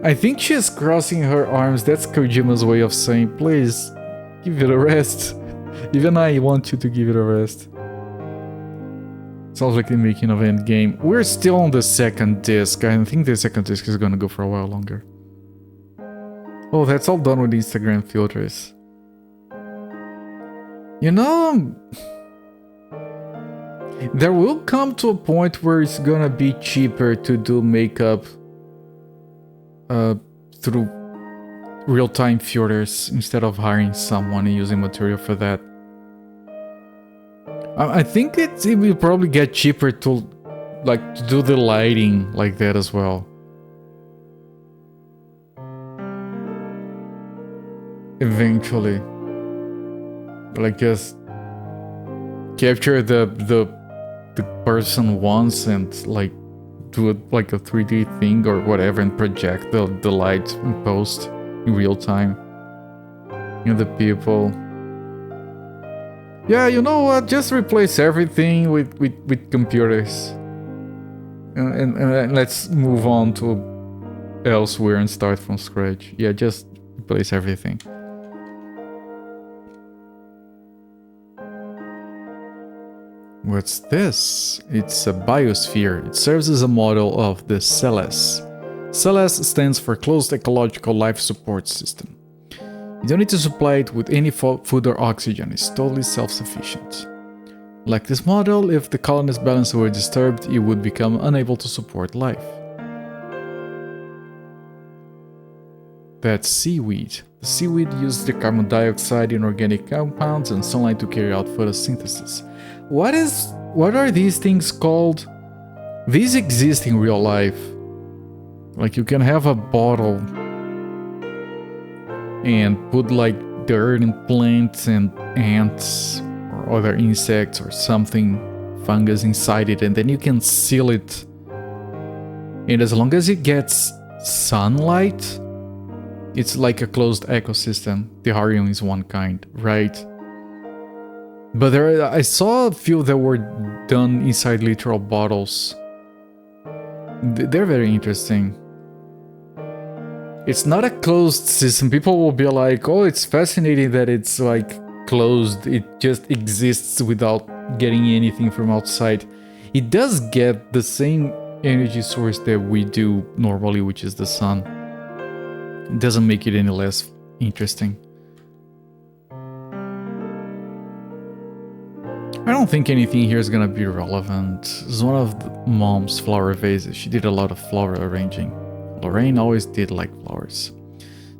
I think she is crossing her arms. That's Kojima's way of saying, please, give it a rest. Even I want you to give it a rest. Sounds like the making of Endgame. We're still on the second disc. I think the second disc is gonna go for a while longer. Oh, that's all done with Instagram filters. You know, there will come to a point where it's gonna be cheaper to do makeup through real-time filters instead of hiring someone and using material for that. I think it will probably get cheaper to like to do the lighting like that as well. Eventually, like just capture the person once and like do it like a 3D thing or whatever and project the light in post in real time. You know, the people. Yeah, you know what? Just replace everything with computers. And let's move on to elsewhere and start from scratch. Yeah, just replace everything. What's this? It's a biosphere. It serves as a model of the CELES. CELES stands for Closed Ecological Life Support System. You don't need to supply it with any food or oxygen, it's totally self-sufficient. Like this model, if the colony's balance were disturbed, it would become unable to support life. That's seaweed. The seaweed uses the carbon dioxide in organic compounds and sunlight to carry out photosynthesis. What are these things called? These exist in real life. Like you can have a bottle and put like dirt and plants and ants or other insects or something, fungus inside it, and then you can seal it. And as long as it gets sunlight, it's like a closed ecosystem. Terrarium is one kind, right? But I saw a few that were done inside literal bottles. They're very interesting. It's not a closed system. People will be like, oh, it's fascinating that it's like closed. It just exists without getting anything from outside. It does get the same energy source that we do normally, which is the sun. It doesn't make it any less interesting. I don't think anything here is gonna be relevant. It's one of Mom's flower vases. She did a lot of flower arranging. Lorraine always did like flowers.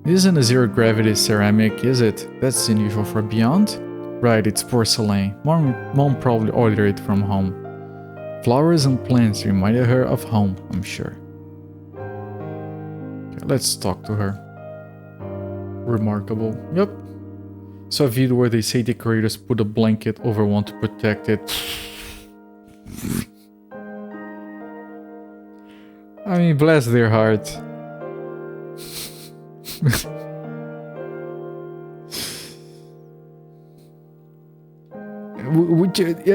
This isn't a zero-gravity ceramic, is it? That's unusual for Beyond. Right, it's porcelain. Mom probably ordered it from home. Flowers and plants reminded her of home, I'm sure. Okay, let's talk to her. Remarkable. Yep. Saw a video where they say decorators put a blanket over one to protect it. I mean, bless their heart.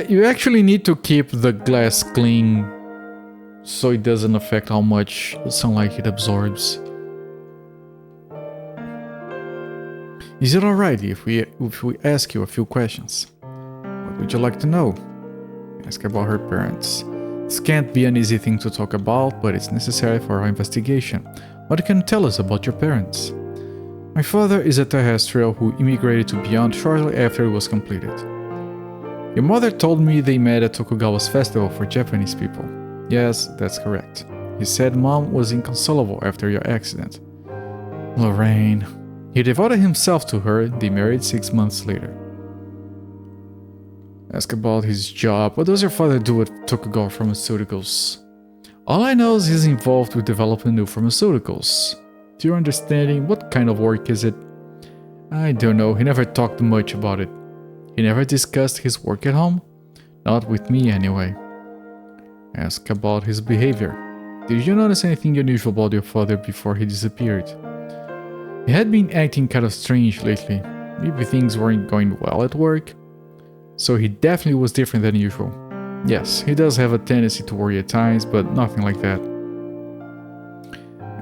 You actually need to keep the glass clean so it doesn't affect how much sunlight it absorbs. Is it alright if we ask you a few questions? What would you like to know? Ask about her parents. This can't be an easy thing to talk about, but it's necessary for our investigation. What can you tell us about your parents? My father is a terrestrial who immigrated to Beyond shortly after it was completed. Your mother told me they met at Tokugawa's festival for Japanese people. Yes, that's correct. He said Mom was inconsolable after your accident. Lorraine. He devoted himself to her. They married 6 months later. Ask about his job. What does your father do at Tokugawa Pharmaceuticals? All I know is he's involved with developing new pharmaceuticals. To your understanding, what kind of work is it? I don't know. He never talked much about it. He never discussed his work at home? Not with me, anyway. Ask about his behavior. Did you notice anything unusual about your father before he disappeared? He had been acting kind of strange lately. Maybe things weren't going well at work. So he definitely was different than usual. Yes, he does have a tendency to worry at times, but nothing like that.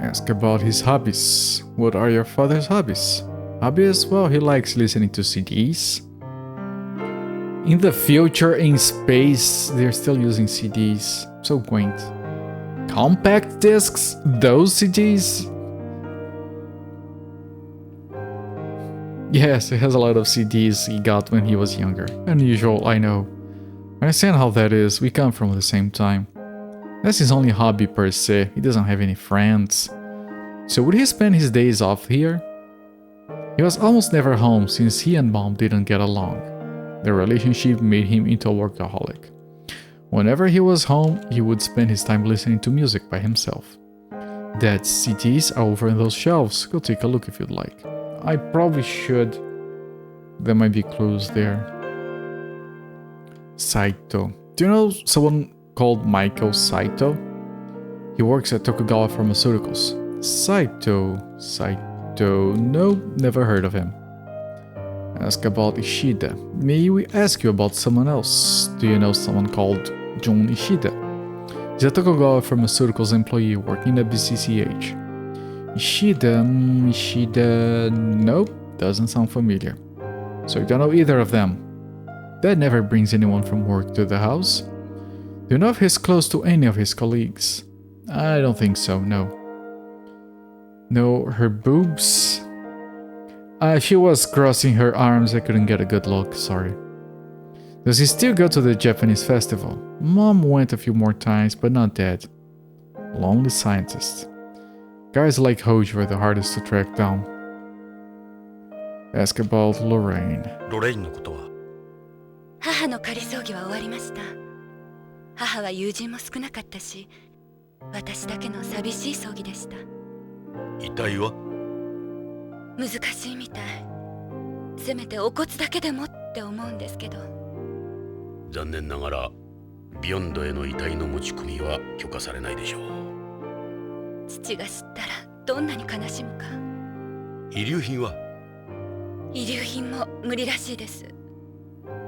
Ask about his hobbies. What are your father's hobbies? Hobbies? Well, he likes listening to CDs. In the future, in space, they're still using CDs. So quaint. Compact discs? Those CDs? Yes, he has a lot of CDs he got when he was younger. Unusual, I know. I understand how that is, we come from the same time. That's his only hobby per se, he doesn't have any friends. So would he spend his days off here? He was almost never home since he and Mom didn't get along. Their relationship made him into a workaholic. Whenever he was home, he would spend his time listening to music by himself. Dad's CDs are over in those shelves. Go take a look if you'd like. I probably should. There might be clues there. Saito. Do you know someone called Michael Saito? He works at Tokugawa Pharmaceuticals. Saito. No, never heard of him. Ask about Ishida. May we ask you about someone else? Do you know someone called Jun Ishida? He's a Tokugawa Pharmaceuticals employee working at BCCH. Ishida, nope, doesn't sound familiar. So you don't know either of them. Dad never brings anyone from work to the house. Do you know if he's close to any of his colleagues? I don't think so, no. No, her boobs? She was crossing her arms, I couldn't get a good look, sorry. Does he still go to the Japanese festival? Mom went a few more times, but not Dad. Lonely scientist. Guys like Hoji were the hardest to track down. Ask about Lorraine. ロレインのことは母の仮葬儀は終わりました。母は友人も少なかったし、私だけの寂しい葬儀でした。遺体は難しいみたい。せめてお骨だけでもって思うんですけど。残念ながらビヨンドへの遺体の持ち込みは許可されないでしょう。父が知ったらどんなに悲しむか。遺留品は遺留品も無理らしいです。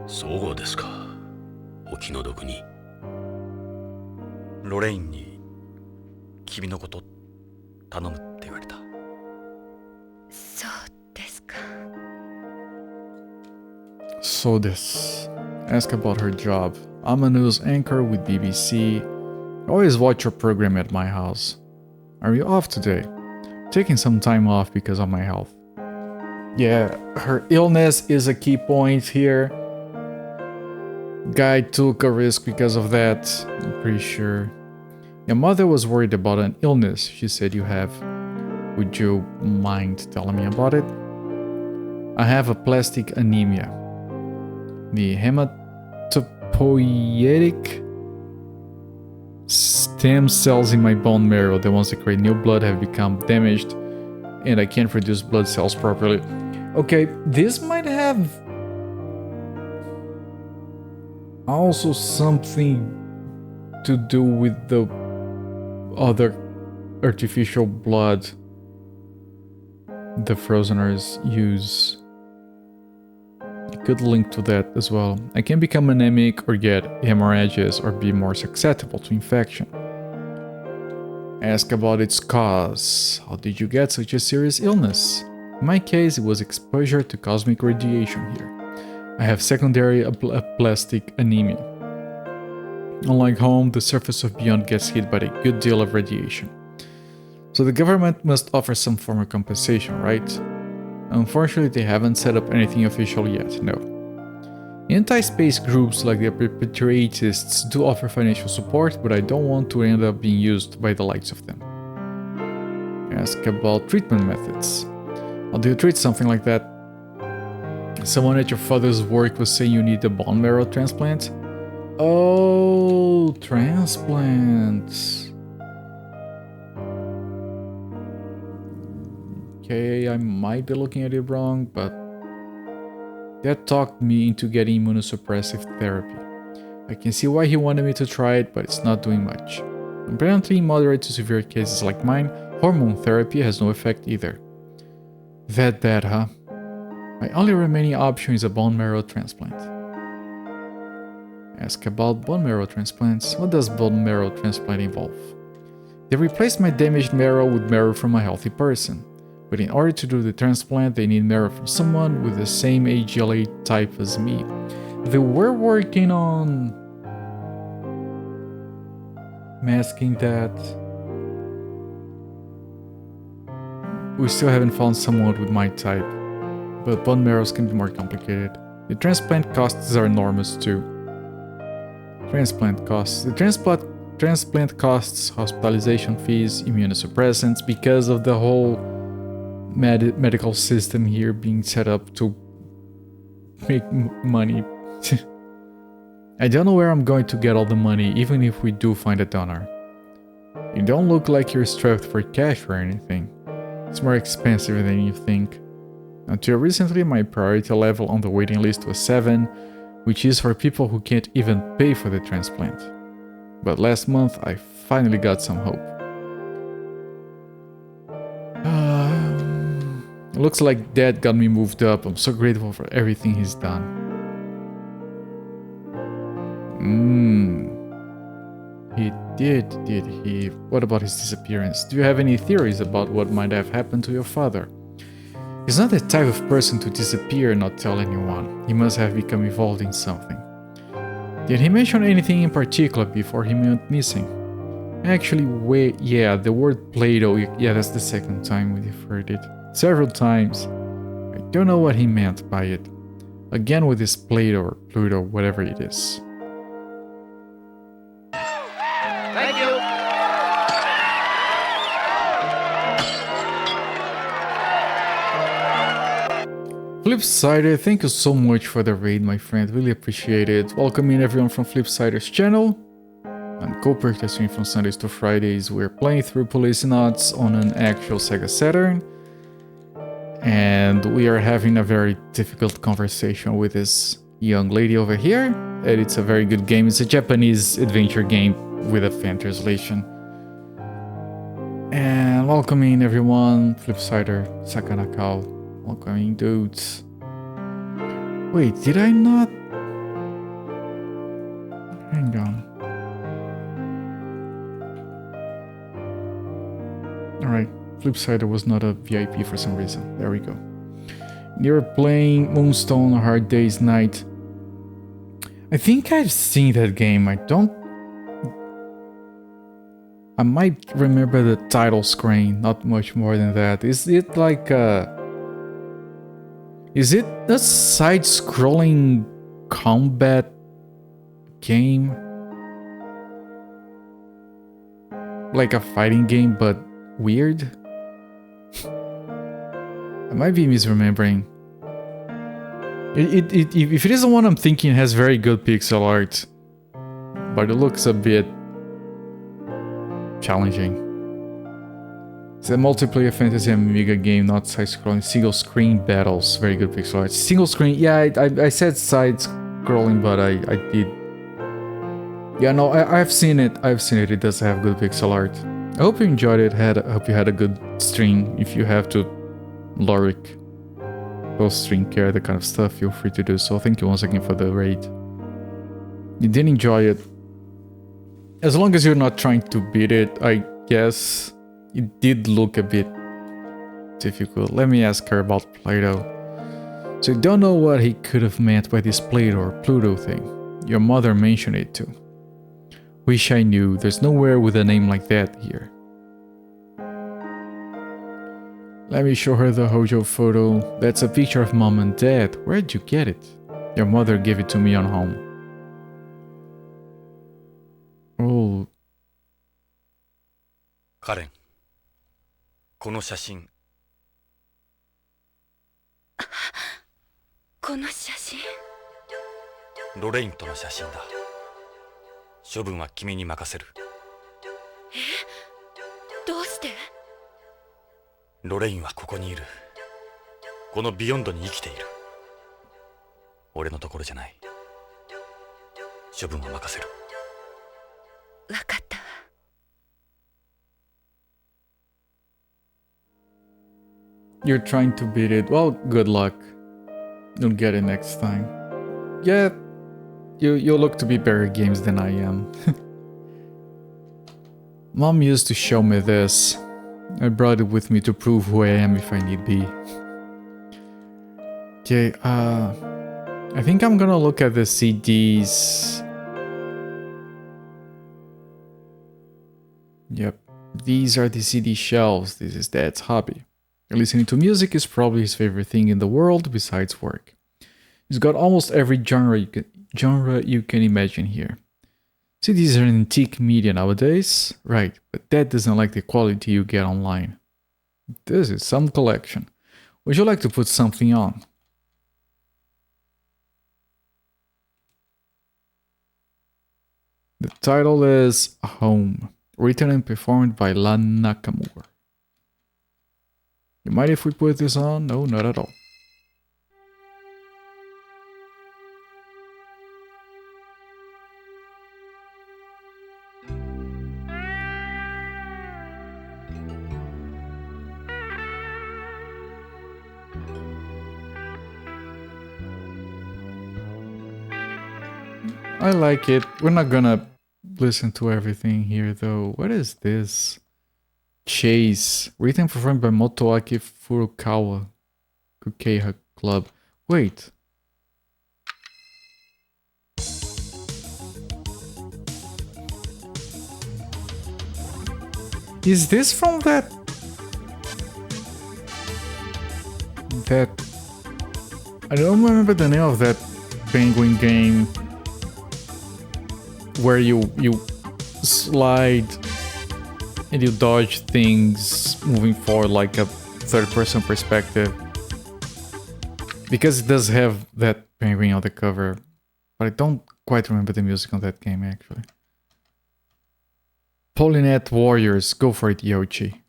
そうですか。お気の毒に。ロレインに君のこと頼むって言われた。そうですか。So this. Ask about her job. I'm a news anchor with BBC. I always watch your program at my house. Are you off today? Taking some time off because of my health. Yeah, her illness is a key point here. Guy took a risk because of that, I'm pretty sure. Your mother was worried about an illness she said you have. Would you mind telling me about it? I have a plastic anemia. The hematopoietic stem cells in my bone marrow, the ones that create new blood, have become damaged and I can't produce blood cells properly. Okay, this might have also something to do with the other artificial blood the Frozeners use. It could link to that as well. I can become anemic or get hemorrhages or be more susceptible to infection. Ask about its cause. How did you get such a serious illness? In my case, it was exposure to cosmic radiation here. I have secondary aplastic anemia. Unlike home, the surface of Beyond gets hit by a good deal of radiation. So the government must offer some form of compensation, right? Unfortunately, they haven't set up anything official yet, no. Anti-space groups like the Perpetuatists do offer financial support, but I don't want to end up being used by the likes of them. Ask about treatment methods. How do you treat something like that? Someone at your father's work was saying you need a bone marrow transplant? Oh, transplants. Okay, I might be looking at it wrong, but that talked me into getting immunosuppressive therapy. I can see why he wanted me to try it, but it's not doing much. Apparently, in moderate to severe cases like mine, hormone therapy has no effect either. That bad, huh? My only remaining option is a bone marrow transplant. Ask about bone marrow transplants. What does bone marrow transplant involve? They replaced my damaged marrow with marrow from a healthy person. But in order to do the transplant, they need marrow from someone with the same AGLA type as me. They were working on masking that. We still haven't found someone with my type, but bone marrows can be more complicated. The transplant costs are enormous too. Transplant costs. The transplant costs hospitalization fees, immunosuppressants, because of the whole medical system here being set up to make money. I don't know where I'm going to get all the money, even if we do find a donor. You don't look like you're strapped for cash or anything. It's more expensive than you think. Until recently, my priority level on the waiting list was 7, which is for people who can't even pay for the transplant. But last month, I finally got some hope. Looks like Dad got me moved up. I'm so grateful for everything he's done. He did he? What about his disappearance? Do you have any theories about what might have happened to your father? He's not the type of person to disappear and not tell anyone. He must have become involved in something. Did he mention anything in particular before he went missing? Actually, wait, yeah, the word Play-Doh, yeah, that's the second time we've heard it. Several times. I don't know what he meant by it. Again with this Play-Doh or Pluto, whatever it is. Thank you. Flipsider, thank you so much for the raid, my friend. Really appreciate it. Welcoming everyone from Flipsider's channel. I'm Cooper, stream from Sundays to Fridays. We're playing through Policenauts on an actual Sega Saturn. And we are having a very difficult conversation with this young lady over here. And it's a very good game. It's a Japanese adventure game with a fan translation. And welcoming everyone, Flipsider, Sakanakal, welcoming dudes. Wait, did I not? Hang on. Alright, Flipsider was not a VIP for some reason. There we go. You're playing Moonstone Hard Day's Night. I think I've seen that game. I might remember the title screen, not much more than that. Is it like is it a side-scrolling combat game? Like a fighting game, but weird? I might be misremembering. If it is the one I'm thinking, it has very good pixel art, but it looks a bit challenging. It's a multiplayer fantasy Amiga game, not side-scrolling. Single-screen battles, very good pixel art. Single-screen, yeah, I said side-scrolling, but I did. Yeah, no, I've seen it. It does have good pixel art. I hope you enjoyed it. I hope you had a good stream. If you have to Loric, post stream care, that kind of stuff, feel free to do so. Thank you once again for the raid. You did enjoy it. As long as you're not trying to beat it, I guess. It did look a bit difficult. Let me ask her about Play-Doh. So you don't know what he could have meant by this Play-Doh or Pluto thing. Your mother mentioned it too. Wish I knew. There's nowhere with a name like that here. Let me show her the Hojo photo. That's a picture of Mom and Dad. Where'd you get it? Your mother gave it to me on home. Oh. カレン、この写真。この写真。ロレインとの写真だ。処分は君に任せる。どうして？ロレインはここにいる。このビヨンドに生きている。俺のところじゃない。処分は任せる。わかったわ。You're trying to beat it. Well, good luck. You'll get it next time. Yeah, you look to be better at games than I am. Mom used to show me this. I brought it with me to prove who I am if I need be. Okay, I think I'm gonna look at the CDs. Yep, these are the CD shelves. This is Dad's hobby. Listening to music is probably his favorite thing in the world besides work. He's got almost every genre you can imagine here. CDs are an antique media nowadays, right, but Dad doesn't like the quality you get online. This is some collection. Would you like to put something on? The title is Home, written and performed by Lan Nakamura. You mind if we put this on? No, not at all. I like it. We're not gonna listen to everything here though. What is this? Chase, written and performed by Motoaki Furukawa, Kukeiha Club. Wait. Is this from that? I don't remember the name of that penguin game where you slide and you dodge things moving forward like a third-person perspective. Because it does have that penguin on the cover, but I don't quite remember the music on that game actually. Policenauts Warriors, go for it, Yoshi.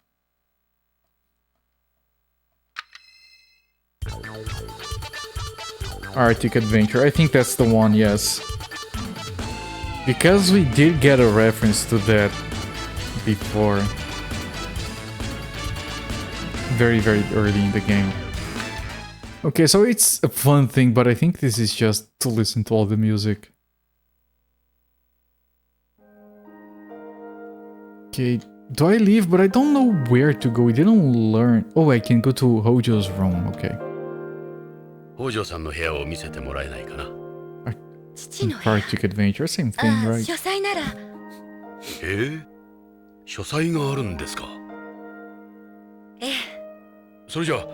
Arctic Adventure, I think that's the one, yes. Because we did get a reference to that before. Very, very early in the game. Okay, so it's a fun thing, but I think this is just to listen to all the music. Okay, do I leave? But I don't know where to go. We didn't learn. Oh, I can go to Hojo's room. Okay. 北条さんの部屋を見せてもらえないかな。Arctic Adventure, same thing, right? 書斎なら。書斎があるんですか。ええ。それじゃあ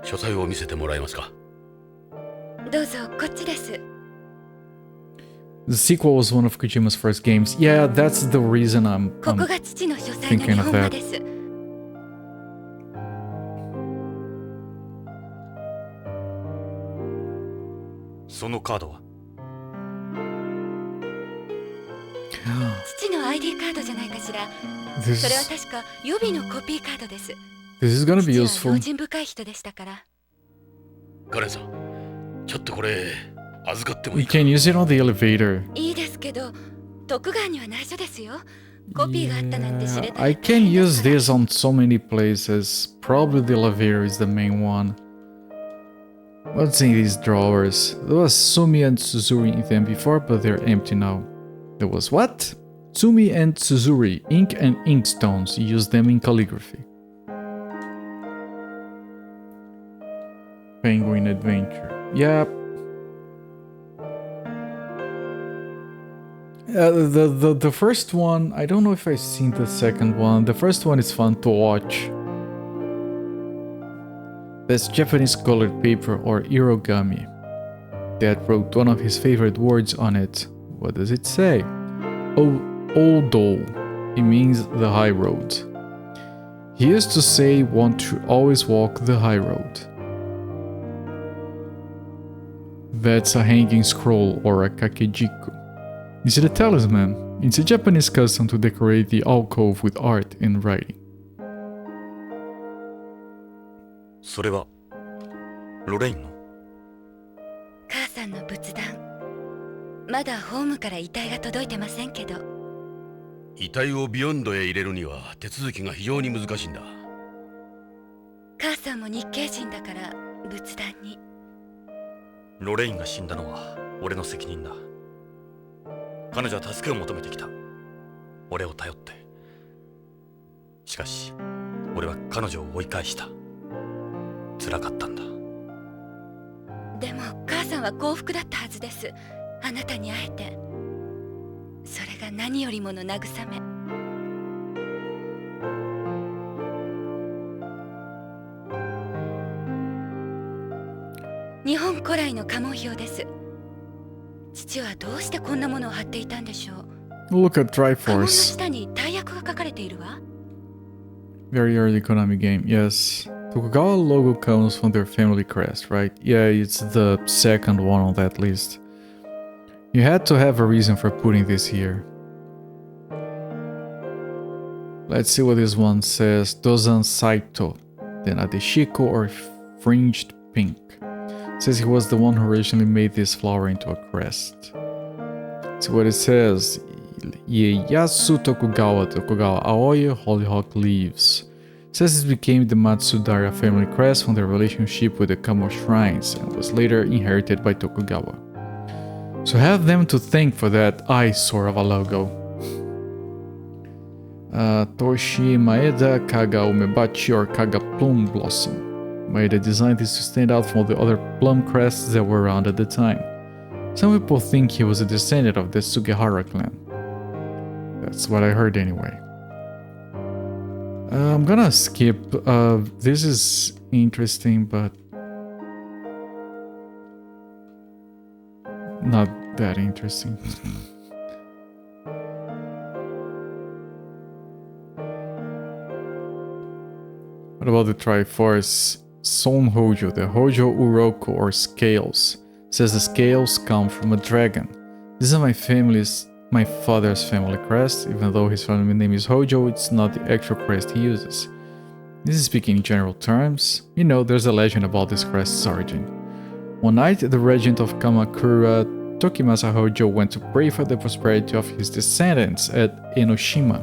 書斎を見せてもらえますか。どうぞこっちです。The sequel was one of Kojima's first games. Yeah, that's the reason I'm ここが父の書斎の thinking 日 of 本語 that. です。そのカードは父の ID カードじゃないかしら。それは確か予備のコピーカードです。 This is gonna be 父は useful. 用心深い人でしたから。カレンさん、ちょっとこれ預かってもい We いか。 can use it on the elevator. いいですけど、徳川には内緒ですよ。コピーがあったなんて知れ Yeah, たら I 大 can 変で use すから。 this on so many places. Probably the elevator is the main one. What's in these drawers? There was Sumi and Suzuri in them before, but they're empty now. There was what? Sumi and Suzuri, ink and inkstones. You use them in calligraphy. Penguin Adventure. Yep. The first one, I don't know if I've seen the second one. The first one is fun to watch. That's Japanese colored paper or irogami. Dad wrote one of his favorite words on it. What does it say? Odo. It means the high road. He used to say one should always walk the high road. That's a hanging scroll or a kakejiku. Is it a talisman? It's a Japanese custom to decorate the alcove with art and writing. それはロレインの母さんの仏壇。まだホームから遺体が届いてませんけど。遺体をビヨンドへ入れるには手続きが非常に難しいんだ。母さんも日系人だから仏壇に。ロレインが死んだのは俺の責任だ。彼女は助けを求めてきた。俺を頼って。しかし俺は彼女を追い返した。辛かったんだ。でも母さんは幸福だったはずです。あなたに会えて。それが何よりもの慰め。日本古来の家紋表です。父はどうしてこんなものを貼っていたんでしょう。 Look at 家紋の Triforce. 下に大役が書かれているわ。Very early Konami game, yes. Tokugawa logo comes from their family crest, right? Yeah, it's the second one on that list. You had to have a reason for putting this here. Let's see what this one says. Dozan Saito. Then Adeshiko or Fringed Pink. It says he was the one who originally made this flower into a crest. Let's see what it says. Ieyasu Tokugawa Aoi Hollyhock Leaves. It says it became the Matsudara family crest from their relationship with the Kamo shrines and was later inherited by Tokugawa. So have them to thank for that eyesore of a logo. Toshi Maeda Kaga Umebachi or Kaga Plum Blossom. Maeda designed this to stand out from the other plum crests that were around at the time. Some people think he was a descendant of the Sugihara clan. That's what I heard anyway. I'm gonna skip. This is interesting, but not that interesting. What about the Triforce Son Hojo, the Hojo Uroko or scales? It says the scales come from a dragon. This is my father's family crest. Even though his family name is Hojo, it's not the actual crest he uses. This is speaking in general terms. You know, there's a legend about this crest's origin. One night, the regent of Kamakura, Tokimasa Hojo, went to pray for the prosperity of his descendants at Enoshima,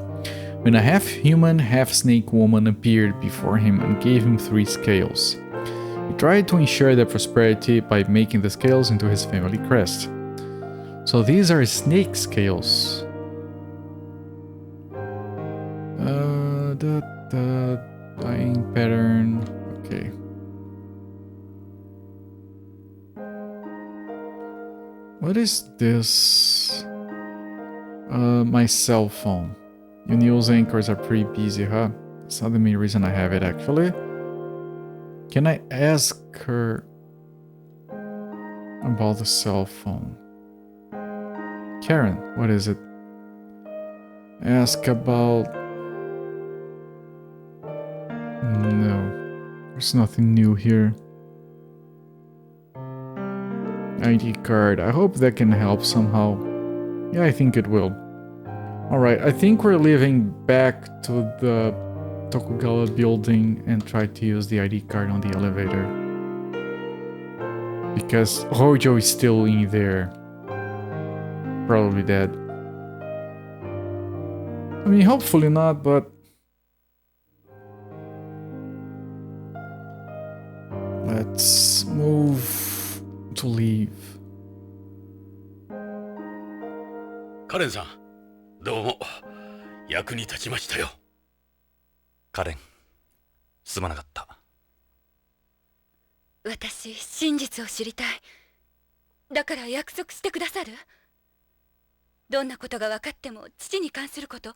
when a half-human, half-snake woman appeared before him and gave him 3 scales. He tried to ensure their prosperity by making the scales into his family crest. So these are snake scales. The dying pattern. Okay. What is this? My cell phone. Your news anchors are pretty busy, huh? That's not the main reason I have it, actually. Can I ask her about the cell phone? Karen, what is it? Ask about... No, there's nothing new here. ID card, I hope that can help somehow. Yeah, I think it will. Alright, I think we're leaving back to the Tokugawa building and try to use the ID card on the elevator. Because Hojo is still in there. Probably dead. I mean, hopefully not, but... Let's move to leave. Karen-san, どうも役に立ちましたよ。カレン、すまなかった。私、真実を知りたい。だから約束してくださる？どんなことが分かっても父に関すること、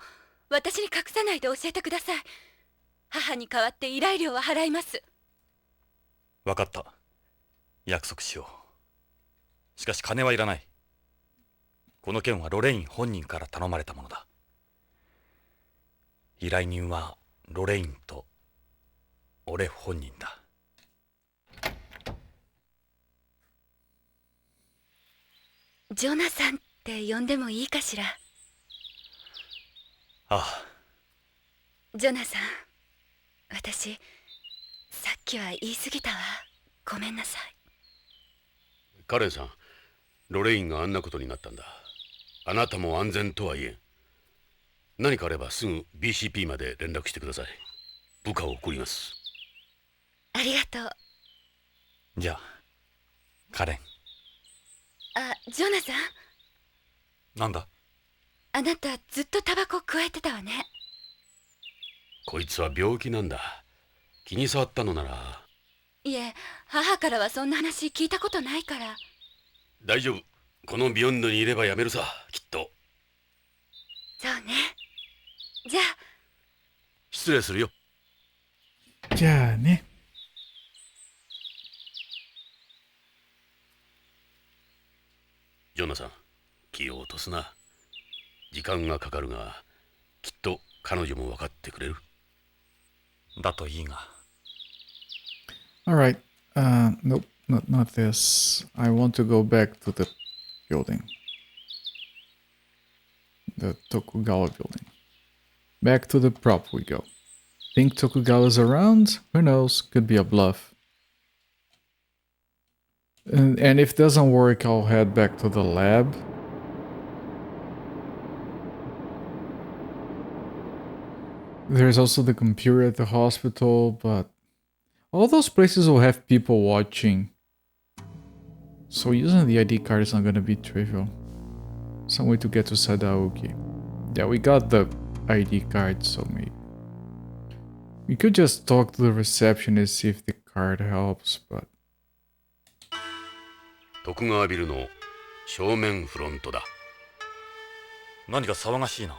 私に隠さないで教えてください。母に代わって依頼料は払います。分かった。約束しよう。しかし金はいらない。この件はロレイン本人から頼まれたものだ。依頼人はロレインと俺本人だ。ジョナサンって呼んでもいいかしら。ああ。ジョナサン、私さっきは言い過ぎたわ。ごめんなさい。カレンさん、ロレインがあんなことになったんだ。あなたも安全とは言えん。何かあればすぐ BCP まで連絡してください。部下を送ります。ありがとう。じゃあ、カレン。あ、ジョナサン。なんだ？あなたずっとタバコ加えてたわね。こいつは病気なんだ。気に障ったのなら。いえ、母からはそんな話聞いたことないから。大丈夫。このビヨンドにいればやめるさ、きっと。そうね。じゃあ。失礼するよ。じゃあね。ジョナさん、気を落とすな。時間がかかるが、きっと彼女も分かってくれる。だといいが。Alright, nope, not this. I want to go back to the building. The Tokugawa building. Back to the prop we go. Think Tokugawa's around? Who knows? Could be a bluff. And if it doesn't work, I'll head back to the lab. There's also the computer at the hospital, but all those places will have people watching. So using the ID card is not going to be trivial. Some way to get to Sadaoki. Yeah, we got the ID card, so maybe. We could just talk to the receptionist, see if the card helps, but... 徳川ビルの正面フロントだ。何か騒がしいな。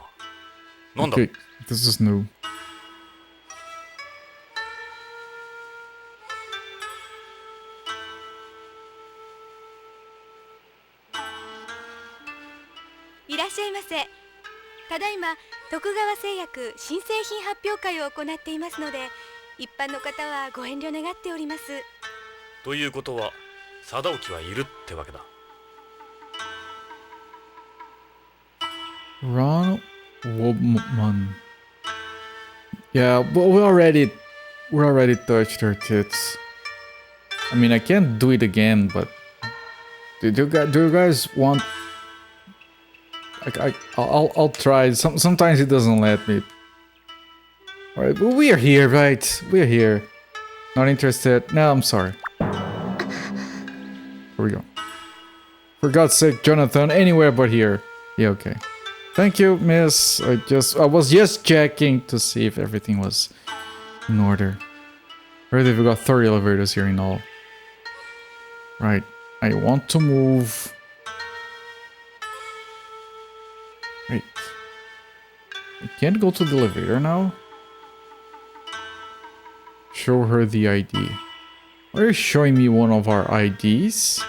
なんだ Okay, this is new. いらっしゃいませ。ただいま徳川製薬新製品発表会を行っていますので、一般の方はご遠慮願っております。ということは貞興はいるってわけだ。Ron Wobman. Yeah, but we already touched her tits. I mean, I can't do it again, but do you guys want? I'll try. Sometimes it doesn't let me. All right, but we are here, right? We're here. Not interested. No, I'm sorry. Here we go. For God's sake, Jonathan, anywhere but here. Yeah, okay. Thank you, miss. I was just checking to see if everything was in order. Already we've got 30 elevators here in all. Right. I want to move. Wait. I can't go to the elevator now? Show her the ID. Are you showing me one of our IDs?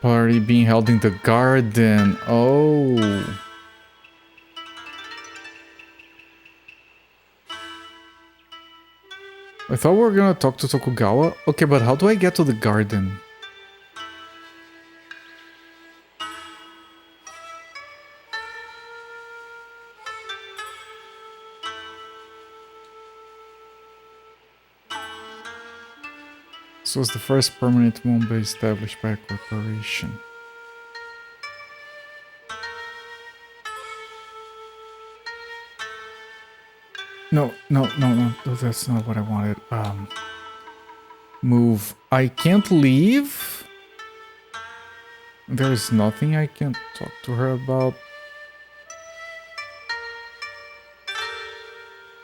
Party being held in the garden. Oh. I thought we were gonna talk to Tokugawa. Okay, but how do I get to the garden? This was the first permanent moon base established by a corporation. No, that's not what I wanted. Move. I can't leave? There's nothing I can talk to her about.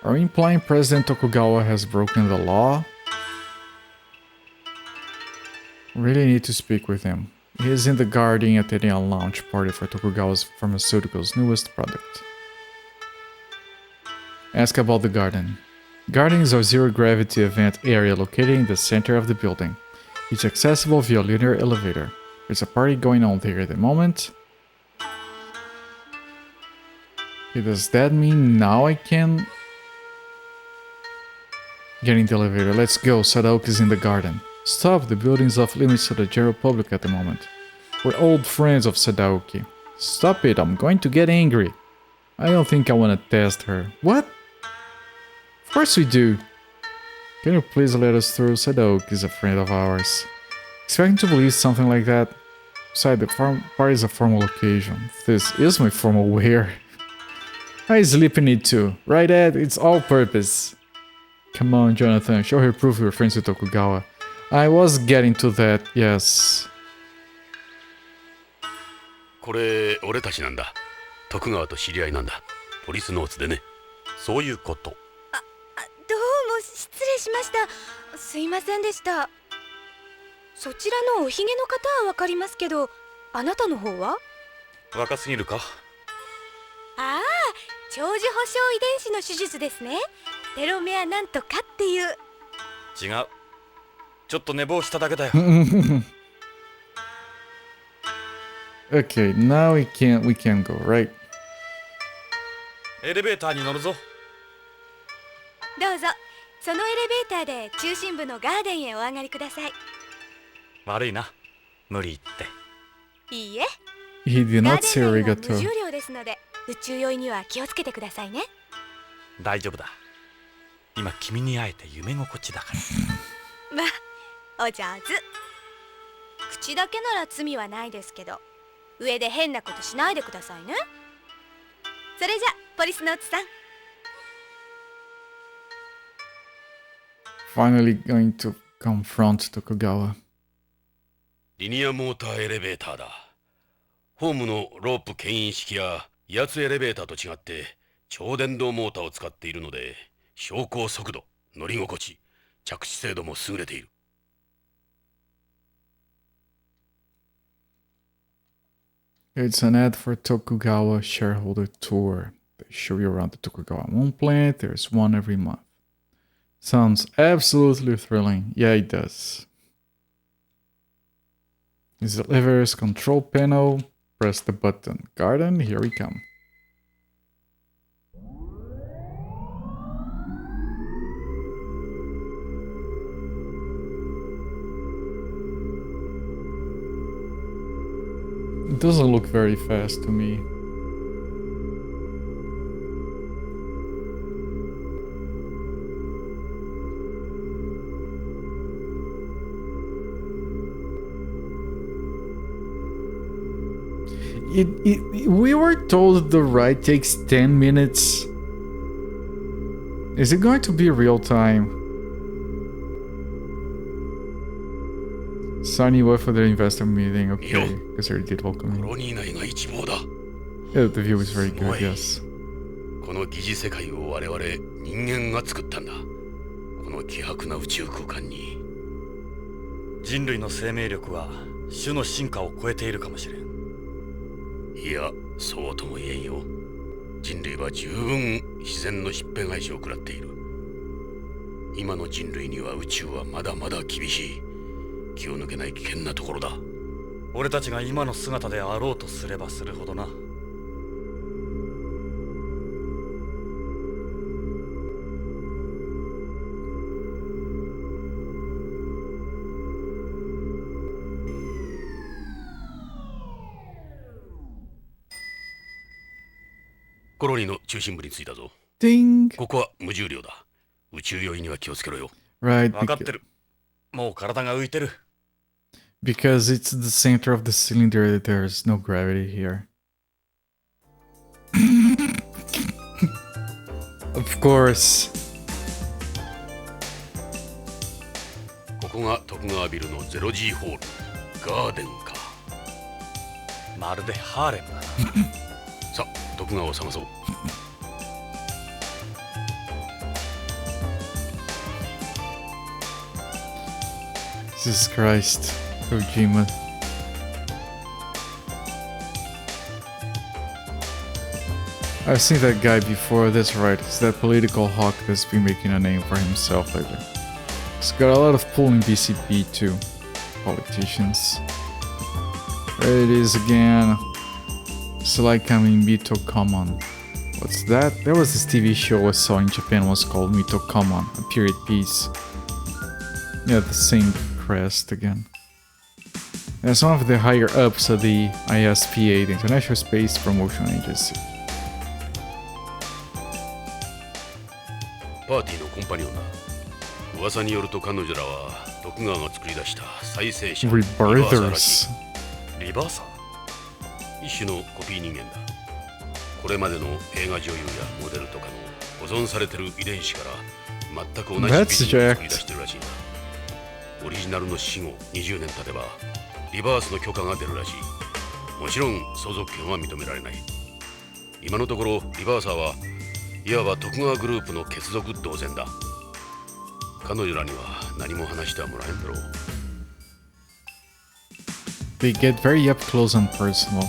Are we implying President Tokugawa has broken the law? Really need to speak with him. He is in the garden attending a launch party for Tokugawa's Pharmaceuticals' newest product. Ask about the garden. Garden is a zero-gravity event area located in the center of the building. It's accessible via linear elevator. There's a party going on there at the moment. Okay, does that mean now I can get in the elevator? Let's go. Sadaoki is in the garden. Stop, the building's off limits to the general public at the moment. We're old friends of Sadaoki. Stop it, I'm going to get angry. I don't think I want to test her. What? Of course we do. Can you please let us through? Sadaoki is a friend of ours. Expecting to believe something like that? Besides, the party is a formal occasion. This is my formal wear. I sleep in it too. Right, Ed? It's all purpose. Come on, Jonathan. Show her proof you're friends with Tokugawa. I was getting to that, yes. これ俺たちなんだ。徳川と知り合いなんだ。ポリスノーツでね。そういうこと。どうも失礼しました。すいませんでした。そちらのおひげの方はわかりますけど、あなたの方は？若すぎるか？ああ、長寿保障遺伝子の手術ですね。テロメアなんとかっていう。違う。ちょっと寝坊しただけだよ。Okay, now we can go, right? エレベーターに乗るぞ。どうぞ、そのエレベーターで中心部のガーデンへお上がりください。悪いな、無理言って。いいえ、 He did ガ not ー say デン内は arigato. 無重量ですので、宇宙酔いには気をつけてくださいね。大丈夫だ。今君に会えて夢心地だから。まあ、お上手。口だけなら罪はないですけど、上で変なことしないでくださいね。それじゃ、ポリスノーツさん。 Finally going to confront Tokugawa. リニアモーターエレベーターだ。ホームのロープ牽引式や威圧エレベーターと違って超電導モーターを使っているので、昇降速度、乗り心地、着地精度も優れている。It's an ad for Tokugawa shareholder tour. They show you around the Tokugawa moon planet. There's one every month. Sounds absolutely thrilling. Yeah, it does. This delivers control panel. Press the button. Garden, here we come. It doesn't look very fast to me. We were told the ride takes 10 minutes. Is it going to be real time? Signing you up for the investor meeting, okay, because I did welcome コ you. ロニー内が一望だ。 Yeah, the view is very good, yes. この疑似世界を我々人間が作ったんだ。この希薄な宇宙空間に。人類の生命力は種の進化を超えているかもしれん。いや、そうとも言えんよ。人類は十分自然の疾病返しを食らっている。今の人類には宇宙はまだまだ厳しい。気を抜けない危険なところだ。俺たちが今の姿であろうとすればするほどな。コロニーの中心部に着いたぞ。 Ding! ここは無重量だ。宇宙酔いには気をつけろよ。 Right, 分かってる。もう体が浮いてる。because it's the center of the cylinder, there's no gravity here. Of course. ここが徳川ビルの 0G ホール。ガーデンか。まるでハーレムだな。さあ、徳川を探そう。Jesus Christ, Kojima. I've seen that guy before, that's right. He's that political hawk that's been making a name for himself lately. He's got a lot of pull in BCP too. Politicians. There it is again. It's like coming Mito Common. What's that? There was this TV show I saw in Japan was called Mito Common, a period piece. Yeah, the same crest again. As one of the higher ups of the ISPA, the International Space Promotion Agency. パーティーのコンパニオンだ。噂によると彼女らは徳川が作り出した再生者 Rebirthers. リバーサー？一種のコピー人間だ。これまでの映画女優やモデルとかの保存されてる遺伝子から全く同じ美人を作り出してるらしいんだ。オリジナルの死後20年経てばリバースの許可が出るらしい。もちろん相続権は認められない。今のところリバーサーはいわば徳川グループの血族同然だ。彼女らには何も話してはもらえんだろう。 They get very up close and personal.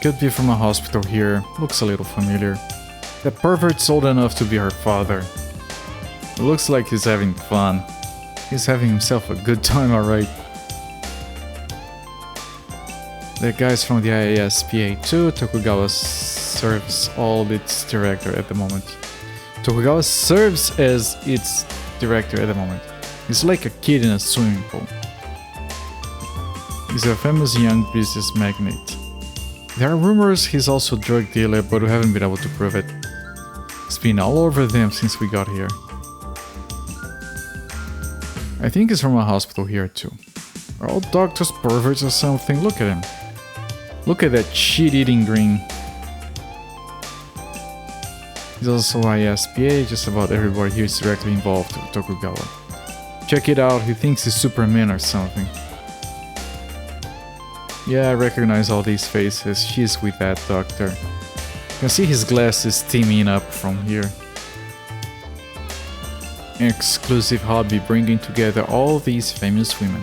Could be from a hospital here. Looks a little familiar. That pervert's old enough to be her father. It looks like he's having fun. He's having himself a good time, alright. That guy's from the IASPA too. Tokugawa serves all its director at the moment. Tokugawa serves as its director at the moment. He's like a kid in a swimming pool. He's a famous young business magnate. There are rumors he's also a drug dealer, but we haven't been able to prove it. It's been all over them since we got here. I think he's from a hospital here too. Are all doctors perverts or something? Look at him. Look at that shit-eating grin. He's also ISPA, just about everybody here is directly involved with Tokugawa. Check it out, he thinks he's Superman or something. Yeah, I recognize all these faces, she's with that doctor. You can see his glasses steaming up from here. An exclusive hobby bringing together all these famous women.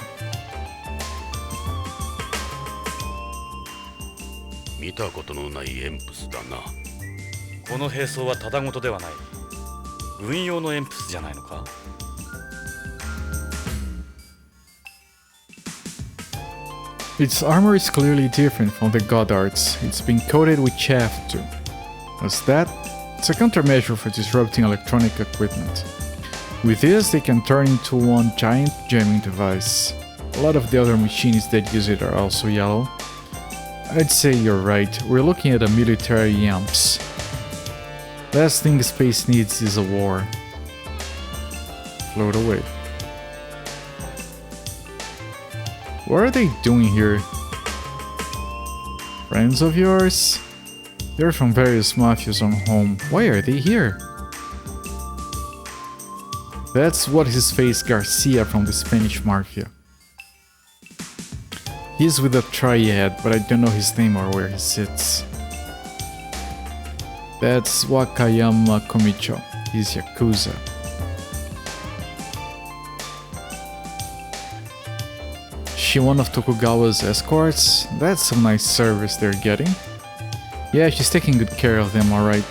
見たことのないエンプスだな。この兵装はただごとではない。軍用のエンプスじゃないのか? Its armor is clearly different from the Goddards. It's been coated with chaff too. What's that? It's a countermeasure for disrupting electronic equipment. With this, they can turn into one giant jamming device. A lot of the other machines that use it are also yellow. I'd say you're right, we're looking at a military yamps. Last thing space needs is a war. Float away. What are they doing here? Friends of yours? They're from various mafias on home. Why are they here? That's what his face Garcia from the Spanish Mafia. He's with a triad, but I don't know his name or where he sits. That's Wakayama Komicho. He's Yakuza. She one of Tokugawa's escorts? That's some nice service they're getting. Yeah, she's taking good care of them, alright.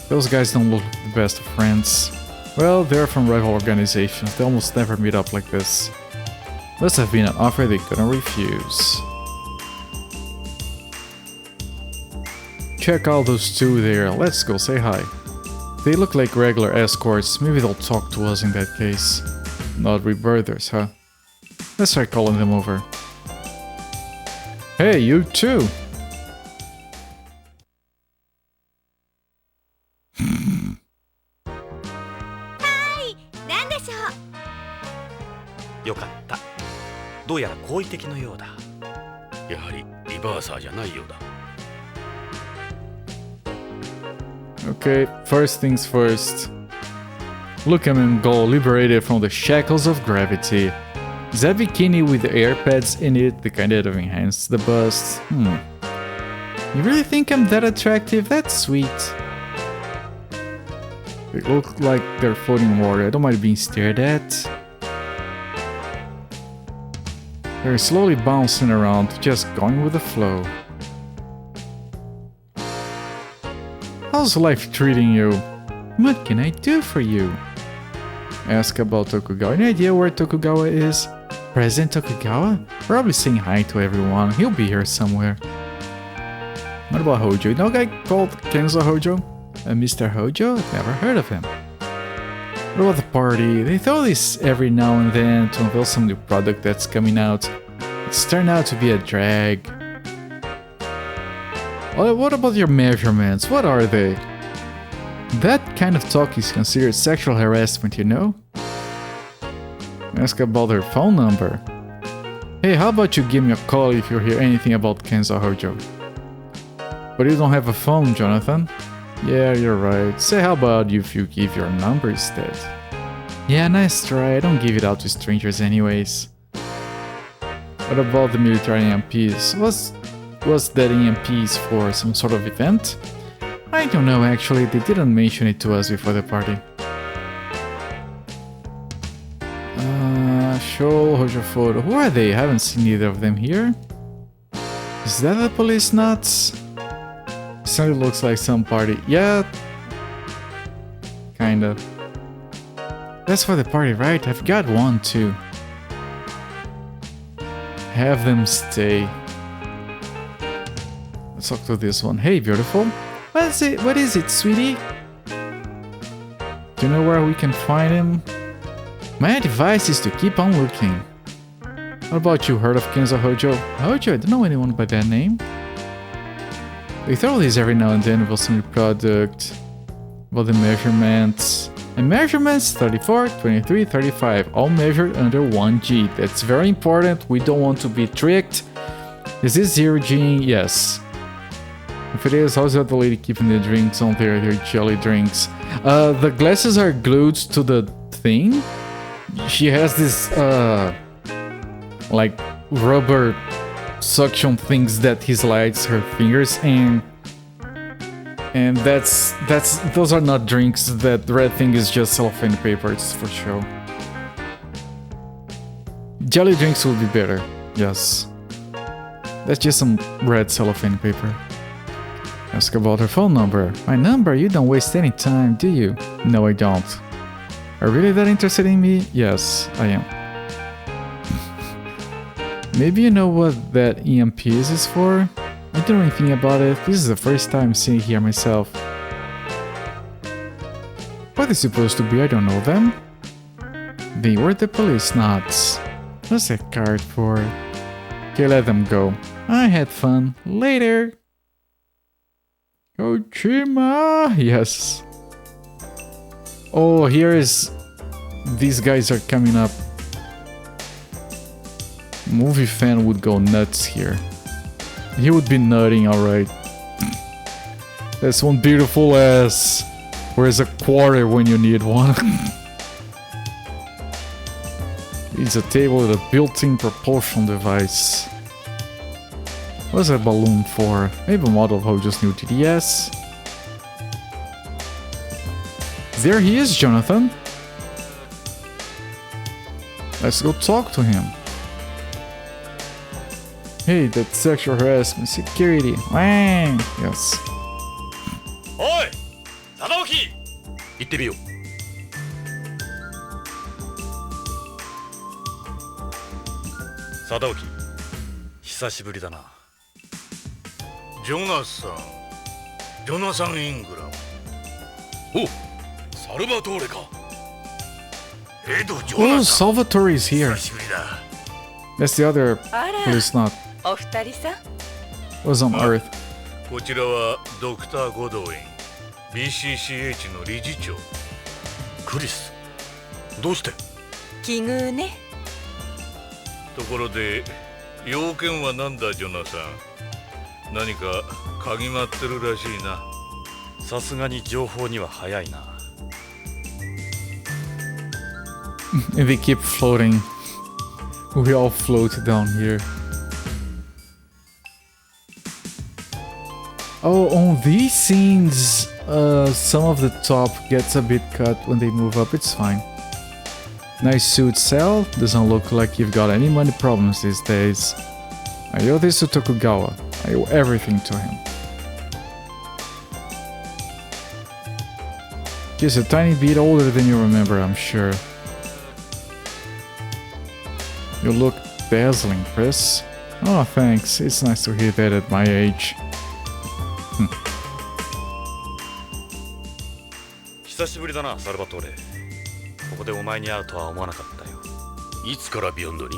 Those guys don't look like the best of friends. Well, they're from rival organizations, they almost never meet up like this. Must have been an offer they couldn't refuse. Check out those two there, let's go say hi. They look like regular escorts, maybe they'll talk to us in that case. Not rebirthers, huh? Let's try calling them over. Hey, you too! Hi! 何でしょう? よかった。どうやら好意的のようだ。やはりリバーサーじゃないようだ。Okay, first things first. Look at him go, liberated from the shackles of gravity. Is that bikini with the air pads in it the kind that enhance the bust? You really think I'm that attractive? That's sweet. They look like they're floating in water. I don't mind being stared at. They're slowly bouncing around, just going with the flow. How's life treating you? What can I do for you? Ask about Tokugawa. Any idea where Tokugawa is? President Tokugawa? Probably saying hi to everyone. He'll be here somewhere. What about Hojo? You know a guy called Kenzo Hojo? Mr. Hojo? I've never heard of him. What about the party? They throw this every now and then to unveil some new product that's coming out. It's turned out to be a drag. What about your measurements? What are they? That kind of talk is considered sexual harassment, you know? Ask about their phone number. Hey, how about you give me a call if you hear anything about Kenzo Hojo? But you don't have a phone, Jonathan? Yeah, you're right. Say how about if you give your number instead? Yeah, nice try. I don't give it out to strangers anyways. What about the military EMPs? Was that EMPs for some sort of event? I don't know actually, they didn't mention it to us before the party. Show Hojo photo. Who are they? I haven't seen either of them here. Is that the Policenauts? Certainly looks like some party. Yeah. Kinda. That's for the party, right? I've got one too. Have them stay. Let's talk to this one. Hey, beautiful. What is it, sweetie? Do you know where we can find him? My advice is to keep on looking. What about you? Heard of Kenzo Hojo? Hojo? I don't know anyone by that name. We throw these every now and then about some new product. About the measurements. And measurements 34, 23, 35. All measured under 1G. That's very important. We don't want to be tricked. Is this 0G? Yes. If it is, how's the other lady keeping the drinks on there? Their jelly drinks. The glasses are glued to the thing. She has this, like, rubber suction things that he slides her fingers in. And those are not drinks. That red thing is just cellophane paper, it's for show. Jelly drinks would be better, yes. That's just some red cellophane paper. Ask about her phone number. My number? You don't waste any time, do you? No, I don't. Are you really that interested in me? Yes, I am. Maybe you know what that EMP is for? I don't know anything about it. This is the first time seeing here myself. What are they supposed to be? I don't know them. They were the Policenauts. What's that card for? Okay, let them go. I had fun. Later! Kojima! Yes. Oh, here is... These guys are coming up. Movie fan would go nuts here. He would be nutting, alright. That's one beautiful ass. Where's a quarter when you need one? It's a table with a built-in propulsion device. What's that balloon for? Maybe a model of Hojo's new TDS. There he is, Jonathan. Let's go talk to him. Hey, that's sexual harassment. Security. Wang! Yes. Oi! Sadaoki! 行ってみよう。Sadaoki、久しぶりだな。ジョナサン・イングラム。お、サルバトーレか。エド・ジョナ Oh, サン。 Salvatore is here. 久しぶりだ。 That's the other あら、 Policenaut. お二人さん。 Was on Earth. こちらはドクター・ゴドウィン、BCCH の理事長。クリス、どうして？奇遇ね。ところで、要件はなんだ、ジョナサン。何か嗅ぎ回ってるらしいな。さすがに情報には早いな。And they keep floating. We all float down here. Oh, on these scenes, some of the top gets a bit cut when they move up. It's fine. Nice suit, Cell. Doesn't look like you've got any money problems these days. I owe this to Tokugawa. I owe everything to him. Just a tiny bit older than you remember, I'm sure. You look dazzling, Chris. Oh, thanks. It's nice to hear that at my age. 久しぶりだな、サルバトーレ。ここでお前に会うとは思わなかったよ。いつからビヨンドに？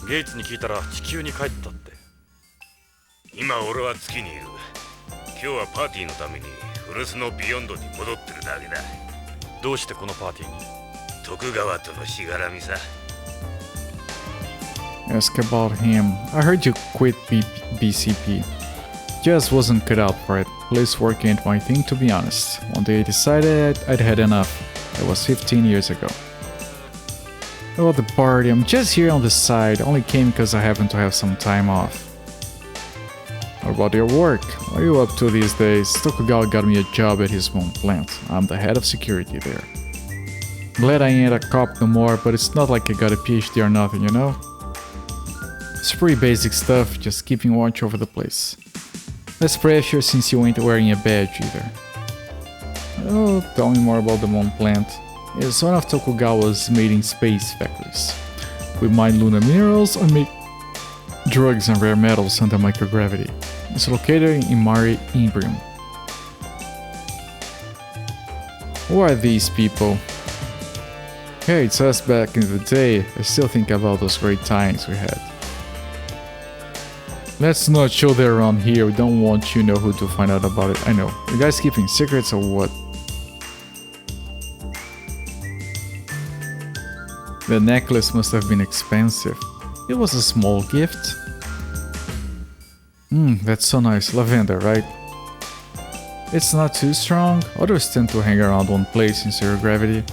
ゲイツに聞いたら地球に帰ったって。今俺は月にいる。今日はパーティーのために古巣のビヨンドに戻ってるだけだ。どうしてこのパーティーに？徳川とのしがらみさ。Ask about him. I heard you quit BCP. Just wasn't cut out for it. Police work ain't my thing, to be honest. One day I decided I'd had enough. It was 15 years ago. About the party, I'm just here on the side. Only came because I happen to have some time off. What about your work? What are you up to these days? Tokugawa got me a job at his home plant. I'm the head of security there. Glad I ain't a cop no more, but it's not like I got a PhD or nothing, you know? It's pretty basic stuff, just keeping watch over the place. Less pressure since you ain't wearing a badge either. Oh, tell me more about the Mon plant. It's one of Tokugawa's main space factories. We mine lunar minerals and make drugs and rare metals under microgravity. It's located in Mare Imbrium. Who are these people? Hey, it's us back in the day. I still think about those great times we had. Let's not show that around here. We don't want you know who to find out about it. I know. You guys keeping secrets or what? The necklace must have been expensive. It was a small gift. That's so nice. Lavender, right? It's not too strong. Others tend to hang around one place in zero gravity.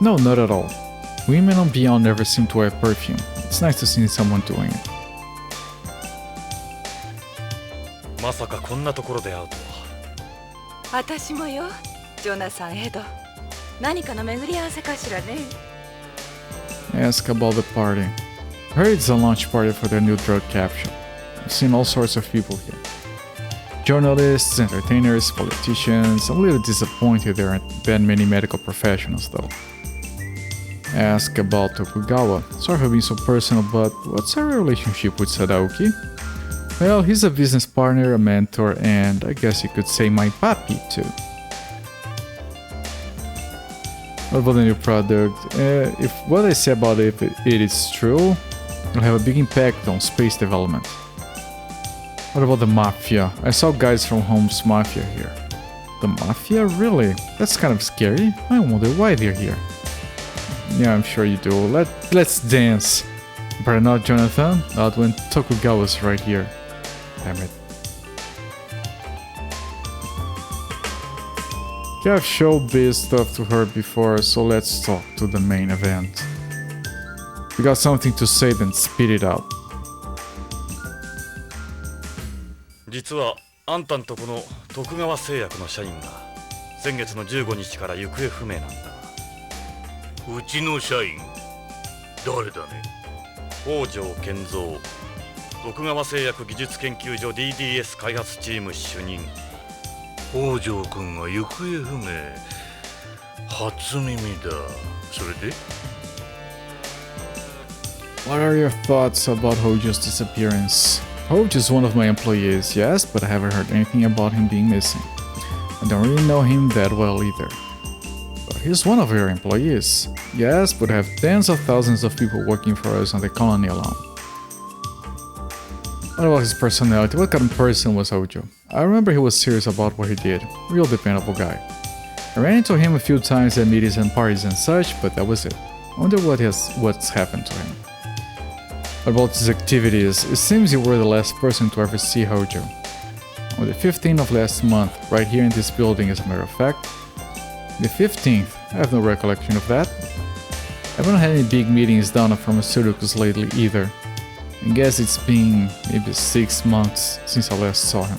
No, not at all. Women on Beyond never seem to have perfume. It's nice to see someone doing it. まさかこんなところで会うとは。私もよ、ジョナサン・エド。何かの巡り合わせかしらね。Ask about the party. I heard it's a launch party for their new drug capsule. I've seen all sorts of people here. Journalists, entertainers, politicians. I'm a little disappointed there aren't that many medical professionals though. Ask about Tokugawa. Sorry for being so personal, but what's our relationship with Sadaoki? Well, he's a business partner, a mentor, and I guess you could say my papi too. What about the new product? If what I say about it is true, it'll have a big impact on space development. What about the Mafia? I saw guys from Holmes Mafia here. The Mafia? Really? That's kind of scary. I wonder why they're here. Yeah, I'm sure you do. Let's dance. But not Jonathan, not when Tokugawa's right here. Damn it. Yeah, I've showed this stuff to her before, so let's talk to the main event. You got something to say, then spit it out. 実はあんたんとこの徳川製薬の社員が先月の15日から行方不明なんだ。うちの社員誰だね。北条健三、徳川製薬技術研究所 DDS 開発チーム主任。北条君が行方不明。初耳だ。それで What are your thoughts about Hojo's disappearance? Hojo is one of my employees, yes, but I haven't heard anything about him being missing. I don't really know him that well either. But he's one of your employees. Yes, but I have tens of thousands of people working for us on the colony alone. What about his personality? What kind of person was Hojo? I remember he was serious about what he did. Real dependable guy. I ran into him a few times at meetings and parties and such, but that was it. I wonder what's happened to him. What about his activities? It seems you were the last person to ever see Hojo. On the 15th of last month, right here in this building as a matter of fact. The 15th? I have no recollection of that. I haven't had any big meetings down at pharmaceuticals lately either. I guess it's been maybe 6 months since I last saw him.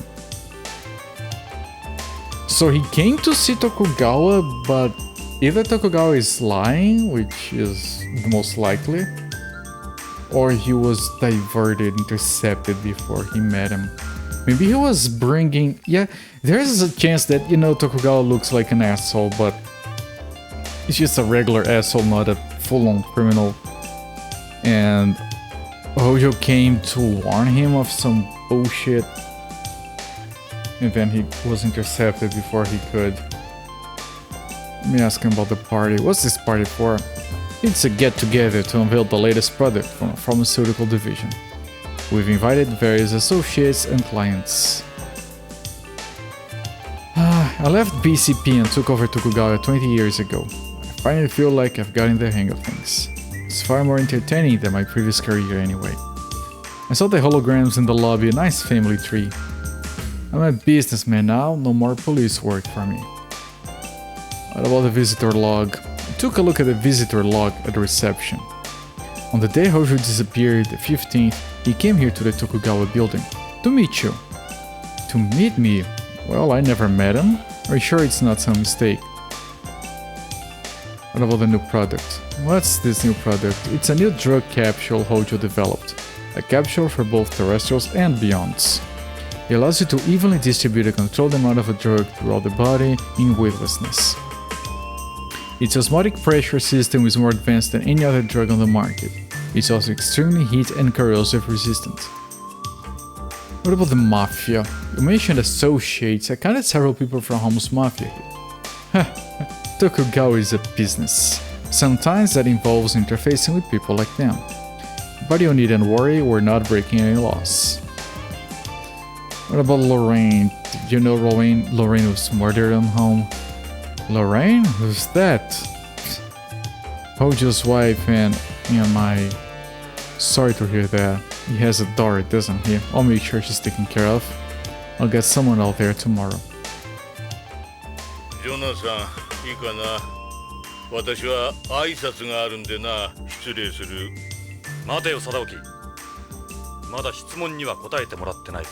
So he came to see Tokugawa, but either Tokugawa is lying, which is the most likely, or he was diverted, intercepted before he met him. Maybe he was bringing... Yeah, there's a chance that, you know, Tokugawa looks like an asshole, but he's just a regular asshole, not a full-on criminal. And Hojo came to warn him of some bullshit. And then he was intercepted before he could. Let me ask him about the party. What's this party for? It's a get-together to unveil the latest product from a pharmaceutical division. We've invited various associates and clients. I left BCP and took over Tokugawa 20 years ago. I finally feel like I've gotten the hang of things. It's far more entertaining than my previous career anyway. I saw the holograms in the lobby, a nice family tree. I'm a businessman now, no more police work for me. What about the visitor log? I took a look at the visitor log at the reception. On the day Hojo disappeared, the 15th, he came here to the Tokugawa building. To meet you. To meet me? Well, I never met him. Are you sure it's not some mistake? What about the new product? What's this new product? It's a new drug capsule Hojo developed. A capsule for both terrestrials and beyonds. It allows you to evenly distribute a controlled amount of a drug throughout the body in weightlessness. Its osmotic pressure system is more advanced than any other drug on the market. It's also extremely heat and corrosive resistant. What about the Mafia? You mentioned associates. I counted several people from Holmes Mafia here. Tokugawa is a business. Sometimes that involves interfacing with people like them. But you needn't worry, we're not breaking any laws. What about Lorraine? Did you know Lorraine was murdered at home? Lorraine? Who's that? Hojo's wife and my... Sorry to hear that. He has a daughter, doesn't he? I'll make sure she's taken care of. I'll get someone out there tomorrow. ジョナサン、いいかな。私は挨拶があるんでな。失礼する。待てよ、貞興。まだ質問には答えてもらってないぞ。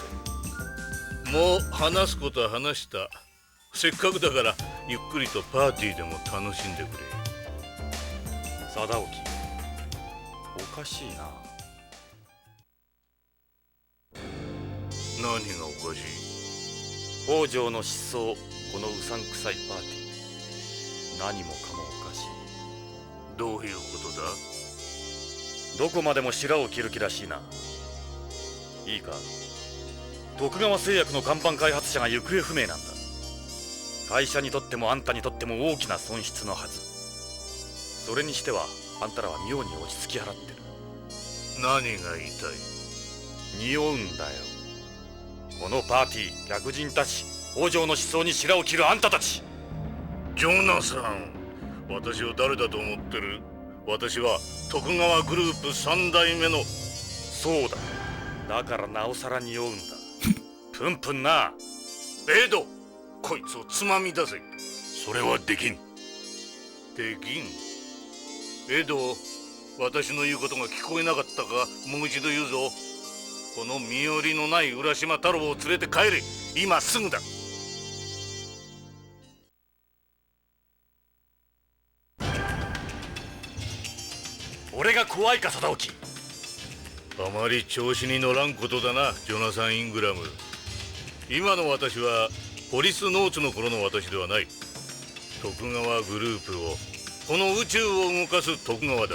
もう話すことは話した。せっかくだからゆっくりとパーティーでも楽しんでくれ。貞興、おかしいな。何がおかしい？北条の失踪、このうさんくさいパーティー、何もかもおかしい。どういうことだ？どこまでも白を切る気らしいな。いいか、徳川製薬の看板開発者が行方不明なんだ。会社にとってもあんたにとっても大きな損失のはず。それにしてはあんたらは妙に落ち着き払ってる。何が言いたい？匂うんだよ。このパーティー、客人たち、北条の失踪に白を切るあんたたち。ジョナサン、私を誰だと思ってる？私は徳川グループ3代目の。そうだ。だからなおさら匂うんだ。プンプンな。エド、こいつをつまみ出せ。それはできん。できん？エド、私の言うことが聞こえなかったか？もう一度言うぞ。この身寄りのない浦島太郎を連れて帰れ。今すぐだ。俺が怖いか、貞興。あまり調子に乗らんことだな、ジョナサン・イングラム。今の私はポリスノーツの頃の私ではない。徳川グループを、この宇宙を動かす徳川だ。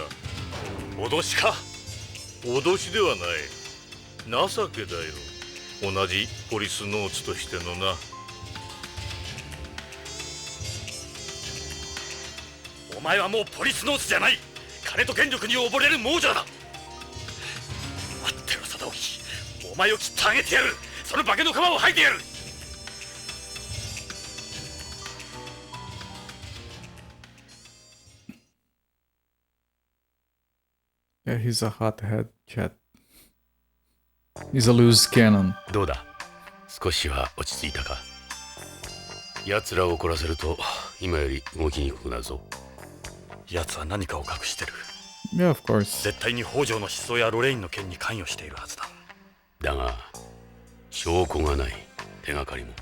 脅しか？脅しではない。情けだよ。同じポリスノーツとしてのな。お前はもうポリスノーツじゃない。金と権力に溺れる亡者だ。待ってろ、貞興。お前を切ってあげてやる。その化けの皮を剥いてやる。Yeah, he's a hothead, chat. He's a loose cannon. どうだ、少しは落ち着いたか？奴らを怒らせると今より動きにくくなるぞ。奴は何かを隠してる。Yeah, of course. 絶対に北条の失踪やロレインの件に関与しているはずだ。だが証拠がない。手がかりも。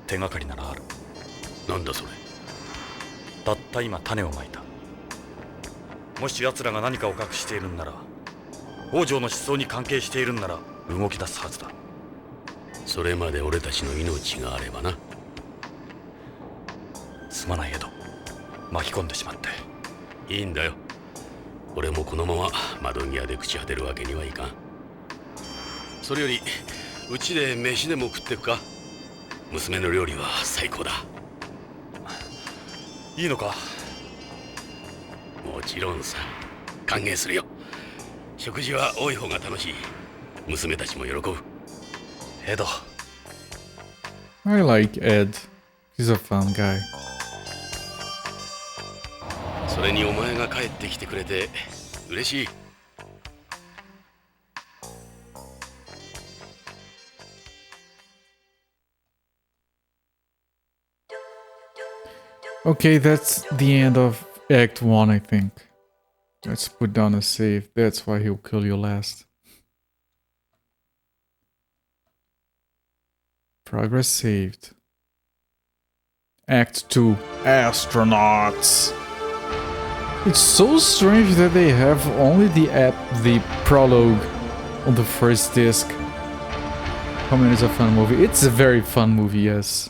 手がかりならある。なんだそれ？たった今種をまいた。もし奴らが何かを隠しているんなら、北条の失踪に関係しているんなら動き出すはずだ。それまで俺たちの命があればな。すまないエド、巻き込んでしまって。いいんだよ。俺もこのまま窓際で朽ち果てるわけにはいかん。それよりうちで飯でも食ってくか？娘の料理は最高だ。いいのか？もちろんさ、歓迎するよ。食事は多い方が楽しい。娘たちも喜ぶ。エド。I like Ed. He's a fun guy. それにお前が帰ってきてくれて嬉しい。Okay, that's the end of Act 1, I think. Let's put down a save. That's why he'll kill you last. Progress saved. Act 2, Astronauts. It's so strange that they have only the prologue on the first disc. I mean, it's a fun movie. It's a very fun movie, yes.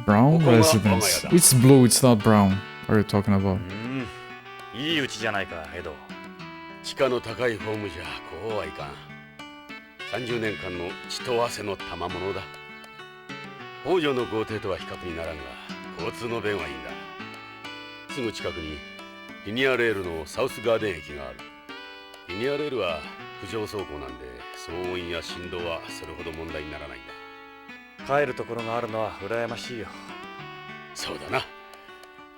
Brown residence. It's blue, it's not brown. What are you talking about? いい家じゃないか、エド。地価の高いホームじゃこうはいかん。30年間の血と汗の賜物だ。北条の豪邸とは比較にならんが、交通の便はいいんだ。すぐ近くにリニアレールのサウスガーデン駅がある。リニアレールは浮上走行なんで、騒音や振動はそれほど問題にならないんだ。帰るところがあるのは羨ましいよ。そうだな。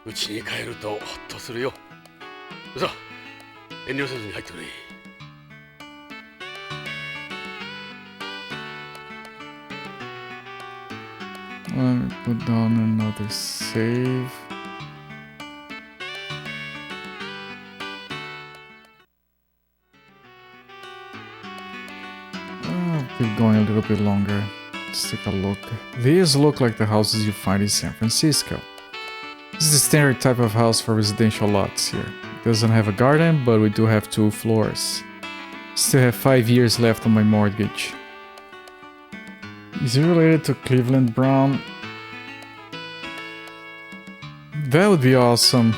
うちに帰るとホッとするよ。さあ、遠慮せずに入ってくれ。Let me put down another save. I'll keep going a little bit longer. Let's take a look. These look like the houses you find in San Francisco. This is the standard type of house for residential lots here. It doesn't have a garden, but we do have 2 floors. Still have 5 years left on my mortgage. Is it related to Cleveland Brown? That would be awesome.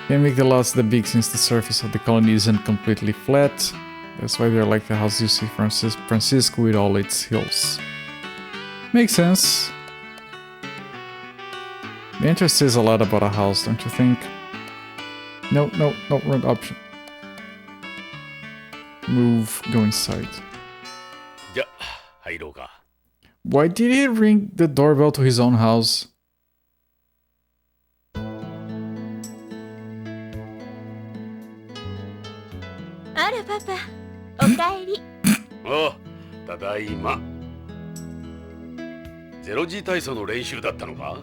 Can't make the lots that big since the surface of the colony isn't completely flat. That's why they're like the house you see from Francisco with all its hills. Makes sense. The interest says a lot about a house, don't you think? No, wrong option. Move, go inside. Why did he ring the doorbell to his own house? Ara, Papa. おかえり。あ、ただいま。ゼロ時体操の練習だったのか？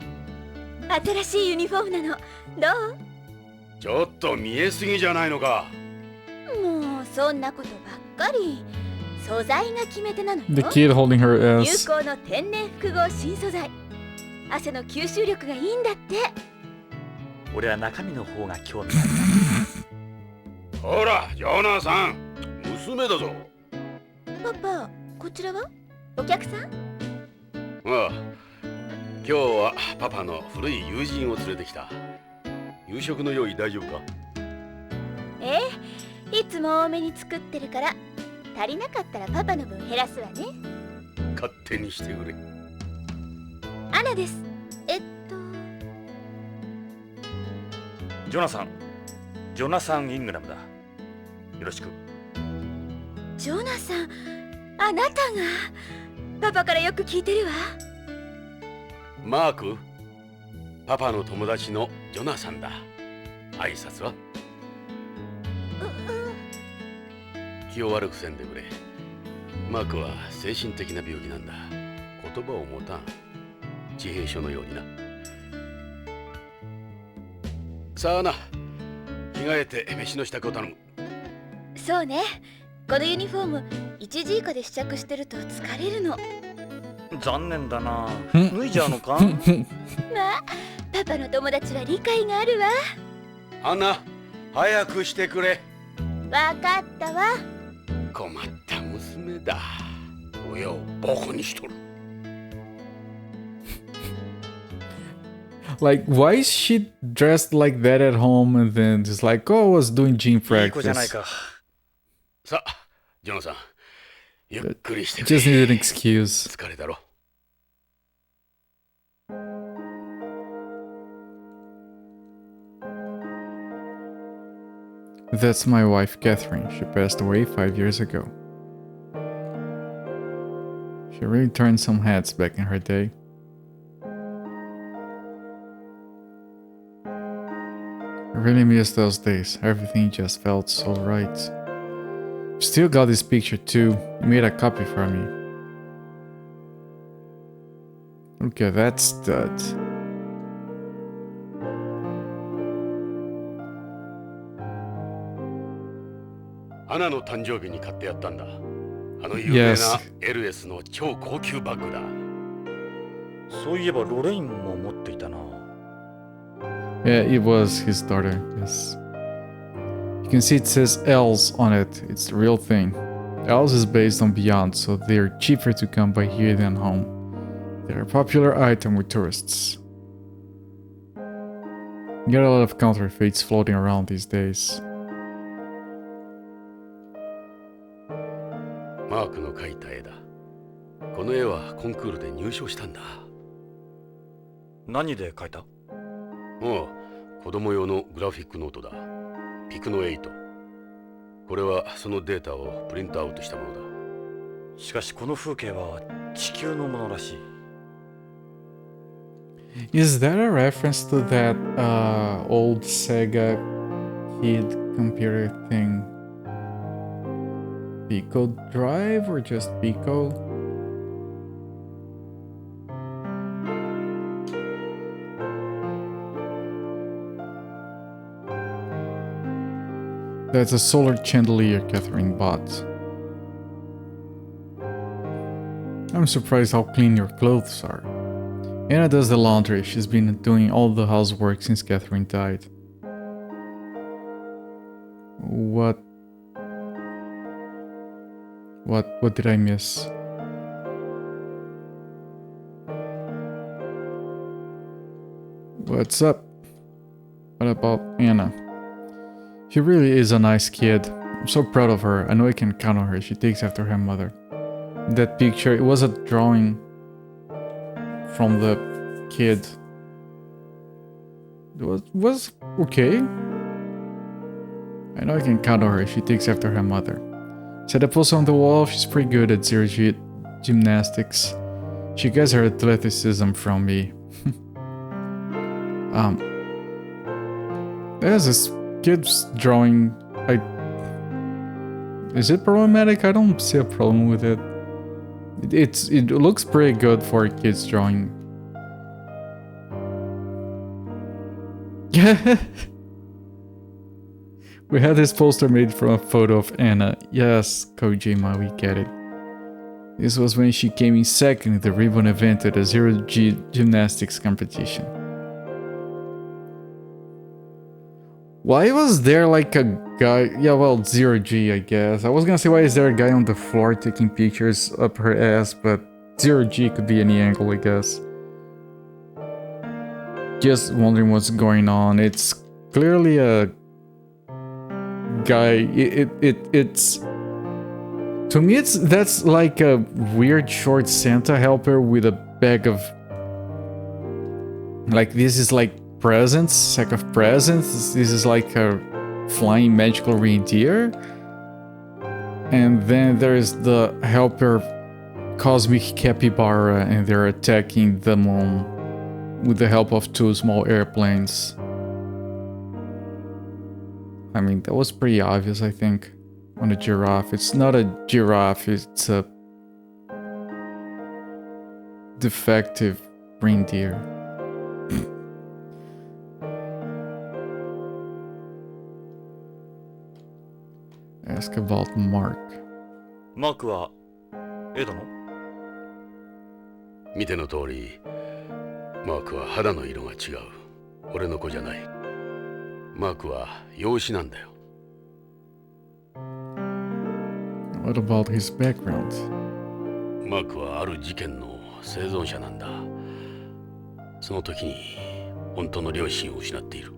新しいユニフォームなの。どう？ちょっと見えすぎじゃないのか。もうそんなことばっかり。素材が決め手なのよ。The kid holding her ass. 有効の天然複合新素材。汗の吸収力がいいんだって。俺は中身の方が興味ある。ほら、ジョナさん、娘だぞ。パパ、こちらは？お客さん？ああ、今日はパパの古い友人を連れてきた。夕食の用意大丈夫か？ええ、いつも多めに作ってるから。足りなかったらパパの分減らすわね。勝手にしてくれ。アナです。ジョナサン・イングラムだ。よろしく。ジョナサン、あなたが。パパからよく聞いてるわ。マーク、パパの友達のジョナサンだ。挨拶は？気を悪くせんでくれ。マークは精神的な病気なんだ。言葉を持たん。自閉症のようにな。さあな、着替えて飯の支度を頼む。そうね。このユニフォーム1時以下で試着してると疲れるの。残念だな。脱いじゃうのか？まあ、パパの友達は理解があるわ。アンナ、早くしてくれ。わかったわ。困った娘だ。親をバカにしとる。Like, why is she dressed like that at home and then just like, oh, I was doing gym practice? さあ、ジョナさん、ゆっくりしてくれ。Just need an excuse. 疲れだろ。That's my wife, Catherine. She passed away 5 years ago. She really turned some heads back in her day. I really miss those days. Everything just felt so right. Still got this picture too. You made a copy for me. Look at that stud. Anna の誕生日に買ってやったんだ。あの有名な LS の超高級バッグだ。そういえばロレインも持っていたな。Yeah, it was his daughter, yes. You can see it says L's on it. It's the real thing. L's is based on Beyond, so they're cheaper to come by here than home. They're a popular item with tourists. You get a lot of counterfeits floating around these days. マークの描いた絵だ。この絵はコンクールで入賞したんだ。何で描いた？ああ、子供用のグラフィックノートだ。ピクノ8。これはそのデータをプリントアウトしたものだ。しかしこの風景は地球のものらしい。Is that a reference to that old Sega Kid computer thing? Pico Drive or just Pico? That's a solar chandelier Catherine bought. I'm surprised how clean your clothes are. Anna does the laundry. She's been doing all the housework since Catherine died. What did I miss? What's up? What about Anna? She really is a nice kid. I'm so proud of her. I know I can count on her. She takes after her mother. That picture, it was a drawing from the kid. It was okay. I know I can count on her. She takes after her mother. Set a poster on the wall. She's pretty good at zero-G gymnastics. She gets her athleticism from me. There's this kid's drawing. Is it problematic? I don't see a problem with it. It looks pretty good for a kid's drawing. We had this poster made from a photo of Anna. Yes, Kojima, we get it. This was when she came in second in the ribbon event at a zero-G gymnastics competition. Why was there like a guy? Yeah, well, zero-G, I guess. I was gonna say, why is there a guy on the floor taking pictures up her ass, but zero-G could be any angle, I guess. Just wondering what's going on. It's clearly a guy. It's to me, that's like a weird short Santa helper with a bag of, like, this is like presents, sack of presents. This is like a flying magical reindeer, and then there's the helper cosmic capybara, and they're attacking the moon with the help of two small airplanes. I mean, that was pretty obvious, I think, on a giraffe. It's not a giraffe, it's a defective reindeer. Ask about Mark. マークは絵だの？見ての通り、マークは肌の色が違う。俺の子じゃない。マークは養子なんだよ。What about his background? マークはある事件の生存者なんだ。その時に本当の両親を失っている。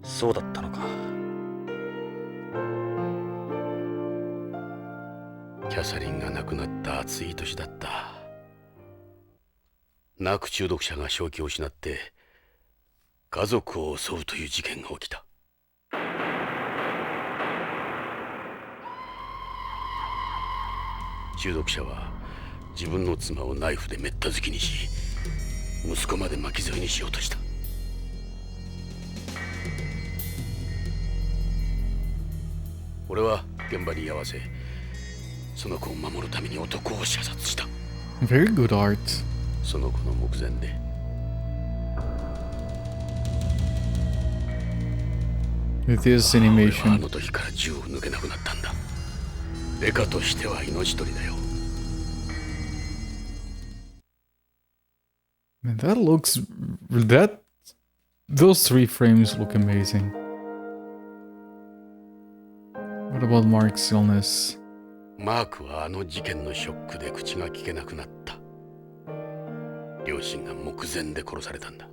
そうだったのか。キャサリンが亡くなった暑い年だった。ナーク中毒者が正気を失って家族を襲うという事件が起きた。中毒者は自分の妻をナイフでめった突きにし、息子まで巻き添えにしようとした。俺は現場に居合わせ、その子を守るために男を射殺した。Very good art. その子の目前で。With this animation. 俺はあの時から銃を抜けなくなったんだ。デカとしては命取りだよ。Man, those three frames look amazing. What about Mark's illness? マークはあの事件のショックで口が聞けなくなった。両親が目前で殺されたんだ。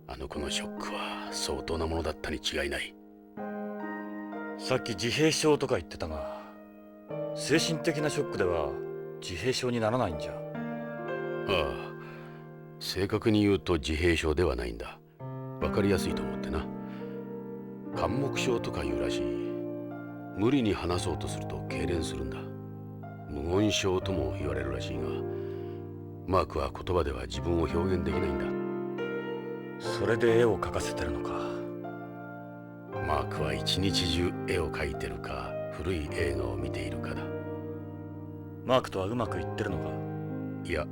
あの子のショックは相当なものだったに違いない。さっき自閉症とか言ってたが、精神的なショックでは自閉症にならないんじゃ。ああ、正確に言うと自閉症ではないんだ。わかりやすいと思ってな。緘黙症とかいうらしい。無理に話そうとすると痙攣するんだ。無言症とも言われるらしいが、マークは言葉では自分を表現できないんだ。それで絵を描かせてるのか。マークは一日中絵を描いてるか古い映画を見ているかだ。マークとはうまくいってるのか。いや、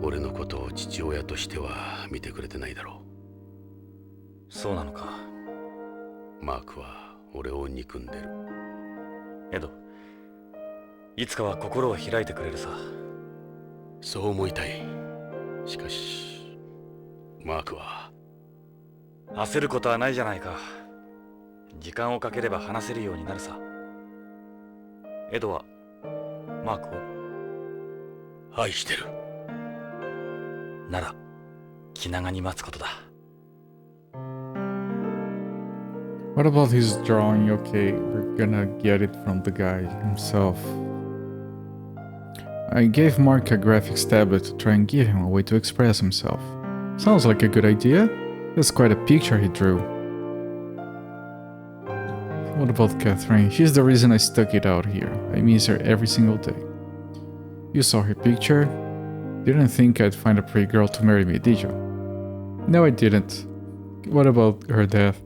俺のことを父親としては見てくれてないだろう。そうなのか。マークは俺を憎んでる。エド、いつかは心を開いてくれるさ。そう思いたい。しかしマークは。焦ることはないじゃないか。時間をかければ話せるようになるさ。エドはマークを愛してる。なら気長に待つことだ。 What about his drawing? Okay, we're gonna get it from the guy himself. I gave Mark a graphics tablet to try and give him a way to express himself. Sounds like a good idea. That's quite a picture he drew. What about Catherine? She's the reason I stuck it out here. I miss her every single day. You saw her picture? Didn't think I'd find a pretty girl to marry me, did you? No, I didn't. What about her death?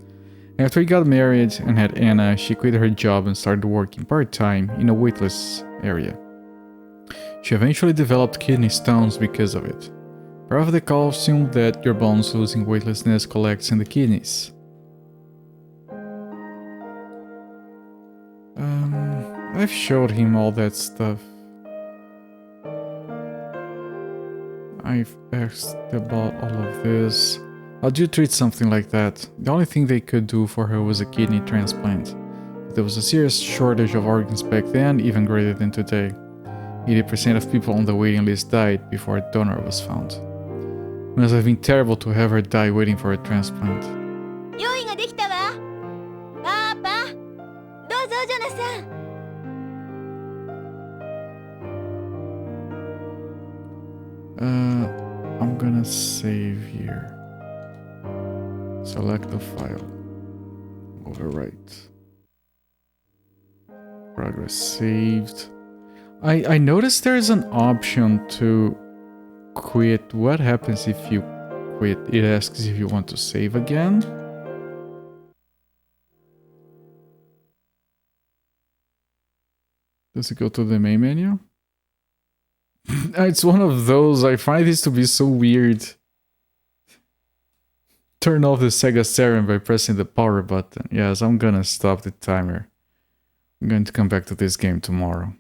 After we got married and had Anna, she quit her job and started working part-time in a weightless area. She eventually developed kidney stones because of it. Part of the calcium that your bones losing weightlessness collects in the kidneys. I've showed him all that stuff. I've asked about all of this. How'd you treat something like that? The only thing they could do for her was a kidney transplant. There was a serious shortage of organs back then, even greater than today. 80% of people on the waiting list died before a donor was found. It must have been terrible to have her die waiting for a transplant. 用意ができたわ。パパ、どうぞジョナサン。I'm gonna save here. Select the file. Overwrite. Progress saved. I noticed there is an option to quit. What happens if you quit? It asks if you want to save again. Does it go to the main menu? It's one of those. I find this to be so weird. Turn off the Sega Saturn by pressing the power button. Yes, I'm gonna stop the timer. I'm going to come back to this game tomorrow.